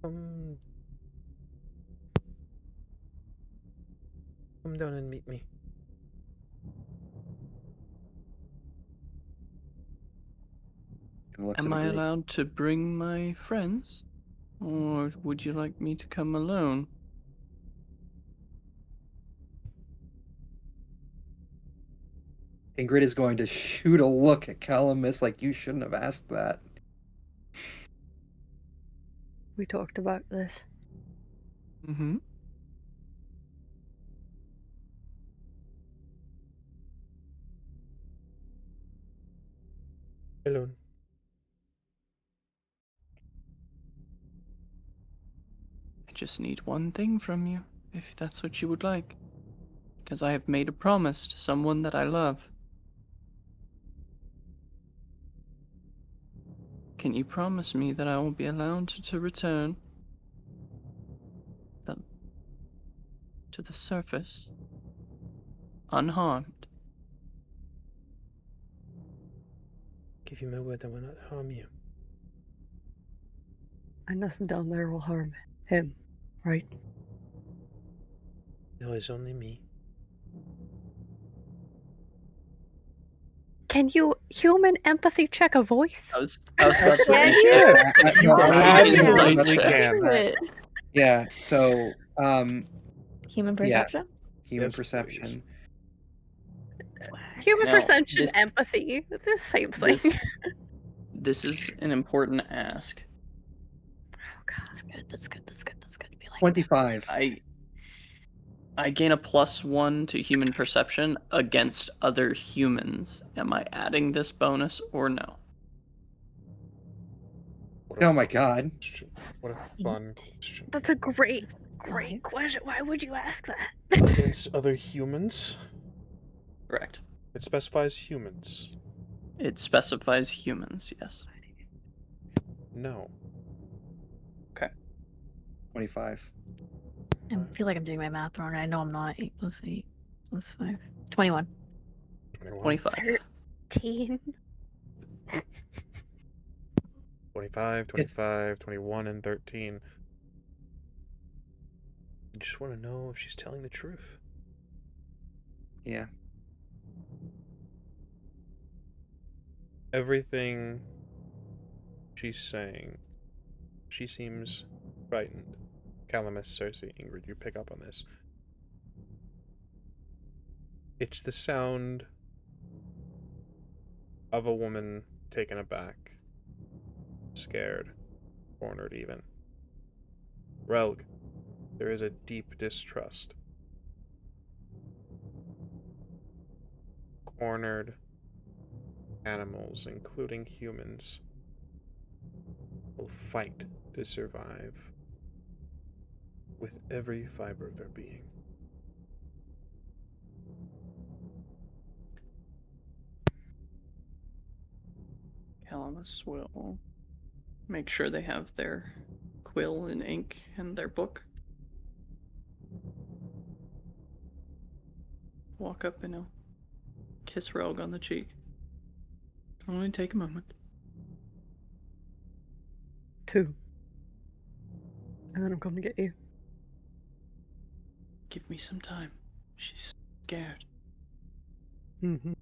Come down and meet me. Am I allowed to bring my friends? Or would you like me to come alone? Ingrid is going to shoot a look at Calamus like you shouldn't have asked that. We talked about this. Mm-hmm. Alone. I just need one thing from you, if that's what you would like. Because I have made a promise to someone that I love. Can you promise me that I will be allowed to return to the surface unharmed? Give you my word I will not harm you. And nothing down there will harm him, right? No, it's only me. Can you human empathy check a voice? I was about to Yeah, say yeah. You absolutely can. Yeah, so Human Yeah. perception? human Yes, perception. Human Now, perception, this- empathy. It's the same thing. This is an important ask. Oh, God. That's good. That's good. That's good. That's good. We like 25. I gain a +1 to human perception against other humans. Am I adding this bonus or no? What a Oh my fun god. question. What a fun question. That's a great question. Why would you ask that? Against other humans? Correct. It specifies humans. It specifies humans, yes. No. 25. I feel like I'm doing my math wrong. I know I'm not. 8 plus 8 plus 5. 21. 21. 25. 13. 25, 25, 21, and 13. I just want to know if she's telling the truth. Yeah. Everything she's saying, she seems frightened. Calamus, Cersei, Ingrid, you pick up on this. It's the sound of a woman taken aback, scared, cornered even. Relg, there is a deep distrust. Cornered animals, including humans, will fight to survive with every fiber of their being. Calamus will make sure they have their quill and ink and their book. Walk up and kiss Rogue on the cheek. It'll only take a moment. 2. And then I'm coming to get you. Give me some time. She's scared. Mm-hmm.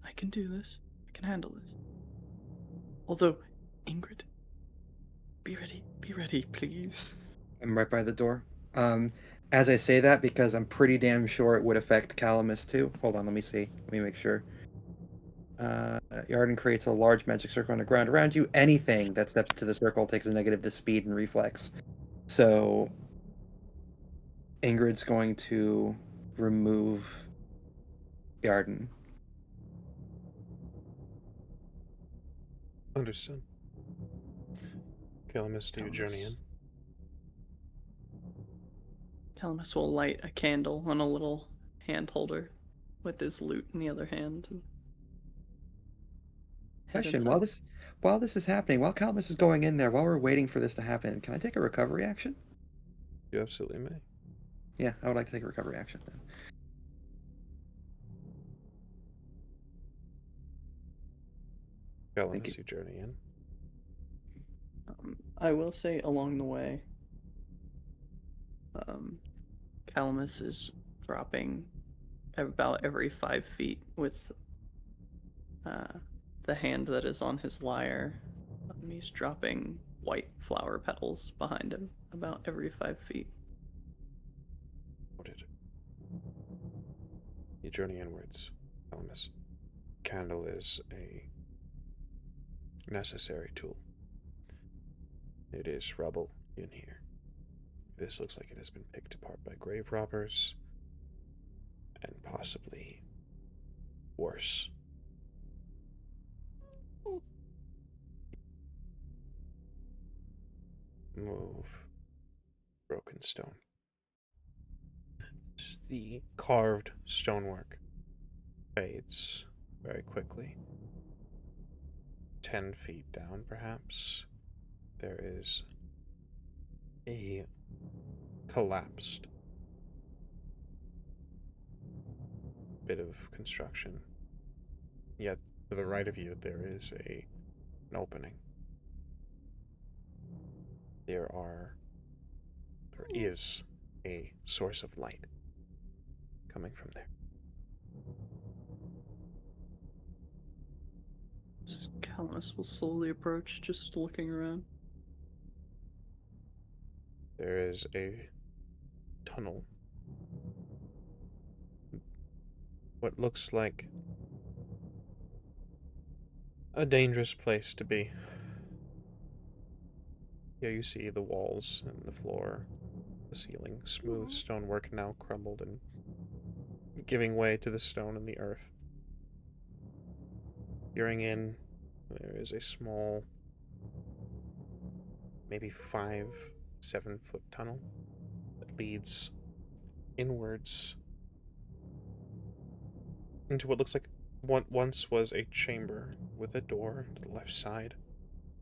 I can do this. I can handle this. Although, Ingrid, be ready, please. I'm right by the door. As I say that, because I'm pretty damn sure it would affect Calamus too. Hold on, let me see. Let me make sure. Yarden creates a large magic circle on the ground around you. Anything that steps into the circle takes a negative to speed and reflex. So Ingrid's going to remove Yarden. Understood. Calamus, do you journey in? Calamus will light a candle on a little hand holder with his lute in the other hand. And head Question: inside. while this is happening, while Calamus is going in there, while we're waiting for this to happen, can I take a recovery action? You absolutely may. Yeah, I would like to take a recovery action then. Calamus, you journey in. I will say along the way, Calamus is dropping about every 5 feet with the hand that is on his lyre. He's dropping white flower petals behind him about every 5 feet. Noted. You journey inwards, Calamus. Candle is a necessary tool. It is rubble in here. This looks like it has been picked apart by grave robbers, and possibly worse. Move broken stone. The carved stonework fades very quickly. 10 feet down, perhaps, there is a collapsed bit of construction. Yet, to the right of you, there is an opening. There is a source of light coming from there. Calamus will slowly approach, just looking around. There is a tunnel. What looks like a dangerous place to be. Here you see the walls and the floor, the ceiling, smooth stonework now crumbled and giving way to the stone and the earth. Peering in, there is a small, maybe 5-7 foot tunnel that leads inwards into what looks like what once was a chamber with a door to the left side,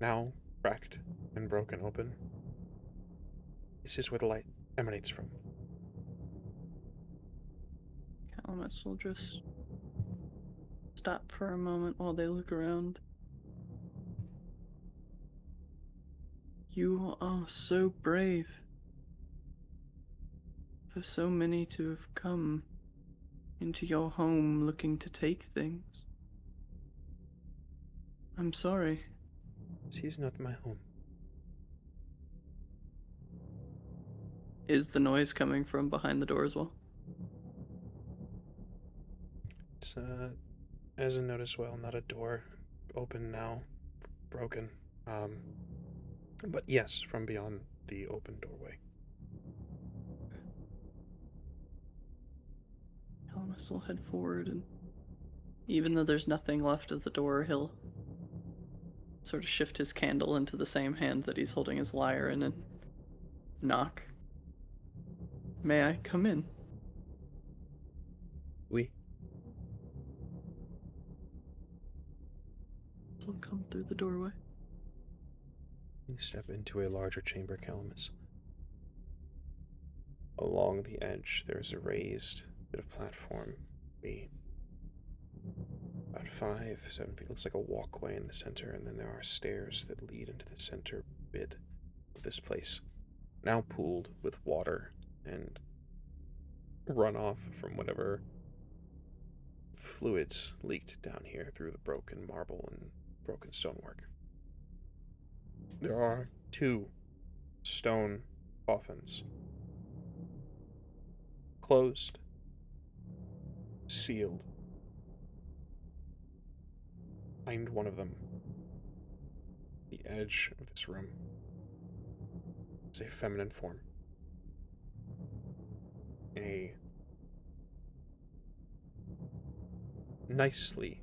now cracked and broken open. This is where the light emanates from. Calamus will just stop for a moment while they look around. You are so brave. For so many to have come into your home looking to take things. I'm sorry. This is not my home. Is the noise coming from behind the door as well? It's, as a note as well, not a door. Open now. Broken. But yes, from beyond the open doorway. Calamus will head forward, and even though there's nothing left of the door, he'll sort of shift his candle into the same hand that he's holding his lyre in and knock. May I come in? We. He'll come through the doorway. You step into a larger chamber, Calamus. Along the edge, there's a raised bit of platform. About 5-7 feet. Looks like a walkway in the center, and then there are stairs that lead into the center bit of this place. Now pooled with water and runoff from whatever fluids leaked down here through the broken marble and broken stonework. There are 2 stone coffins. Closed. Sealed. Behind one of them, the edge of this room, is a feminine form. A nicely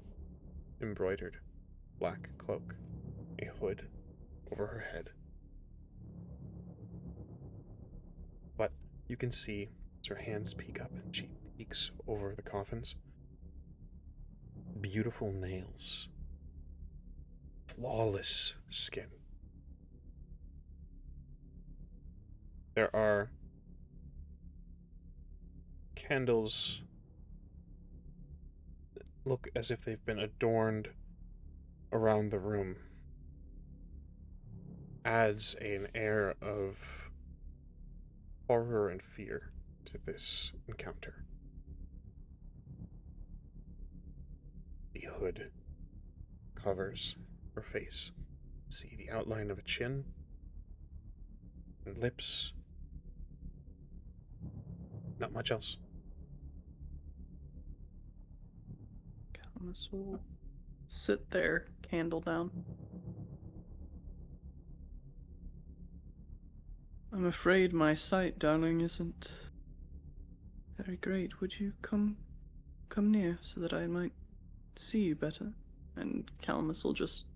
embroidered black cloak, a hood over her head. But you can see as her hands peek up and she peeks over the coffins. Beautiful nails. Flawless skin. There are candles that look as if they've been adorned around the room. Adds an air of horror and fear to this encounter. The hood covers her face. See the outline of a chin and lips. Not much else. Calamus will sit there, candle down. I'm afraid my sight, darling, isn't very great. Would you come near so that I might see you better? And Calamus will just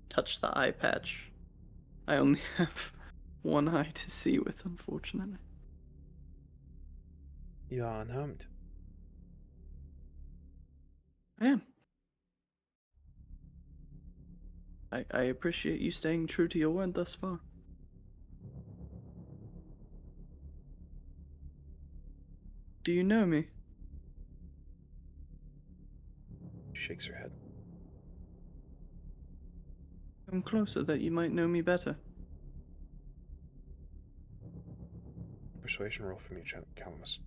touch the eye patch. I only have one eye to see with, unfortunately. You are unharmed. I am. I appreciate you staying true to your word thus far. Do you know me? She shakes her head. Come closer that you might know me better. Persuasion roll from you, Calamus.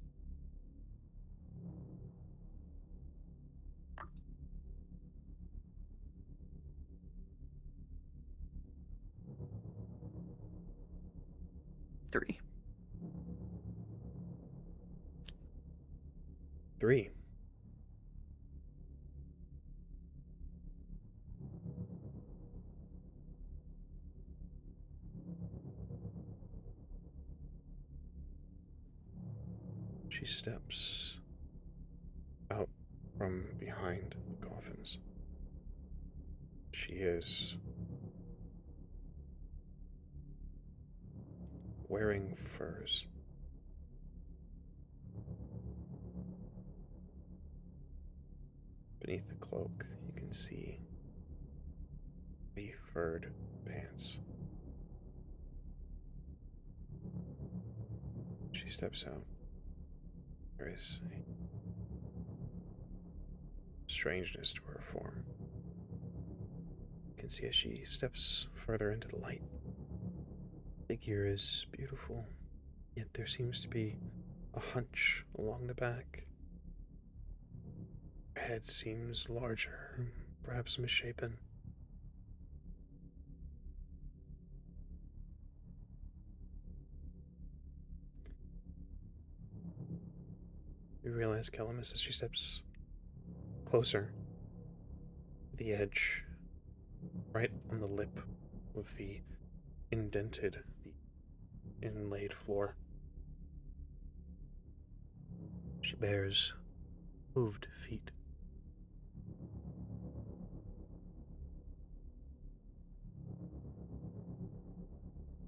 Three. 3. She steps out from behind the coffins. She is wearing furs. Beneath the cloak, you can see the furred pants. She steps out. There is a strangeness to her form. You can see as she steps further into the light. The figure is beautiful, yet there seems to be a hunch along the back. Her head seems larger, perhaps misshapen. You realize, Calamus, as she steps closer, the edge, right on the lip of the indented, the inlaid floor. She bears hooved feet.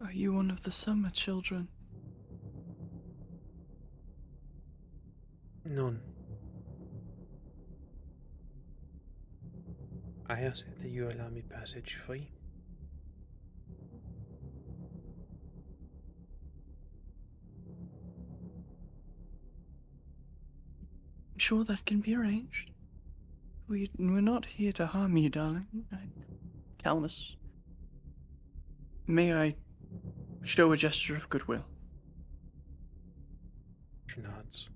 Are you one of the summer children? None. I ask that you allow me passage free. I'm sure that can be arranged. We're not here to harm you, darling. Calamus, may I show a gesture of goodwill? She nods.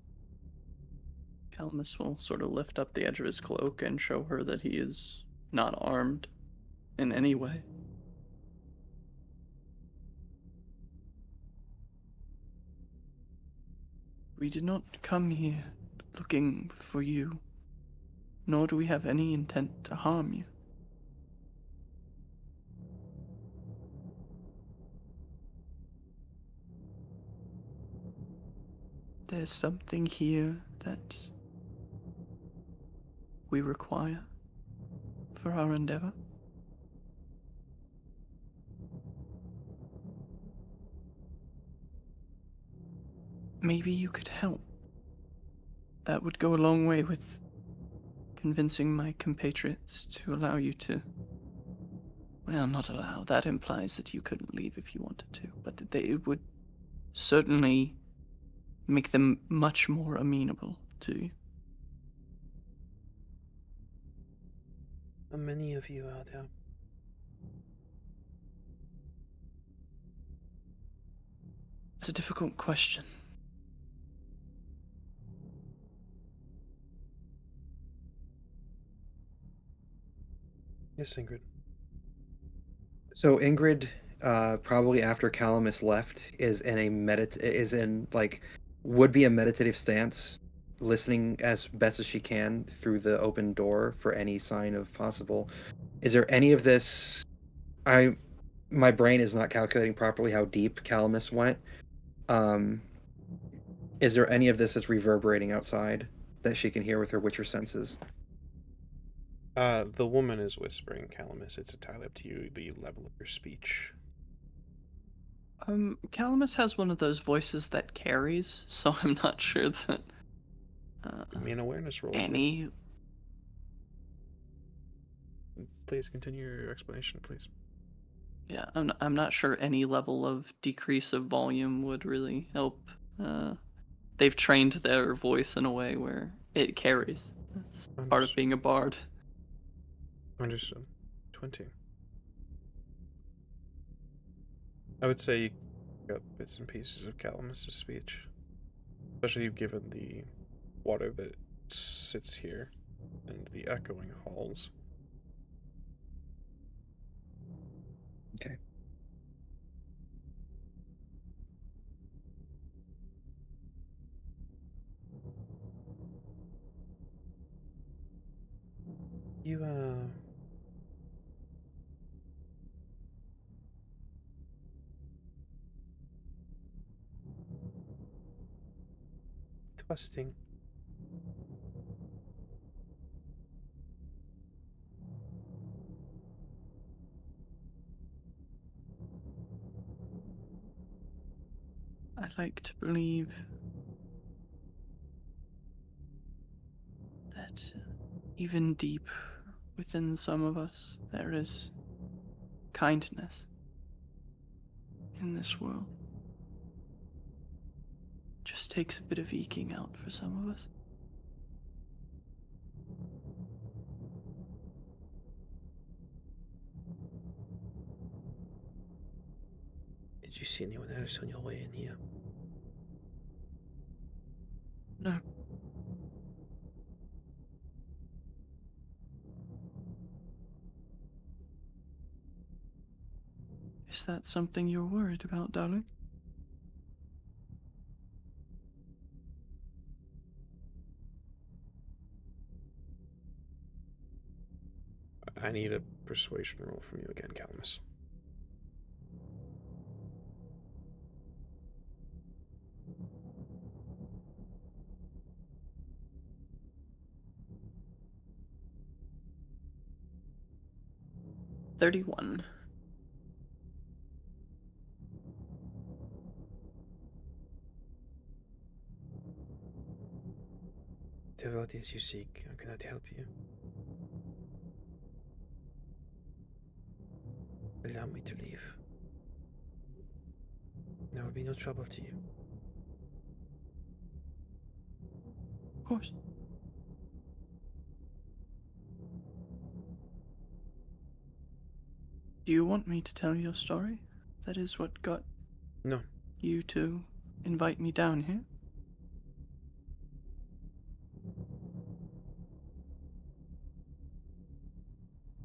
Calamus will sort of lift up the edge of his cloak and show her that he is not armed in any way. We did not come here looking for you, nor do we have any intent to harm you. there's something here that we require for our endeavor? Maybe you could help. That would go a long way with convincing my compatriots to allow you to... Well, not allow. That implies that you couldn't leave if you wanted to, but it would certainly make them much more amenable to you. How many of you are there? It's a difficult question. Yes, Ingrid. So Ingrid, probably after Calamus left, would be a meditative stance, listening as best as she can through the open door for any sign of possible. Is there any of this? My brain is not calculating properly how deep Calamus went. Is there any of this that's reverberating outside that she can hear with her Witcher senses? The woman is whispering, Calamus. It's entirely up to you, the level of your speech. Calamus has one of those voices that carries, so I'm not sure that Give me an awareness roll. any... Please continue your explanation, please. Yeah, I'm not sure any level of decrease of volume would really help. They've trained their voice in a way where it carries. That's part of being a bard. Understood. 20. I would say you got bits and pieces of Calamus' speech. Especially given the water that sits here and the echoing halls. Okay. You, Twisting. I like to believe that even deep within some of us, there is kindness in this world. Just takes a bit of eking out for some of us. Did you see anyone else on your way in here? No. Is that something you're worried about, darling? I need a persuasion roll from you again, Calamus. $31. Devotees you seek, how can I help you? Allow me to leave. There will be no trouble to you. Of course. Do you want me to tell your story? That is what got No. you to invite me down here?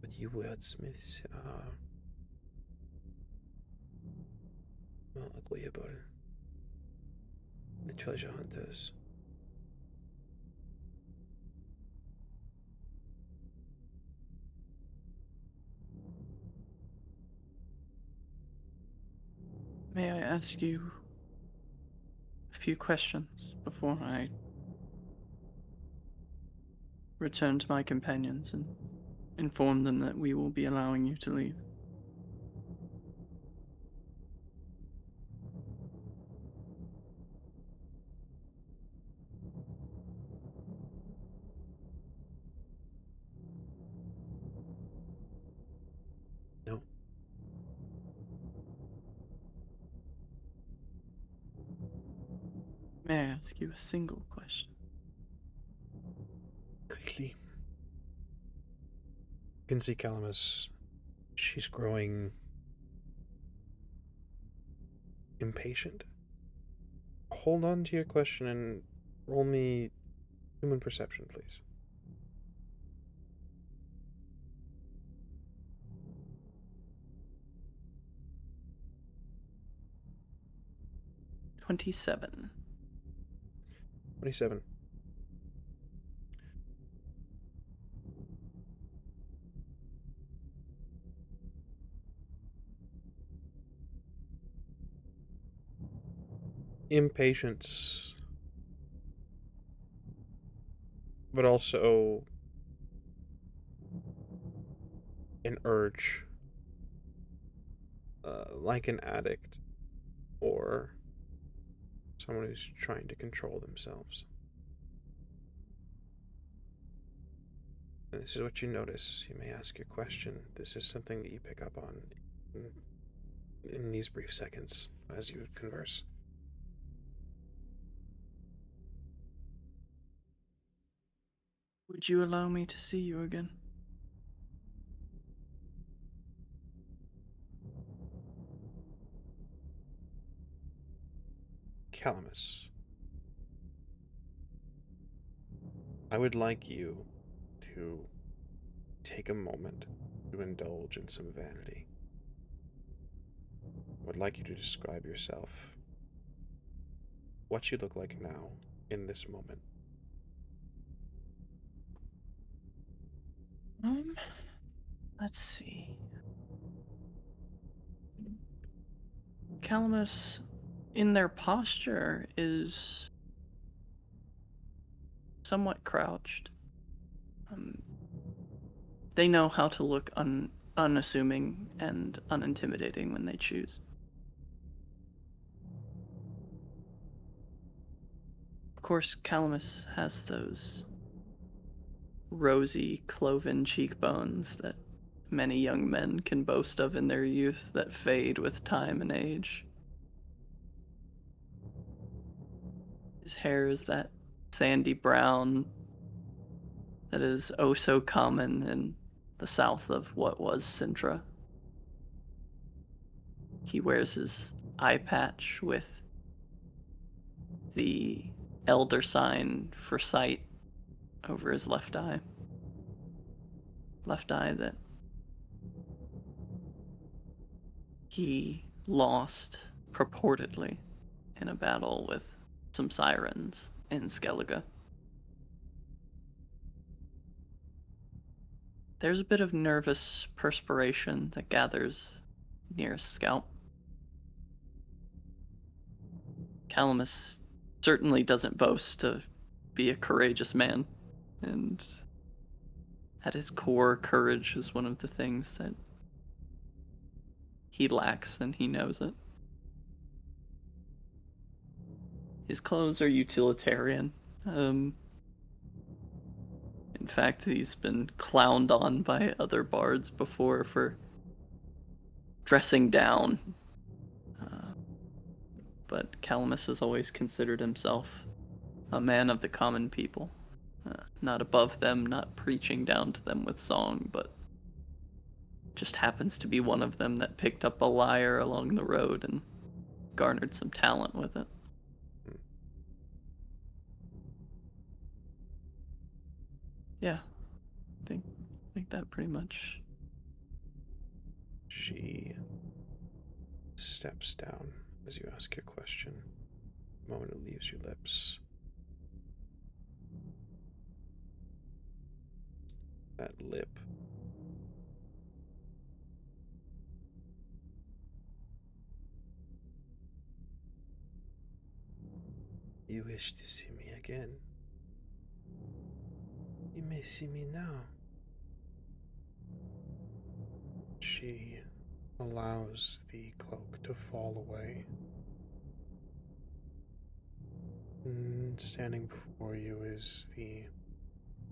But you wordsmiths are more agreeable. The treasure hunters. May I ask you a few questions before I return to my companions and inform them that we will be allowing you to leave. No. May I ask you a single question? Quickly. You can see Calamus. She's growing impatient. Hold on to your question and roll me human perception, please. 27. 27. Impatience, but also an urge, like an addict or someone who's trying to control themselves. And this is what you notice. You may ask your question. This is something that you pick up on in these brief seconds as you converse. Would you allow me to see you again? Calamus, I would like you to take a moment to indulge in some vanity. I would like you to describe yourself, what you look like now, in this moment. Let's see. Calamus, in their posture, is somewhat crouched. They know how to look unassuming and unintimidating when they choose. Of course, Calamus has those rosy, cloven cheekbones that many young men can boast of in their youth that fade with time and age. His hair is that sandy brown that is oh so common in the south of what was Sintra. He wears his eye patch with the elder sign for sight over his left eye. Left eye that he lost purportedly in a battle with some sirens in Skellige. There's a bit of nervous perspiration that gathers near his scalp. Calamus certainly doesn't boast to be a courageous man, and at his core, courage is one of the things that he lacks, and he knows it. His clothes are utilitarian. In fact, he's been clowned on by other bards before for dressing down. But Calamus has always considered himself a man of the common people. Not above them, not preaching down to them with song, but just happens to be one of them that picked up a lyre along the road and garnered some talent with it. Yeah, I think that pretty much. She steps down as you ask your question. The moment it leaves your lips, that lip You wish to see me again? You may see me now. She allows the cloak to fall away. And standing before you is the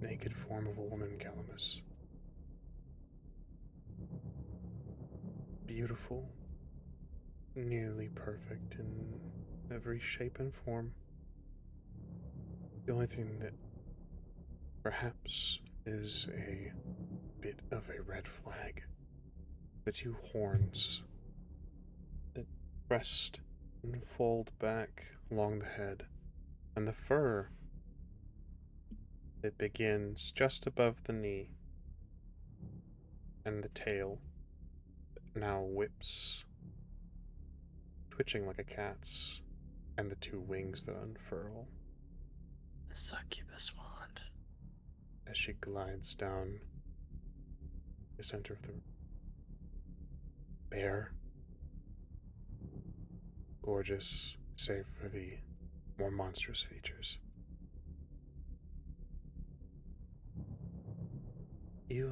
naked form of a woman, Calamus. Beautiful, nearly perfect in every shape and form. The only thing that perhaps is a bit of a red flag, the two horns that crest and fold back along the head, and the fur that begins just above the knee, and the tail that now whips, twitching like a cat's, and the two wings that unfurl The succubus wand. as she glides down the center of the room. Bare, gorgeous, save for the more monstrous features. You,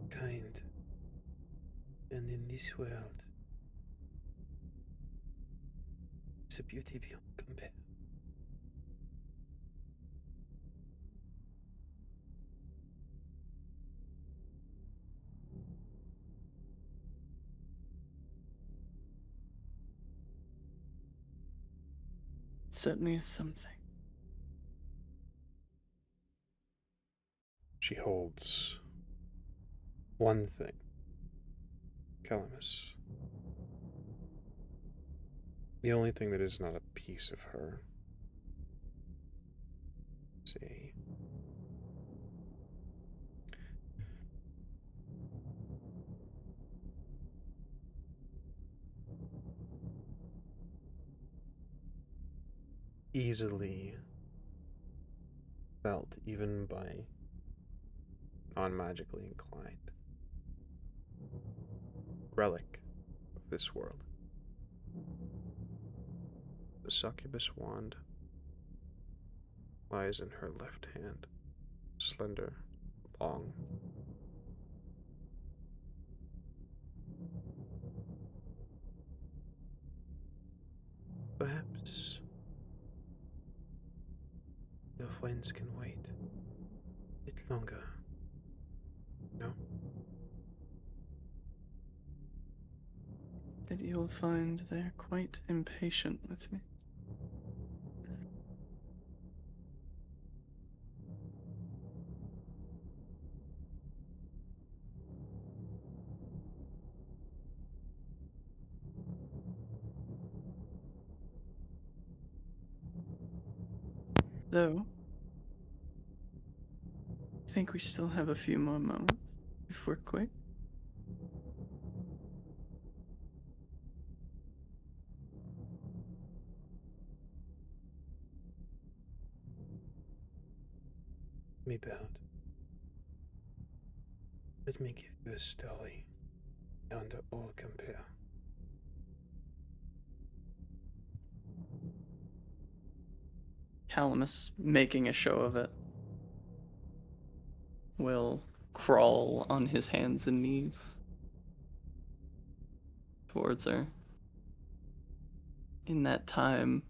kind, and in this world, it's a beauty beyond compare. It certainly is something. She holds one thing, Calamus. The only thing that is not a piece of her is a easily felt even by non-magically inclined relic of this world. The succubus wand lies in her left hand, slender, long. Perhaps your friends can wait a bit longer. No? That you'll find they're quite impatient with me. Though, I think we still have a few more moments, if we're quick. Me bowed. Let me give you a story beyond all compare. Calamus, making a show of it, will crawl on his hands and knees towards her. In that time,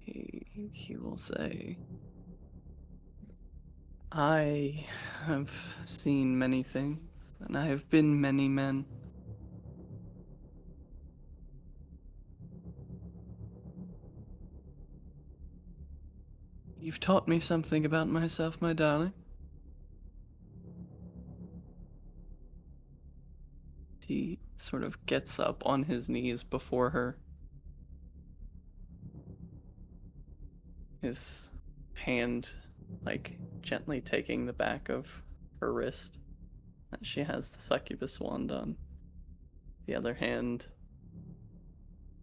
he will say, I have seen many things, and I have been many men. You've taught me something about myself, my darling. He sort of gets up on his knees before her, his hand like gently taking the back of her wrist that she has the succubus wand on. The other hand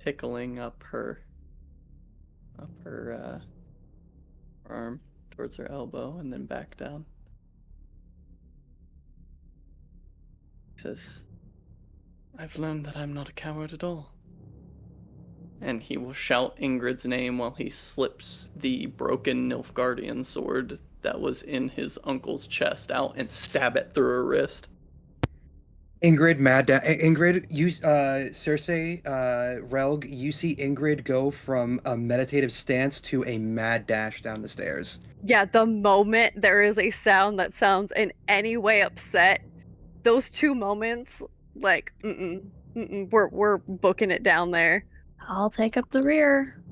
tickling up her arm towards her elbow and then back down. He says, I've learned that I'm not a coward at all. And he will shout Ingrid's name while he slips the broken Nilfgaardian sword that was in his uncle's chest out and stab it through her wrist. Ingrid, Ingrid, you, Cersei, Relg, you see Ingrid go from a meditative stance to a mad dash down the stairs. Yeah, the moment there is a sound that sounds in any way upset, those 2 moments, like, we're booking it down there. I'll take up the rear.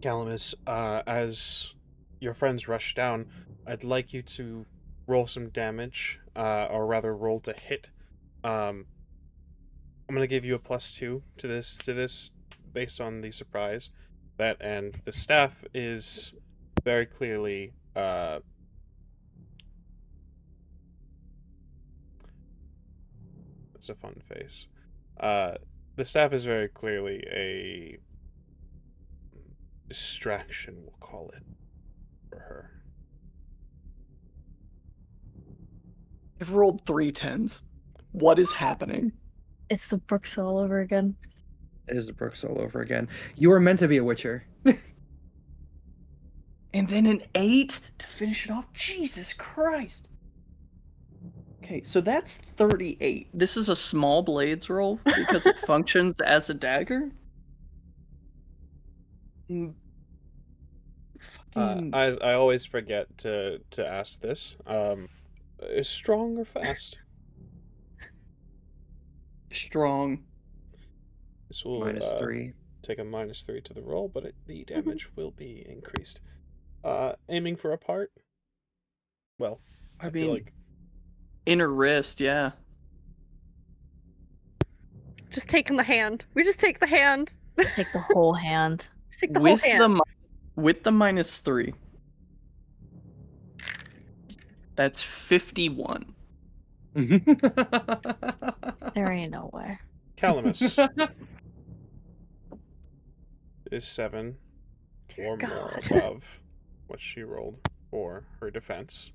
Calamus, as your friends rush down, I'd like you to roll some damage, or rather roll to hit. I'm gonna give you a +2 to this based on the surprise. That and the staff is very clearly it's a fun face. The staff is very clearly a distraction, we'll call it, for her. I've rolled 3 10s. What is happening? It's the Brooks all over again. It is the Brooks all over again. You were meant to be a Witcher. And then an 8 to finish it off? Jesus Christ. Okay, so that's 38. This is a small blades roll because it functions as a dagger? Fucking... I always forget to ask this. Is strong or fast? Strong. This will -3. take a -3 to the roll, but the damage will be increased. Aiming for a part? Well, I mean, feel like inner wrist, yeah. Just taking the hand. We just take the hand. Take the whole hand. Just take the whole hand. With the -3. That's 51. There ain't no way. Calamus is 7 Dear or more God. above what she rolled for her defense.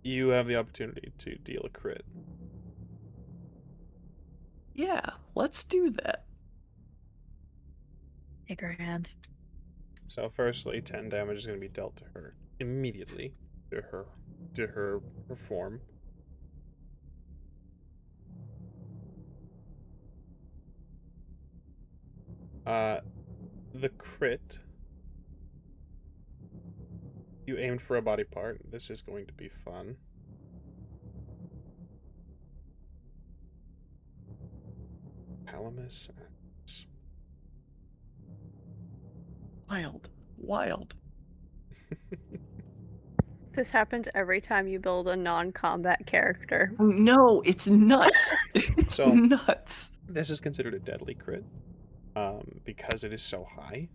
You have the opportunity to deal a crit. Yeah, let's do that. Take her hand. So firstly, 10 damage is going to be dealt to her immediately to her form. The crit, you aimed for a body part. This is going to be fun. Calamus. Wild. This happens every time you build a non-combat character. No, it's nuts. It's So- nuts. This is considered a deadly crit, because it is so high.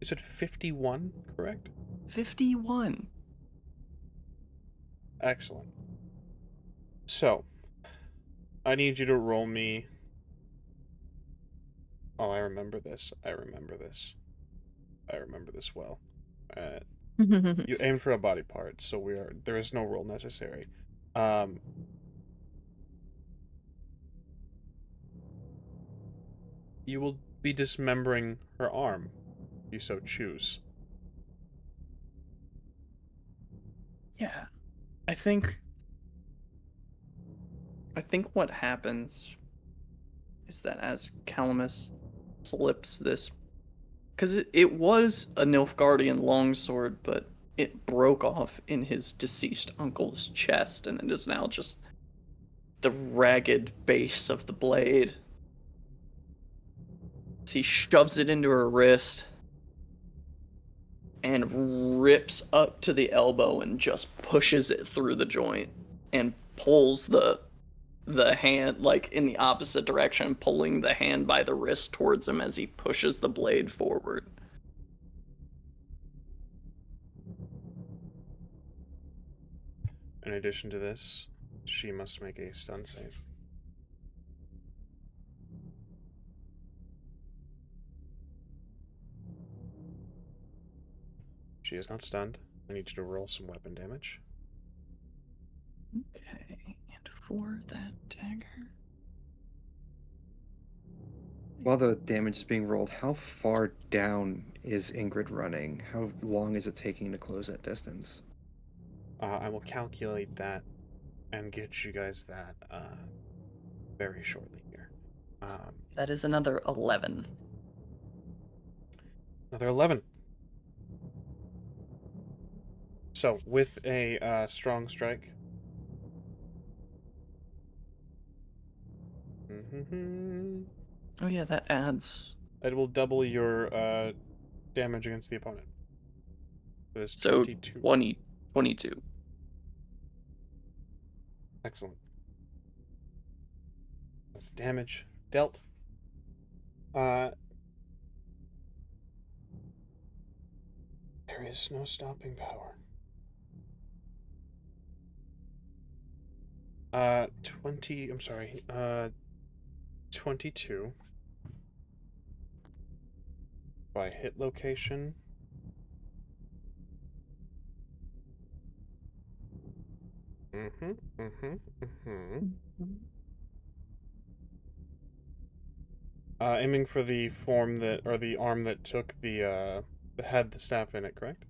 You said 51, correct? 51. Excellent. So, I need you to roll me... Oh, I remember this. I remember this well. You aimed for a body part, so there is no roll necessary. You will be dismembering her arm, if you so choose. Yeah. I think what happens is that as Calamus slips this, because it was a Nilfgaardian longsword, but it broke off in his deceased uncle's chest, and it is now just the ragged base of the blade. So he shoves it into her wrist and rips up to the elbow and just pushes it through the joint and pulls the hand like in the opposite direction, pulling the hand by the wrist towards him as he pushes the blade forward. In addition to this, she must make a stun save. She is not stunned. I need you to roll some weapon damage. Okay, and for that dagger. While the damage is being rolled, how far down is Ingrid running? How long is it taking to close that distance? I will calculate that and get you guys that very shortly here. That is another 11. Another 11. So, with a strong strike. Oh yeah, that adds. It will double your damage against the opponent. This So 22. 22. Excellent. That's damage dealt. There is no stopping power. 22 by hit location. Aiming for the form that, or the arm that took the had the staff in it, correct?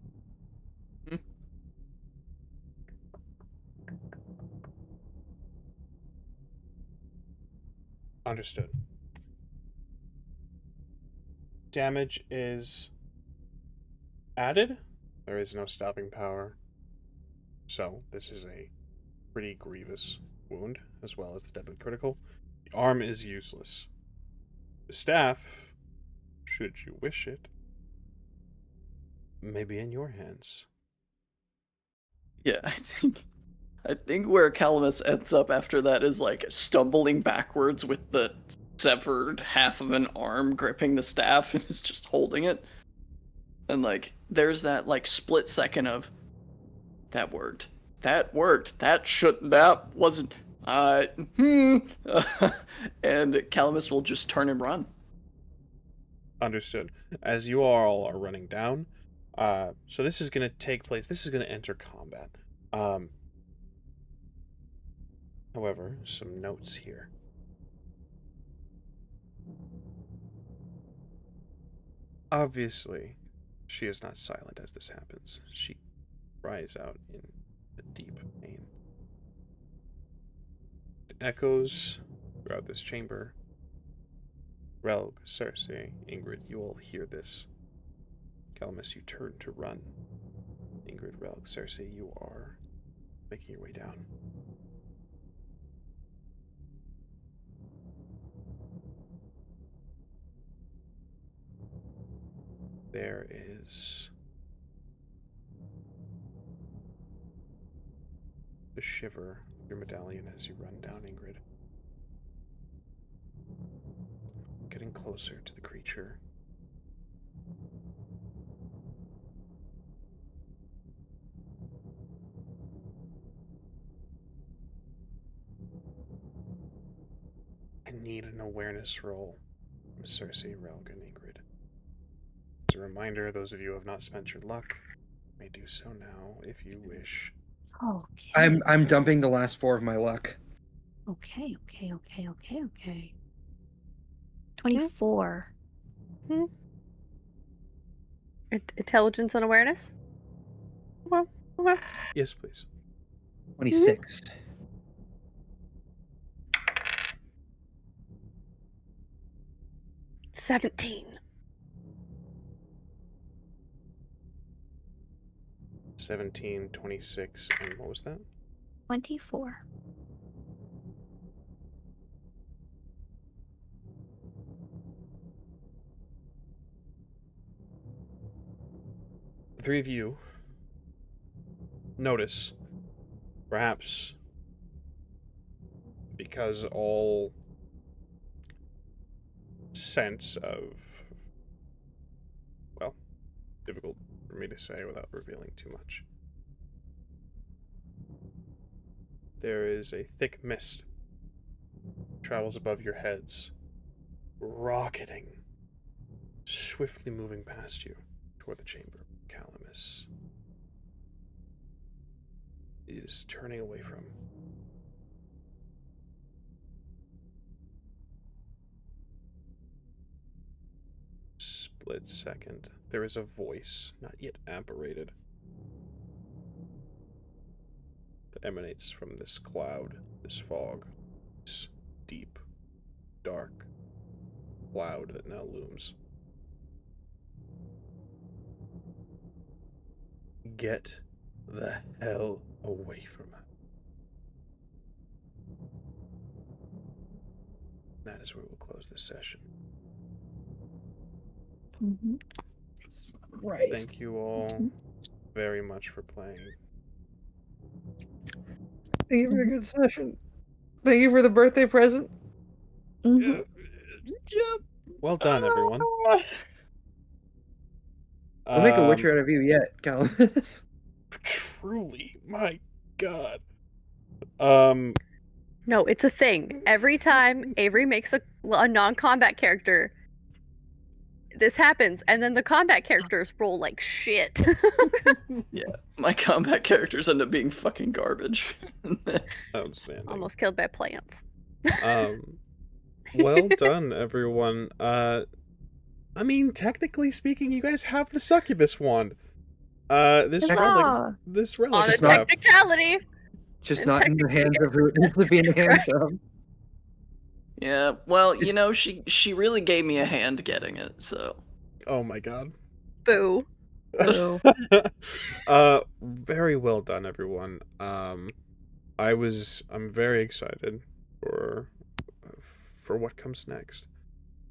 Understood. Damage is added. There is no stopping power. So, this is a pretty grievous wound, as well as the deadly critical. The arm is useless. The staff, should you wish it, may be in your hands. Yeah, I think where Calamus ends up after that is like stumbling backwards with the severed half of an arm gripping the staff and is just holding it. And like there's that like split second of that worked. That worked. That wasn't and Calamus will just turn and run. Understood. As you all are running down, so this is going to take place, this is going to enter combat. However, some notes here. Obviously, she is not silent as this happens. She cries out in a deep pain. It echoes throughout this chamber. Relg, Cersei, Ingrid, you all hear this. Calamus, you turn to run. Ingrid, Relg, Cersei, you are making your way down. There is the shiver of your medallion as you run down, Ingrid. Getting closer to the creature. I need an awareness roll from Cersei, Relg, and Ingrid. As a reminder, those of you who have not spent your luck may do so now if you wish. Okay. I'm dumping the last 4 of my luck. Okay. 24. Intelligence and awareness? Okay. Yes, please. 26. 17. 17, 26, and what was that? 24. The three of you notice, perhaps because all sense of, well, difficult for me to say without revealing too much. There is a thick mist travels above your heads, rocketing, swiftly moving past you toward the chamber of Calamus. is turning away from. Split second. There is a voice, not yet apparated, that emanates from this cloud, this fog, this deep, dark cloud that now looms. Get the hell away from it. That is where we'll close this session. Right. Thank you all very much for playing. Thank you for a good session. Thank you for the birthday present. Mhm. Well done, everyone. We'll make a Witcher out of you yet, Calamus. Truly, my God. No, it's a thing. Every time Avery makes a non-combat character, this happens, and then the combat characters roll like shit. Yeah, my combat characters end up being fucking garbage. Outstanding. Almost killed by plants. Well done, everyone. I mean, technically speaking, you guys have the succubus wand. This Huzzah! relic On a stuff. technicality. Just And not in the hands of who it needs to be in the hands of. Yeah, well, you know, she really gave me a hand getting it, so. Oh my God. Boo. Boo. Very well done, everyone. I'm very excited for what comes next.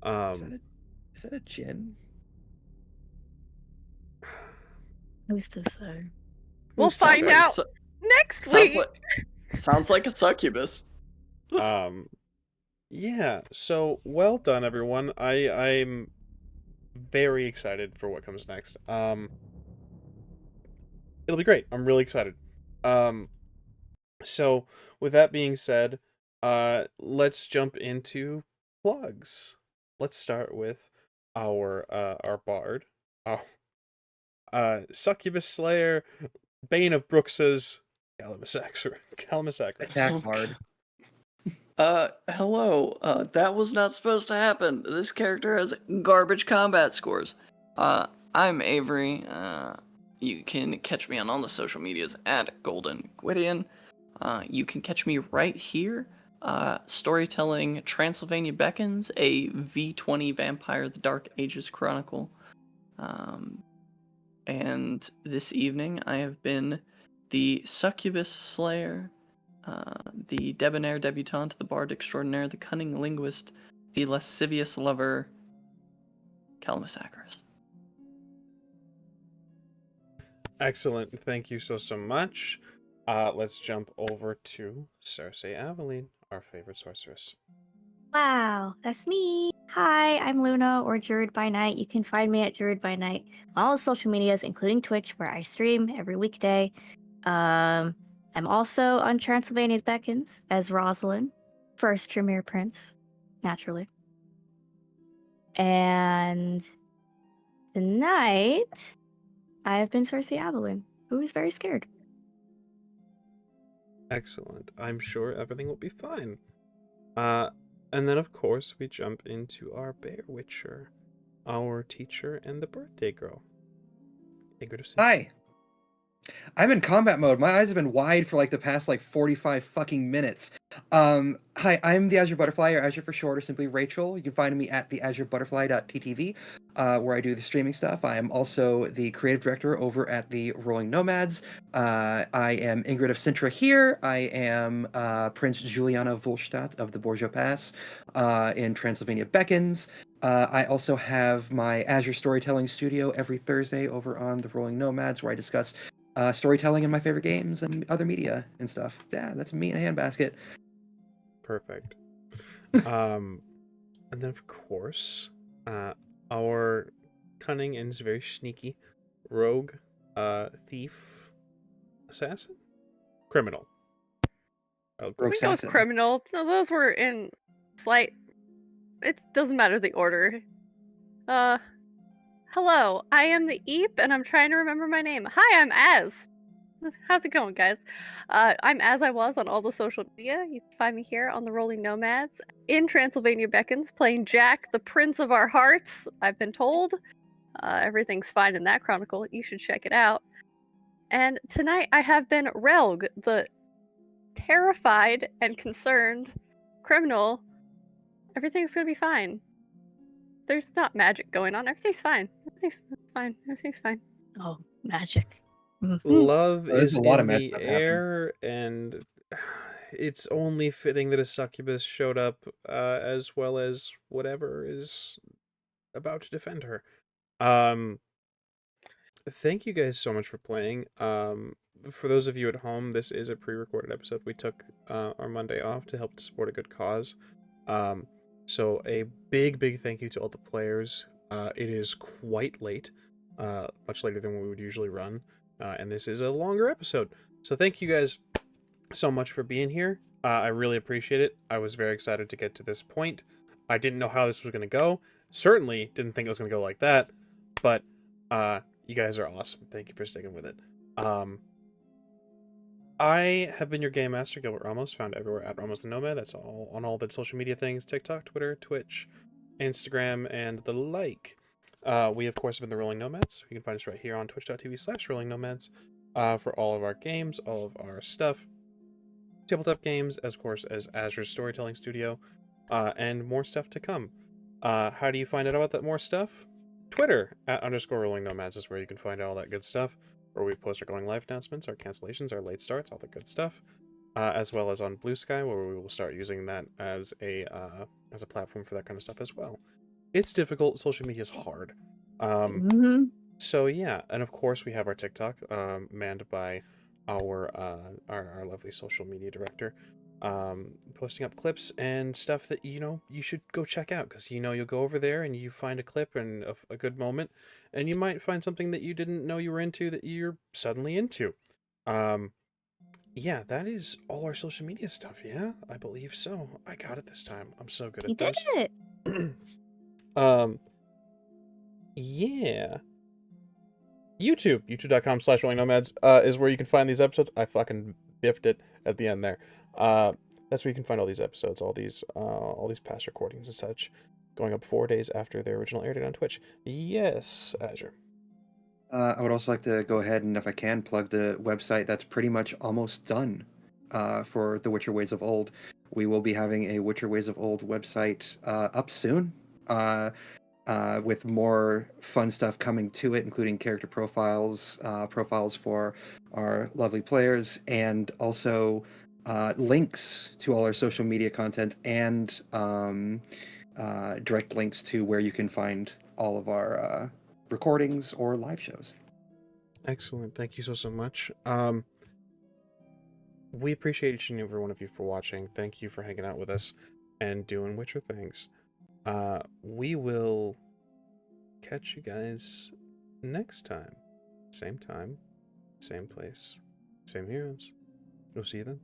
Is that a gin? Who's to say? We'll Sounds find like out su- next sounds week. sounds like a succubus. Yeah, so well done, everyone. I'm very excited for what comes next. It'll be great. I'm really excited. So with that being said, let's jump into plugs. Let's start with our bard, Succubus Slayer, Bane of Brooks's Calamisacra. Attack hard. Hello. That was not supposed to happen. This character has garbage combat scores. I'm Avery. You can catch me on all the social medias at Golden Gwydion. You can catch me right here, storytelling Transylvania Beckons, a V20 Vampire the Dark Ages Chronicle. And this evening I have been the Succubus Slayer, the debonair debutante, the bard extraordinaire, the cunning linguist, the lascivious lover, Calamisacris. Excellent. Thank you so much. Let's jump over to Cersei Aveline, our favorite sorceress. Wow, that's me. Hi, I'm Luna, or Druid by Night. You can find me at Druid by Night on all the social medias, including Twitch, where I stream every weekday. I'm also on Transylvania Beckons as Rosalind, first Tremere Prince, naturally. And tonight, I have been Cersei Aveline, who is very scared. Excellent. I'm sure everything will be fine. And then, of course, we jump into our Bear Witcher, our teacher, and the birthday girl. Hi. I'm in combat mode. My eyes have been wide for like the past 45 fucking minutes. Hi, I'm the Azure Butterfly, or Azure for short, or simply Rachel. You can find me at the azurebutterfly.ttv, where I do the streaming stuff. I am also the creative director over at the Rolling Nomads. I am Ingrid of Sintra here. I am Prince Juliana Volstadt of the Borgia Pass in Transylvania Beckons. I also have my Azure Storytelling Studio every Thursday over on the Rolling Nomads, where I discuss storytelling in my favorite games and other media and stuff. Yeah, that's me in a handbasket. Perfect. And then, of course, our cunning and very sneaky rogue, thief, assassin, criminal. Rogue I think it was assassin. criminal. No, those were in slight. It doesn't matter the order. Hello, I am the Eep, and I'm trying to remember my name. Hi, I'm Az. How's it going, guys? I'm as I was on all the social media. You can find me here on the Rolling Nomads in Transylvania Beckons, playing Jack, the Prince of Our Hearts. I've been told everything's fine in that chronicle. You should check it out. And tonight I have been Relg, the terrified and concerned criminal. Everything's gonna be fine. There's not magic going on. Everything's fine. Everything's fine. Everything's fine. Oh, magic. Mhm. Love There's is a lot in of magic the about to happen. air, and it's only fitting that a succubus showed up, as well as whatever is about to defend her. Thank you guys so much for playing. For those of you at home, this is a pre-recorded episode. We took our Monday off to help support a good cause. So a big thank you to all the players. It is quite late, much later than we would usually run, and this is a longer episode. So thank you guys so much for being here. I really appreciate it. I was very excited to get to this point. I didn't know how this was going to go. Certainly didn't think it was going to go like that, but you guys are awesome. Thank you for sticking with it. I have been your game master, Gilbert Ramos, found everywhere at Ramos the Nomad. That's all on all the social media things: TikTok, Twitter, Twitch, Instagram, and the like. We of course have been the Rolling Nomads. You can find us right here on twitch.tv/Rolling Nomads for all of our games, all of our stuff, tabletop games, as of course as Azure's storytelling studio, and more stuff to come. How do you find out about that more stuff? Twitter @_Rolling Nomads is where you can find all that good stuff, where we post our going live announcements, our cancellations, our late starts, all the good stuff, as well as on Blue Sky, where we will start using that as a platform for that kind of stuff as well. It's difficult. Social media is hard. Mhm. So yeah, and of course we have our TikTok, manned by our lovely social media director, posting up clips and stuff that you should go check out, because you'll go over there and you find a clip and a good moment, and you might find something that you didn't know you were into that you're suddenly into. Yeah, that is all our social media stuff. Yeah, I believe so. I got it this time. I'm so good You at did this. it. Yeah. youtube.com/rolling nomads is where you can find these episodes. I fucking biffed it at the end there. That's where you can find all these episodes, all these past recordings and such, going up 4 days after their original air date on Twitch. Yes, Azure. I would also like to go ahead and, if I can, plug the website that's pretty much almost done for The Witcher Ways of Old. We will be having a Witcher Ways of Old website up soon, with more fun stuff coming to it, including character profiles, profiles for our lovely players, and also links to all our social media content, and direct links to where you can find all of our recordings or live shows. Excellent. Thank you so much. We appreciate each and every one of you for watching. Thank you for hanging out with us and doing Witcher things. We will catch you guys next time. Same time, same place, same heroes. We'll see you then.